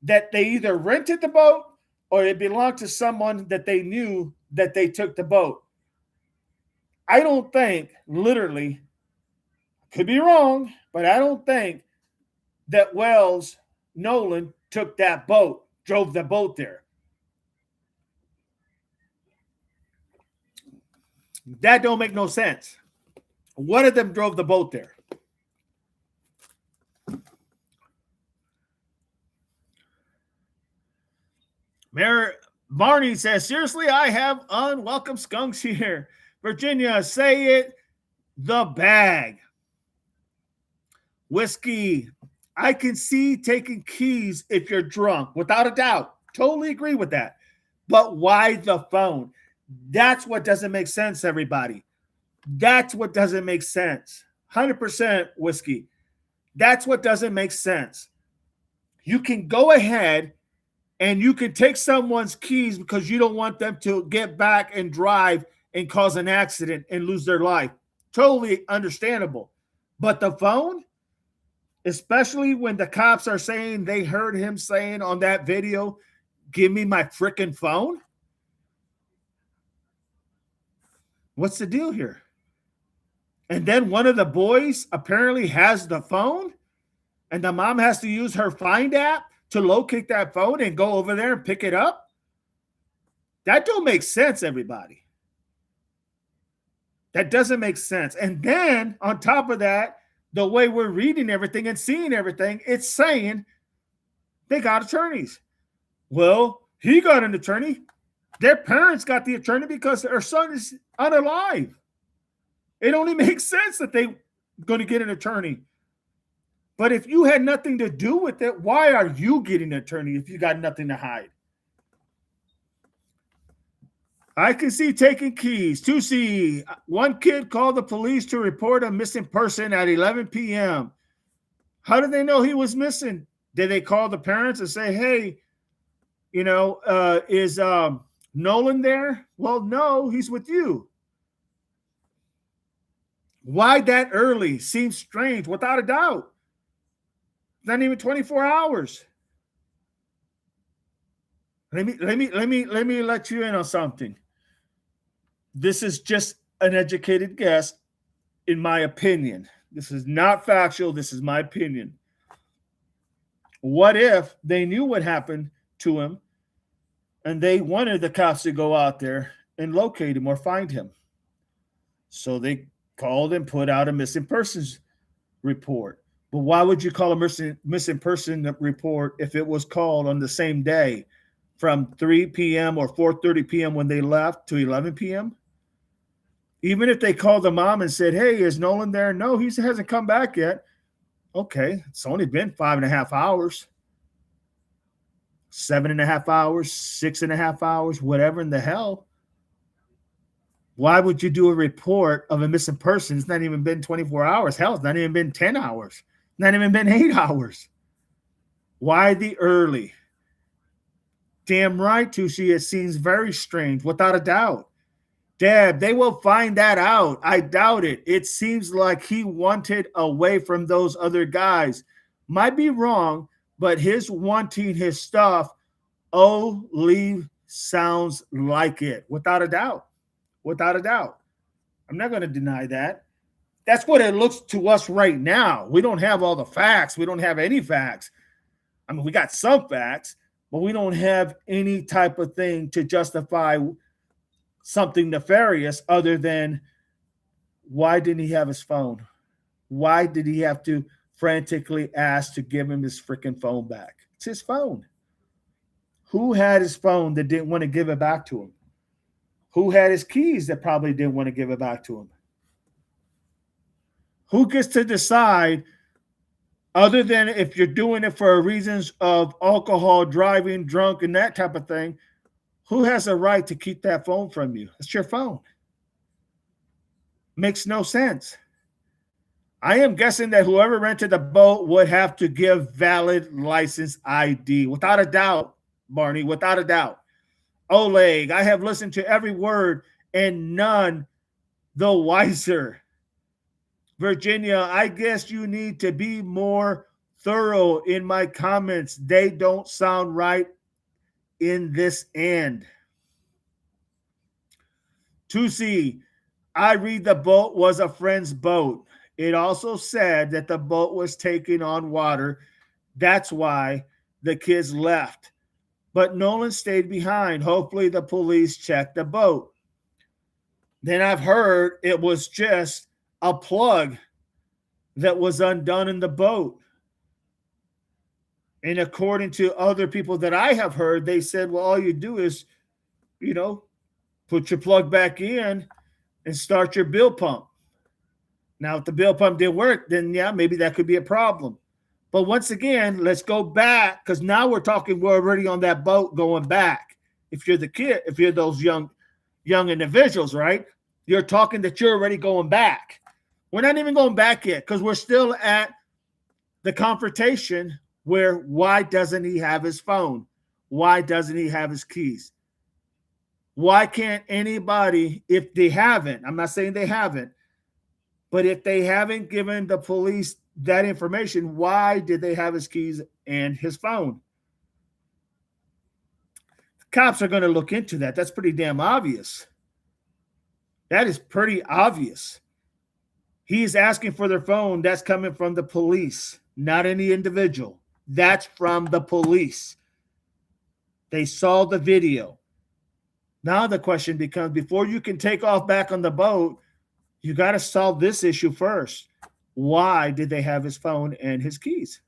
that they either rented the boat or it belonged to someone that they knew that they took the boat. I don't think, literally, could be wrong, but I don't think that Nolan took that boat, drove the boat there. That don't make no sense. One of them drove the boat there. Barney says, seriously, I have unwelcome skunks here. Virginia, say it, the bag. Whiskey, I can see taking keys if you're drunk, without a doubt. Totally agree with that. But why the phone? That's what doesn't make sense, everybody. That's what doesn't make sense. 100% Whiskey. That's what doesn't make sense. You can go ahead and you can take someone's keys because you don't want them to get back and drive and cause an accident and lose their life. Totally understandable. But the phone, especially when the cops are saying they heard him saying on that video, give me my freaking phone. What's the deal here? And then one of the boys apparently has the phone and the mom has to use her Find app to locate that phone and go over there and pick it up. That don't make sense, everybody. That doesn't make sense. And then on top of that, the way we're reading everything and seeing everything, it's saying they got attorneys. Well, he got an attorney. Their parents got the attorney because their son is unalive. It only makes sense that they're going to get an attorney. But if you had nothing to do with it, why are you getting an attorney if you got nothing to hide? I can see taking keys. 2C, one kid called the police to report a missing person at 11 p.m. How did they know he was missing? Did they call the parents and say, hey, is Nolan there? Well, no, he's with you. Why that early? Seems strange, without a doubt. Not even 24 hours. Let me let you in on something. This is just an educated guess, in my opinion. This is not factual. This is my opinion. What if they knew what happened to him and they wanted the cops to go out there and locate him or find him? So they called and put out a missing persons report. But why would you call a missing person report if it was called on the same day from 3 p.m. or 4:30 p.m. when they left to 11 p.m.? Even if they called the mom and said, hey, is Nolan there? No, he hasn't come back yet. Okay, it's only been 5.5 hours, 7.5 hours, 6.5 hours, whatever in the hell. Why would you do a report of a missing person? It's not even been 24 hours. Hell, it's not even been 10 hours. Not even been 8 hours. Why the early? Damn right, Tushi, it seems very strange, without a doubt. Dad, they will find that out. I doubt it. It seems like he wanted away from those other guys. Might be wrong, but his wanting his stuff, sounds like it. Without a doubt. Without a doubt. I'm not going to deny that. That's what it looks to us right now. We don't have all the facts. We don't have any facts. I mean, we got some facts, but we don't have any type of thing to justify something nefarious other than why didn't he have his phone? Why did he have to frantically ask to give him his freaking phone back? It's his phone. Who had his phone that didn't want to give it back to him? Who had his keys that probably didn't want to give it back to him? Who gets to decide, other than if you're doing it for reasons of alcohol, driving, drunk, and that type of thing, who has a right to keep that phone from you? It's your phone. Makes no sense. I am guessing that whoever rented the boat would have to give valid license ID. Without a doubt, Barney, without a doubt. Oleg, I have listened to every word and none the wiser. Virginia, I guess you need to be more thorough in my comments. They don't sound right in this end. 2C, I read the boat was a friend's boat. It also said that the boat was taking on water. That's why the kids left. But Nolan stayed behind. Hopefully the police checked the boat. Then I've heard it was just a plug that was undone in the boat. And according to other people that I have heard, they said, well, all you do is, put your plug back in and start your bill pump. Now, if the bill pump didn't work, then yeah, maybe that could be a problem. But once again, let's go back, because now we're already on that boat going back. If you're the kid, if you're those young individuals, right? You're talking that you're already going back. We're not even going back yet, because we're still at the confrontation where why doesn't he have his phone? Why doesn't he have his keys? Why can't anybody, if they haven't, I'm not saying they haven't, but if they haven't given the police that information, why did they have his keys and his phone? The cops are going to look into that. That's pretty damn obvious. That is pretty obvious. He's asking for their phone. That's coming from the police, not any individual. That's from the police. They saw the video. Now the question becomes, before you can take off back on the boat, you got to solve this issue first. Why did they have his phone and his keys?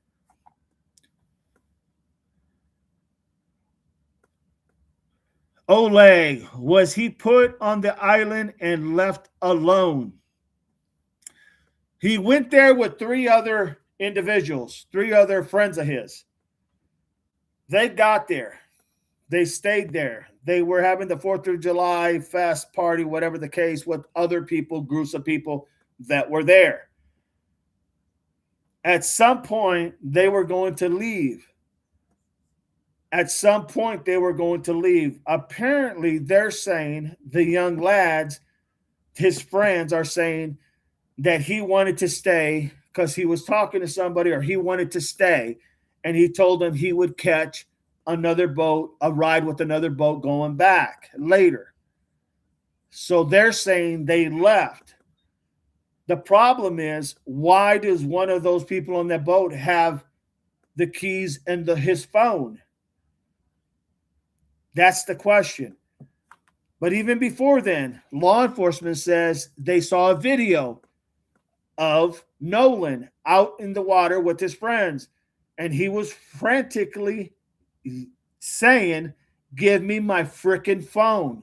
Oleg, was he put on the island and left alone? He went there with 3 other individuals, 3 other friends of his. They got there. They stayed there. They were having the 4th of July fest party, whatever the case, with other people, groups of people that were there. At some point, they were going to leave. At some point, they were going to leave. Apparently, they're saying, the young lads, his friends, are saying that he wanted to stay because he was talking to somebody, or he wanted to stay. And he told them he would catch another boat, a ride with another boat going back later. So they're saying they left. The problem is, why does one of those people on that boat have the keys and his phone? That's the question. But even before then, law enforcement says they saw a video of Nolan out in the water with his friends, and he was frantically saying, "Give me my freaking phone."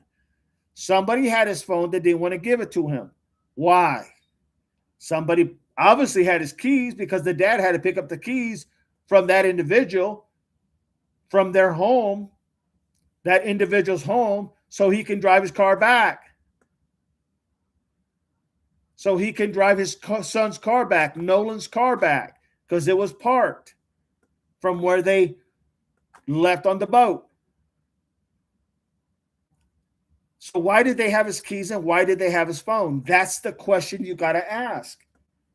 Somebody had his phone that didn't want to give it to him. Why? Somebody obviously had his keys, because the dad had to pick up the keys from that individual, from their home, that individual's home, so he can drive his car back. So he can drive his son's car back, Nolan's car back, because it was parked from where they left on the boat. So why did they have his keys, and why did they have his phone? That's the question you got to ask.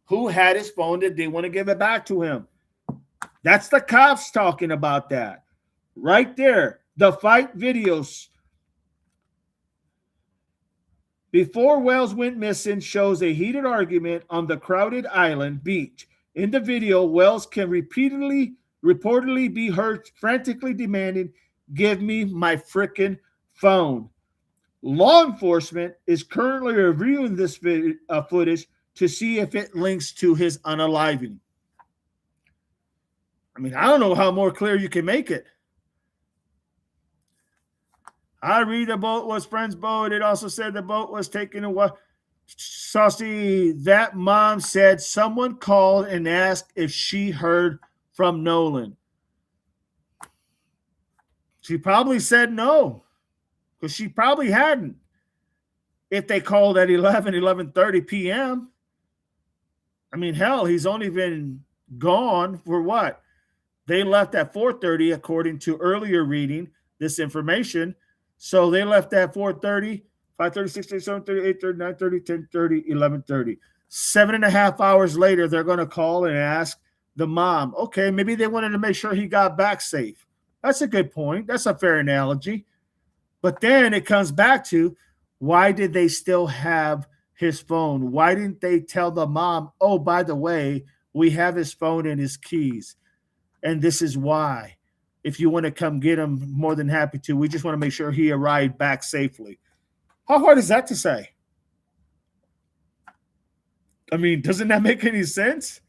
Who had his phone that didn't want to give it back to him? That's the cops talking about that. Right there. The fight videos before Wells went missing shows a heated argument on the crowded island beach. In the video, Wells can reportedly be heard frantically demanding, "Give me my frickin' phone." Law enforcement is currently reviewing this footage to see if it links to his unaliving. I mean, I don't know how more clear you can make it. I read the boat was friend's boat. It also said the boat was taken away. Saucy, that mom said someone called and asked if she heard from Nolan. She probably said no, because she probably hadn't. If they called at 11:30 p.m. I mean, hell, he's only been gone for what? They left at 4:30, according to earlier reading this information. So they left at 4:30, 5:30, 6:30, 7:30, 8:30, 9:30, 10:30, 11:30. 7.5 hours later, they're going to call and ask the mom. Okay, maybe they wanted to make sure he got back safe. That's a good point. That's a fair analogy. But then it comes back to, why did they still have his phone? Why didn't they tell the mom, "Oh, by the way, we have his phone and his keys, and this is why. If you want to come get him, more than happy to. We just want to make sure he arrived back safely." How hard is that to say? I mean, doesn't that make any sense?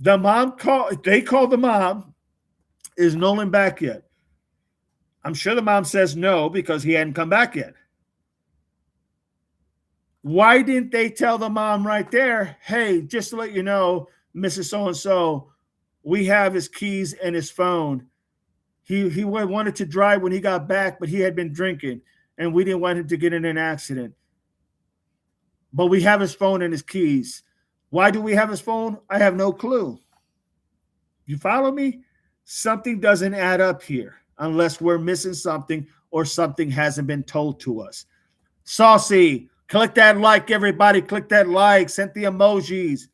The mom they called the mom. Is Nolan back yet? I'm sure the mom says no, because he hadn't come back yet. Why didn't they tell the mom right there, "Hey, just to let you know, Mrs. So-and-so, we have his keys and his phone. He wanted to drive when he got back, but he had been drinking, and we didn't want him to get in an accident. But we have his phone and his keys." Why do we have his phone? I have no clue. You follow me? Something doesn't add up here, unless we're missing something, or something hasn't been told to us. Saucy, click that like, everybody. Click that like. Send the emojis.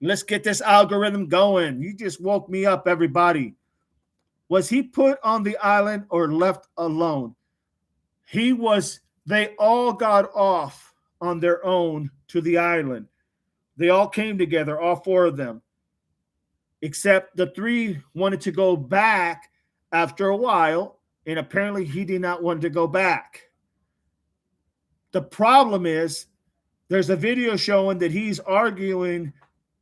Let's get this algorithm going. You just woke me up, everybody. Was he put on the island or left alone? They all got off on their own to the island. They all came together, all four of them. Except the three wanted to go back after a while, and apparently he did not want to go back. The problem is, there's a video showing that he's arguing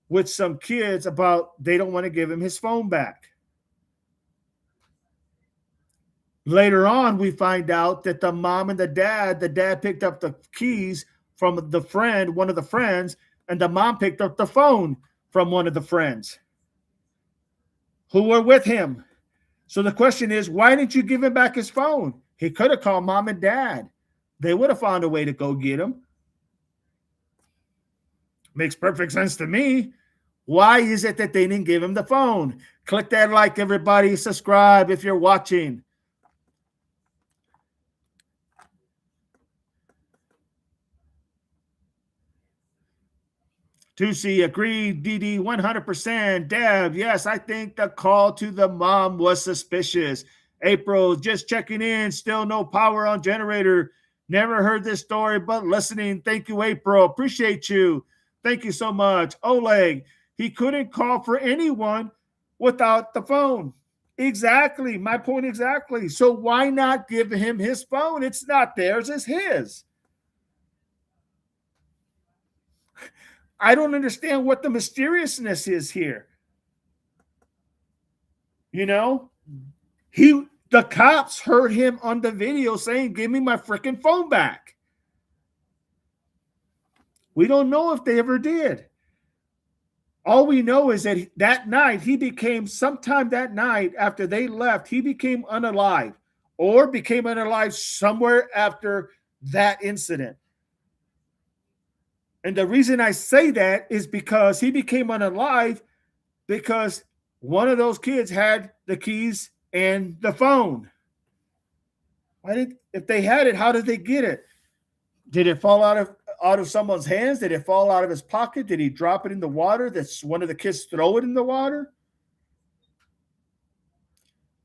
with some kids about they don't want to give him his phone back. Later on, we find out that the mom and the dad picked up the keys from one of the friends, and the mom picked up the phone from one of the friends who were with him. So the question is, why didn't you give him back his phone? He could have called mom and dad. They would have found a way to go get him. Makes perfect sense to me. Why is it that they didn't give him the phone? Click that like, everybody. Subscribe if you're watching. Tusi agreed, DD 100%. Deb, yes, I think the call to the mom was suspicious. April, just checking in, still no power on generator. Never heard this story, but listening. Thank you, April. Appreciate you. Thank you so much. Oleg, he couldn't call for anyone without the phone. Exactly. My point exactly. So why not give him his phone? It's not theirs, it's his. I don't understand what the mysteriousness is here. You know, the cops heard him on the video saying, "Give me my freaking phone back." We don't know if they ever did. All we know is that that night sometime that night after they left, he became unalive or became unalive somewhere after that incident. And the reason I say that is because he became unalive because one of those kids had the keys and the phone. If they had it, how did they get it? Did it fall out of someone's hands? Did it fall out of his pocket? Did he drop it in the water? Did one of the kids throw it in the water?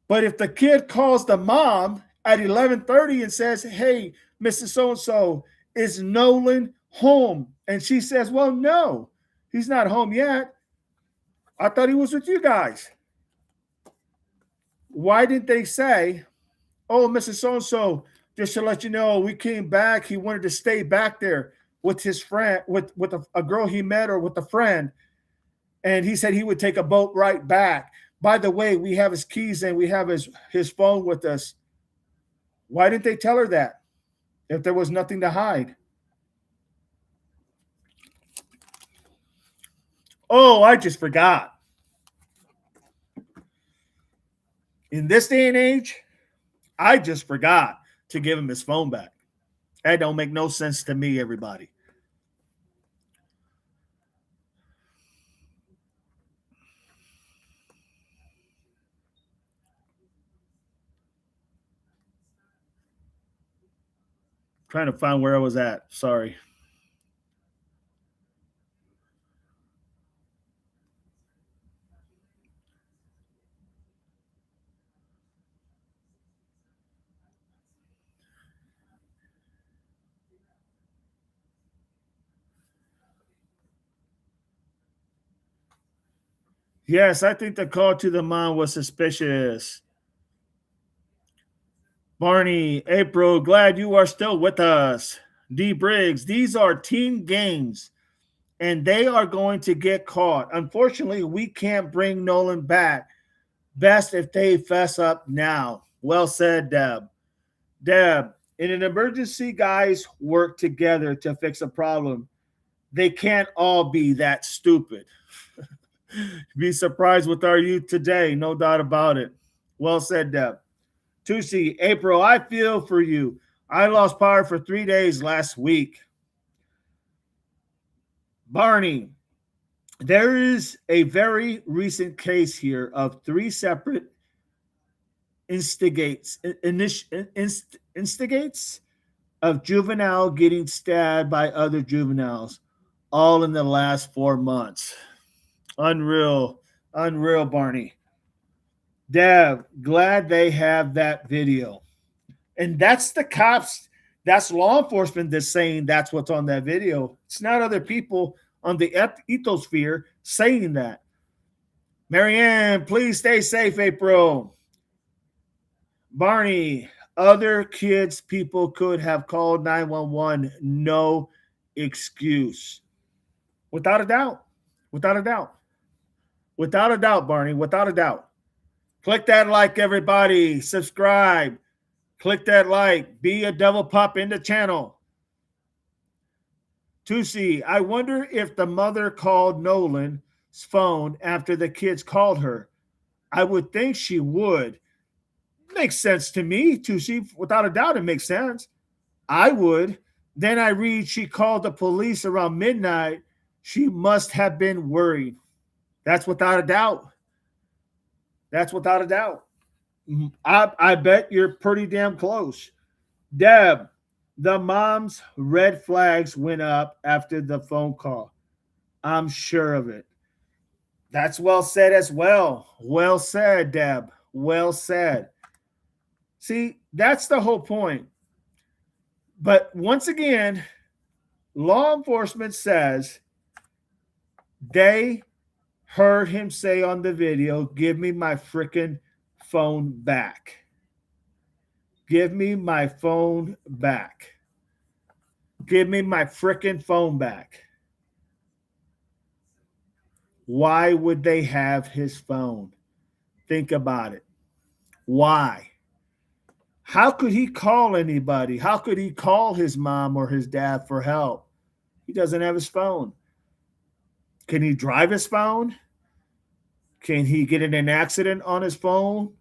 But if the kid calls the mom at 11:30 and says, "Hey, Mrs. So-and-so, is Nolan home?" And she says, "Well, no, he's not home yet. I thought he was with you guys." Why didn't they say, "Oh, Mrs. So-and-so, just to let you know, we came back. He wanted to stay back there with his friend, with a girl he met or with a friend. And he said he would take a boat right back. By the way, we have his keys and we have his phone with us." Why didn't they tell her that if there was nothing to hide? Oh, I just forgot. In this day and age, I just forgot to give him his phone back. That don't make no sense to me, everybody. Trying to find where I was at. Sorry. Yes, I think the call to the mom was suspicious. Barney, April, glad you are still with us. D. Briggs, these are team games and they are going to get caught. Unfortunately, we can't bring Nolan back. Best if they fess up now. Well said, Deb. Deb, in an emergency, guys work together to fix a problem. They can't all be that stupid. Be surprised with our youth today, no doubt about it. Well said, Deb. Tusi, April, I feel for you. I lost power for 3 days last week. Barney, there is a very recent case here of 3 separate instigates of juvenile getting stabbed by other juveniles, all in the last 4 months. Unreal, Barney. Dev, glad they have that video. And that's the cops, that's law enforcement that's saying that's what's on that video. It's not other people on the ethosphere saying that. Marianne, please stay safe, April. Barney, other kids, people could have called 911. No excuse. Without a doubt. Without a doubt. Without a doubt, Barney. Without a doubt. Click that like, everybody. Subscribe. Click that like. Be a devil pup in the channel. Tusi, I wonder if the mother called Nolan's phone after the kids called her. I would think she would. Makes sense to me, Tusi. Without a doubt, it makes sense. I would. Then I read she called the police around midnight. She must have been worried. That's without a doubt. That's without a doubt. I bet you're pretty damn close. Deb, the mom's red flags went up after the phone call. I'm sure of it. That's well said as well. Well said, Deb. Well said. See, that's the whole point. But once again, law enforcement says they heard him say on the video, "Give me my freaking phone back. Give me my phone back. Give me my freaking phone back." Why would they have his phone? Think about it. Why? How could he call anybody? How could he call his mom or his dad for help? He doesn't have his phone. Can he drive his phone? Can he get in an accident on his phone?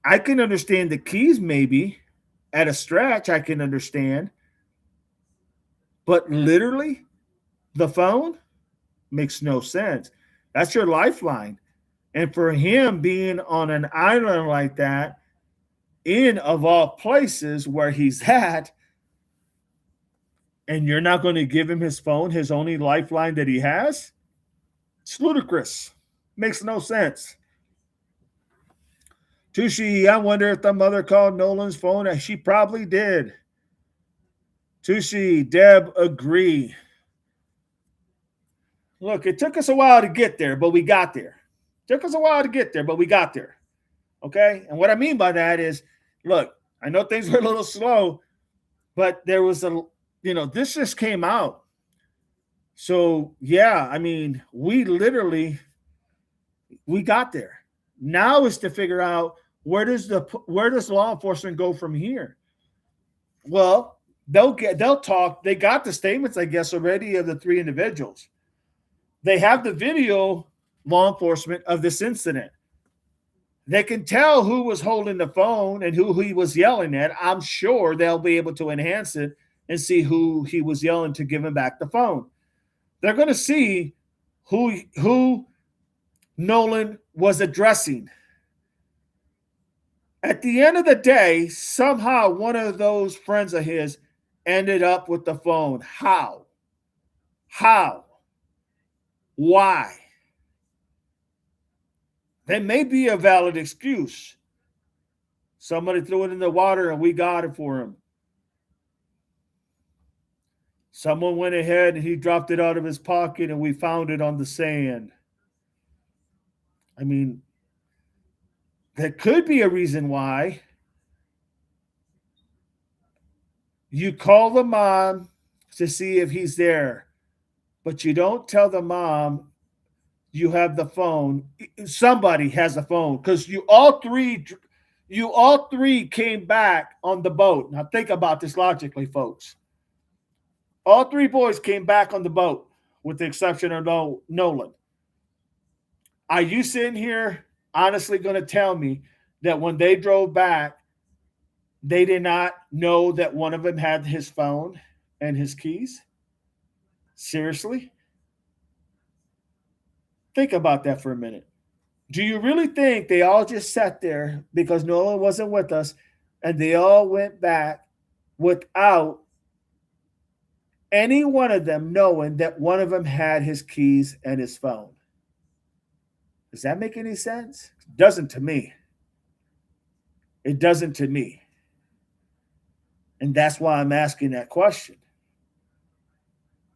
I can understand the keys maybe. At a stretch, I can understand. But literally, the phone makes no sense. That's your lifeline. And for him being on an island like that, in of all places where he's at, and you're not going to give him his phone, his only lifeline that he has, it's ludicrous. Makes no sense. Tushi, I wonder if the mother called Nolan's phone. She probably did. Tushi, Deb, agree. Look, it took us a while to get there, but we got there. Took us a while to get there, but we got there. Okay? And what I mean by that is, look, I know things were a little slow, but there was this just came out. So, yeah, I mean, we got there. Now is to figure out where does law enforcement go from here? Well, they'll talk. They got the statements, I guess, already of the three individuals. They have the video, law enforcement, of this incident. They can tell who was holding the phone and who he was yelling at. I'm sure they'll be able to enhance it and see who he was yelling to give him back the phone. They're going to see who Nolan was addressing. At the end of the day, somehow one of those friends of his ended up with the phone. How? Why? There may be a valid excuse. Somebody threw it in the water and we got it for him. Someone went ahead and he dropped it out of his pocket and we found it on the sand. I mean, there could be a reason why. You call the mom to see if he's there, but you don't tell the mom you have the phone. Somebody has a phone because you all three came back on the boat. Now think about this logically, folks. All three boys came back on the boat, with the exception of Nolan. Are you sitting here honestly going to tell me that when they drove back, they did not know that one of them had his phone and his keys? Seriously? Think about that for a minute. Do you really think they all just sat there because Nolan wasn't with us and they all went back without any one of them knowing that one of them had his keys and his phone? Does that make any sense? It doesn't to me. It doesn't to me. And that's why I'm asking that question.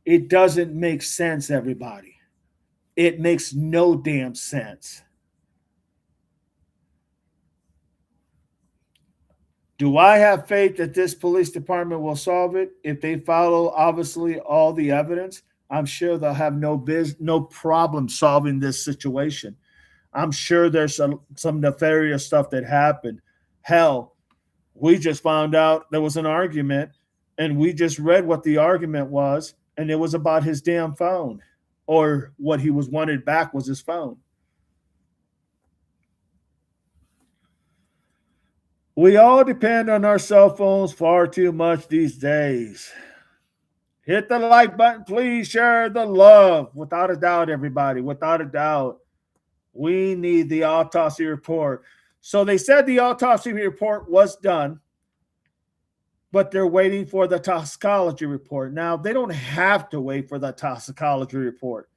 It doesn't make sense, everybody. It makes no damn sense. Do I have faith that this police department will solve it? If they follow, obviously, all the evidence, I'm sure they'll have no problem solving this situation. I'm sure there's some nefarious stuff that happened. Hell, we just found out there was an argument, and we just read what the argument was, and it was about his damn phone, or what he was wanted back was his phone. We all depend on our cell phones far too much these days. Hit the like button, please. Share the love. Without a doubt, everybody. Without a doubt, we need the autopsy report. So they said the autopsy report was done, but they're waiting for the toxicology report. Now, they don't have to wait for the toxicology report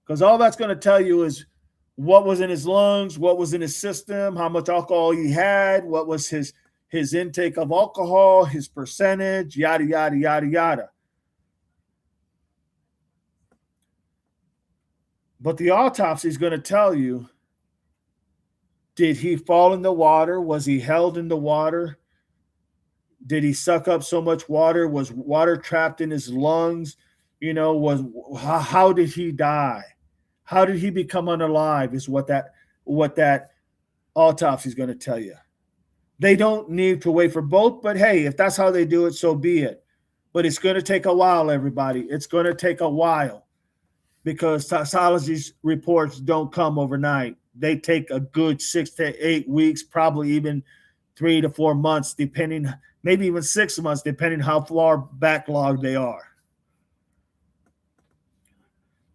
because all that's going to tell you is what was in his lungs, what was in his system, how much alcohol he had, what was his intake of alcohol, his percentage, yada, yada, yada, yada. But the autopsy is going to tell you, did he fall in the water? Was he held in the water? Did he suck up so much water? Was water trapped in his lungs? How did he die? How did he become unalive is what that autopsy is going to tell you. They don't need to wait for both, but hey, if that's how they do it, so be it. But it's going to take a while, everybody. It's going to take a while because toxicology reports don't come overnight. They take a good 6 to 8 weeks, probably even 3 to 4 months, depending, maybe even 6 months, depending how far backlogged they are.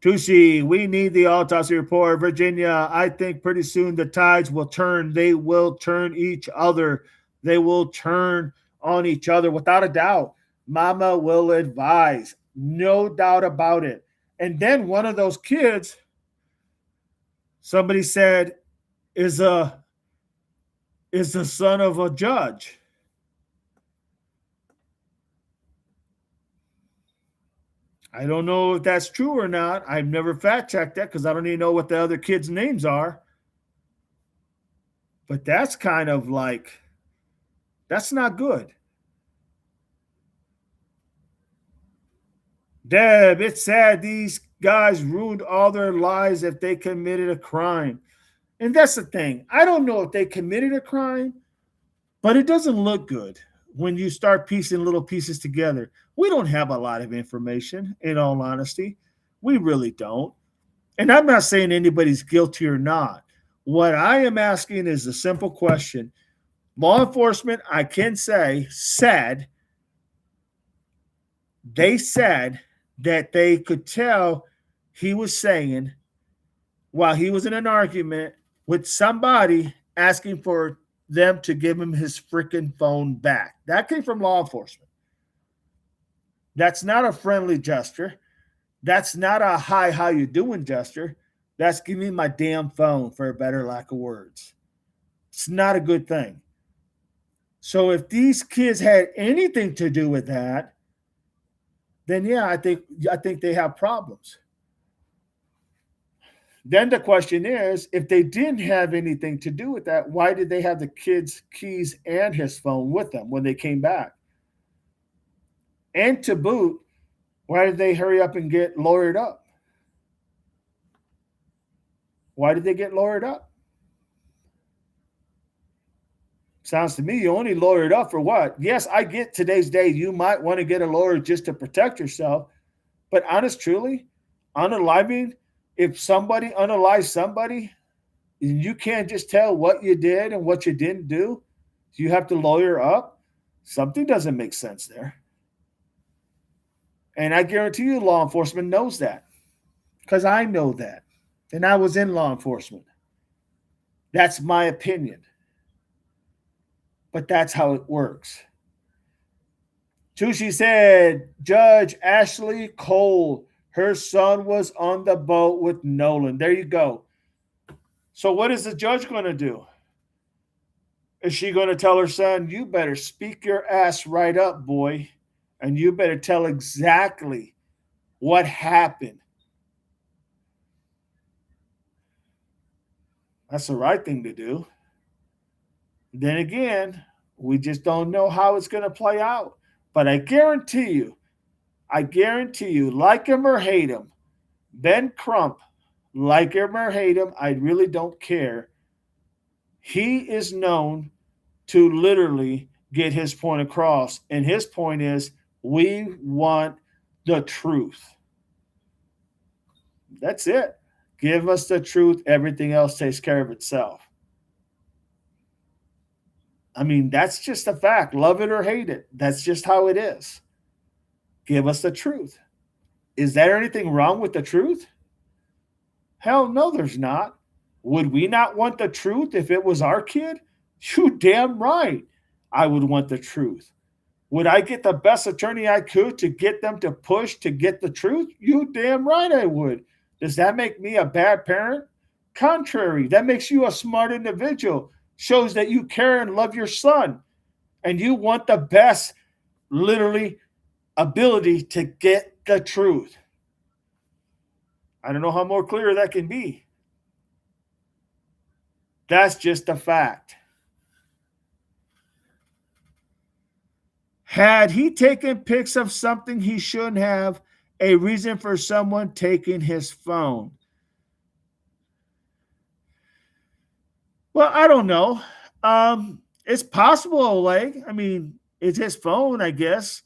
Tushi, we need the autopsy report. Virginia, I think pretty soon the tides will turn. They will turn each other. They will turn on each other without a doubt. Mama will advise. No doubt about it. And then one of those kids, somebody said, is the son of a judge. I don't know if that's true or not. I've never fact checked that because I don't even know what the other kids' names are. But that's kind of like, that's not good. Deb, it's sad these guys ruined all their lives if they committed a crime. And that's the thing. I don't know if they committed a crime, but it doesn't look good when you start piecing little pieces together. We don't have a lot of information, in all honesty. We really don't. And I'm not saying anybody's guilty or not. What I am asking is a simple question. Law enforcement, I can say, said that they could tell he was saying while he was in an argument with somebody asking for them to give him his freaking phone back. That came from law enforcement. That's not a friendly gesture. That's not a hi, how you doing gesture. That's give me my damn phone, for a better lack of words. It's not a good thing. So if these kids had anything to do with that, then yeah, I think they have problems. Then the question is, if they didn't have anything to do with that, why did they have the kid's keys and his phone with them when they came back? And to boot, why did they hurry up and get lawyered up? Why did they get lawyered up? Sounds to me you only lawyered up for what? Yes, I get today's day you might want to get a lawyer just to protect yourself. But honest, truly, unaliving, if somebody unalives somebody, you can't just tell what you did and what you didn't do. You have to lawyer up. Something doesn't make sense there. And I guarantee you law enforcement knows that because I know that. And I was in law enforcement. That's my opinion. But that's how it works. Tushi said, Judge Ashley Cole, her son was on the boat with Nolan. There you go. So what is the judge going to do? Is she going to tell her son, you better speak your ass right up, boy, and you better tell exactly what happened? That's the right thing to do. Then again, we just don't know how it's going to play out. But I guarantee you, like him or hate him, Ben Crump, like him or hate him, I really don't care. He is known to literally get his point across. And his point is, we want the truth. That's it. Give us the truth. Everything else takes care of itself. I mean, that's just a fact. Love it or hate it. That's just how it is. Give us the truth. Is there anything wrong with the truth? Hell no, there's not. Would we not want the truth if it was our kid? You damn right. I would want the truth. Would I get the best attorney I could to get them to push to get the truth? You damn right I would. Does that make me a bad parent? Contrary, that makes you a smart individual. Shows that you care and love your son and you want the best, literally, ability to get the truth. I don't know how more clear that can be. That's just a fact. Had he taken pics of something he shouldn't have, a reason for someone taking his phone? Well, I don't know. It's possible, like, I mean, it's his phone, I guess.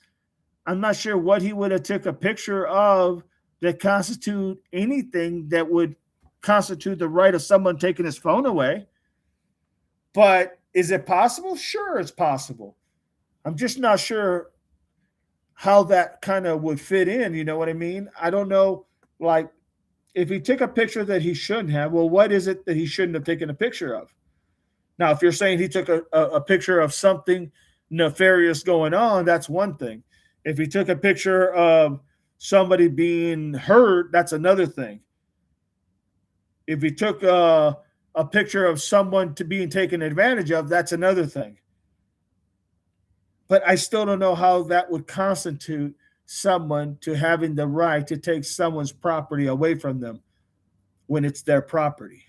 I'm not sure what he would have took a picture of that constitute anything that would constitute the right of someone taking his phone away. But is it possible? Sure, it's possible. I'm just not sure how that kind of would fit in. You know what I mean? I don't know. Like, if he took a picture that he shouldn't have, well, what is it that he shouldn't have taken a picture of? Now, if you're saying he took a picture of something nefarious going on, that's one thing. If he took a picture of somebody being hurt, that's another thing. If he took a picture of someone to being taken advantage of, that's another thing. But I still don't know how that would constitute someone to having the right to take someone's property away from them when it's their property.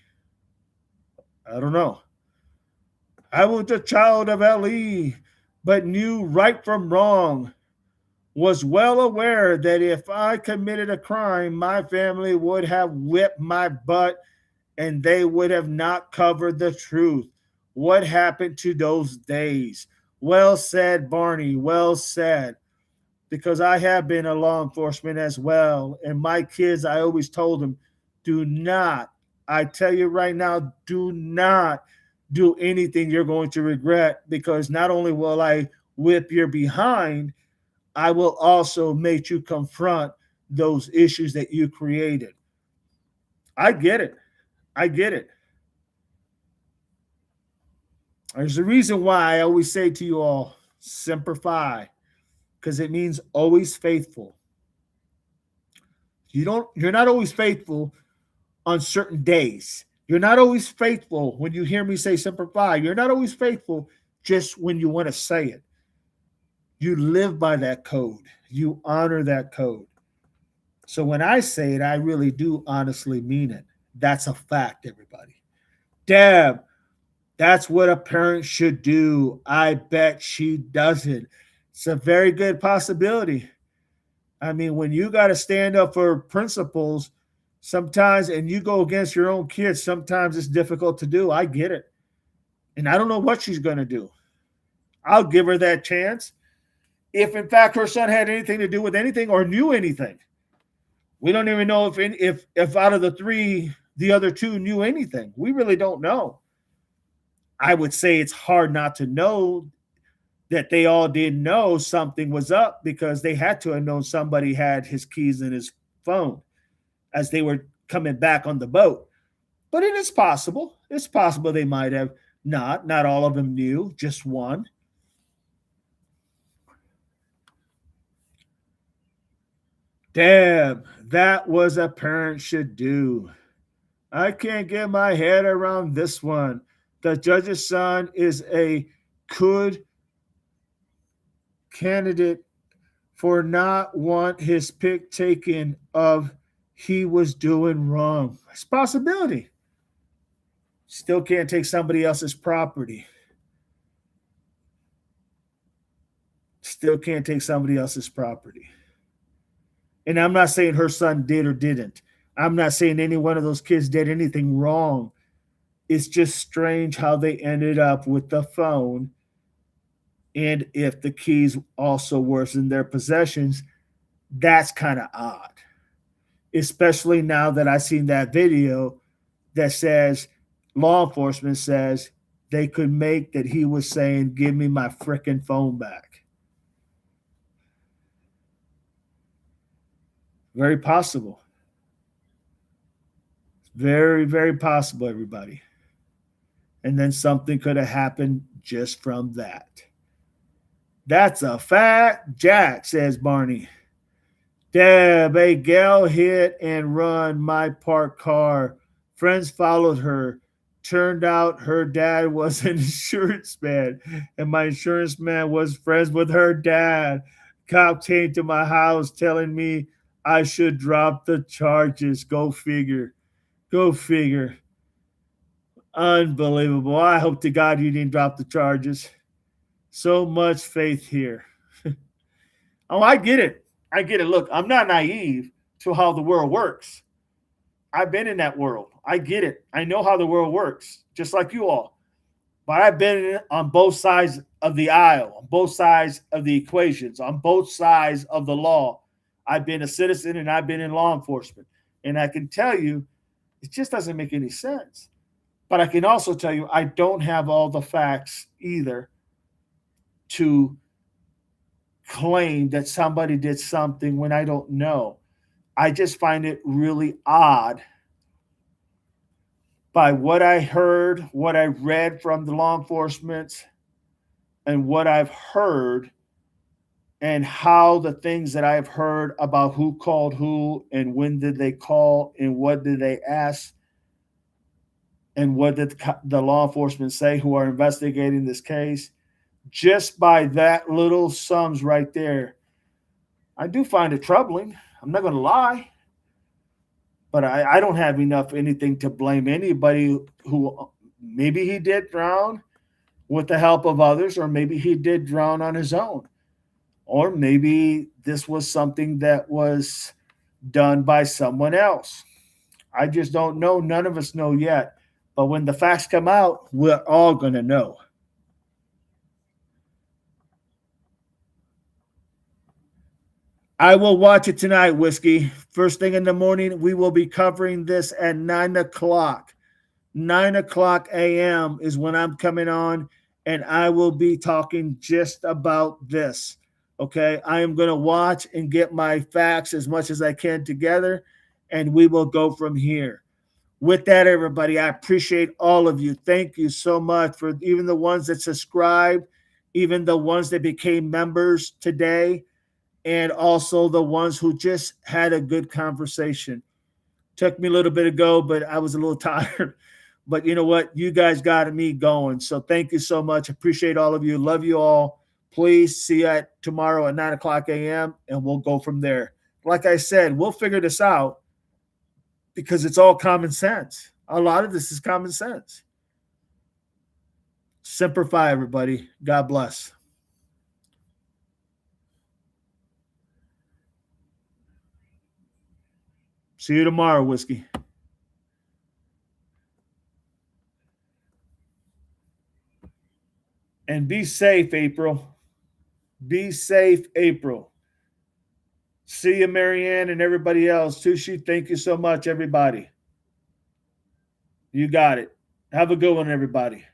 I don't know. I was a child of LE, but knew right from wrong. Was well aware that if I committed a crime, my family would have whipped my butt and they would have not covered the truth. What happened to those days? Well said, Barney. Well said. Because I have been a law enforcement as well. And my kids, I always told them, do not, I tell you right now, do not do anything you're going to regret, because not only will I whip your behind, I will also make you confront those issues that you created. I get it. I get it. There's a reason why I always say to you all, Semper Fi, because it means always faithful. You're not always faithful on certain days. You're not always faithful when you hear me say Semper Fi. You're not always faithful just when you want to say it. You live by that code. You honor that code. So when I say it, I really do honestly mean it. That's a fact, everybody. Deb, that's what a parent should do. I bet she doesn't. It's a very good possibility. I mean, when you got to stand up for principles sometimes and you go against your own kids, sometimes it's difficult to do. I get it. And I don't know what she's going to do. I'll give her that chance. If in fact her son had anything to do with anything or knew anything. We don't even know if out of the three, the other two knew anything. We really don't know. I would say it's hard not to know that they all did know something was up, because they had to have known somebody had his keys in his phone as they were coming back on the boat. But it is possible. It's possible they might have not. Not all of them knew, just one. Damn, that was a parent should do. I can't get my head around this one. The judge's son is a good candidate for not want his pick taken of he was doing wrong. It's a possibility. Still can't take somebody else's property. Still can't take somebody else's property. And I'm not saying her son did or didn't. I'm not saying any one of those kids did anything wrong. It's just strange how they ended up with the phone. And if the keys also were in their possessions, that's kind of odd. Especially now that I've seen that video that says, law enforcement says they could make that he was saying, give me my frickin' phone back. Very possible. Very, very possible, everybody. And then something could have happened just from that. That's a fact, Jack, says Barney. Deb, a gal hit and run my parked car. Friends followed her. Turned out her dad was an insurance man, and my insurance man was friends with her dad. Cop came to my house telling me I should drop the charges. Go figure. Go figure. Unbelievable. I hope to God you didn't drop the charges. So much faith here. Oh, I get it. I get it. Look, I'm not naive to how the world works. I've been in that world. I get it. I know how the world works, just like you all. But I've been on both sides of the aisle, on both sides of the equations, on both sides of the law. I've been a citizen and I've been in law enforcement. And I can tell you, it just doesn't make any sense. But I can also tell you, I don't have all the facts either to claim that somebody did something when I don't know. I just find it really odd by what I heard, what I read from the law enforcement, and what I've heard, and how the things that I've heard about who called who and when did they call and what did they ask and what did the law enforcement say who are investigating this case. Just by that little sums right there, I do find it troubling. I'm not going to lie. But I don't have enough anything to blame anybody who maybe he did drown with the help of others, or maybe he did drown on his own. Or maybe this was something that was done by someone else. I just don't know. None of us know yet. But when the facts come out, we're all going to know. I will watch it tonight, Whiskey. First thing in the morning, we will be covering this at 9 o'clock. 9 o'clock a.m. is when I'm coming on, and I will be talking just about this. Okay, I am going to watch and get my facts as much as I can together, and we will go from here. With that, everybody, I appreciate all of you. Thank you so much for even the ones that subscribed, even the ones that became members today, and also the ones who just had a good conversation. Took me a little bit ago, but I was a little tired. But you know what? You guys got me going. So thank you so much. Appreciate all of you. Love you all. Please see you tomorrow at 9 o'clock a.m. and we'll go from there. Like I said, we'll figure this out because it's all common sense. A lot of this is common sense. Semper Fi, everybody. God bless. See you tomorrow, Whiskey. And be safe, April. Be safe, April. See you, Marianne, and everybody else. Tushi, thank you so much, everybody. You got it. Have a good one, everybody.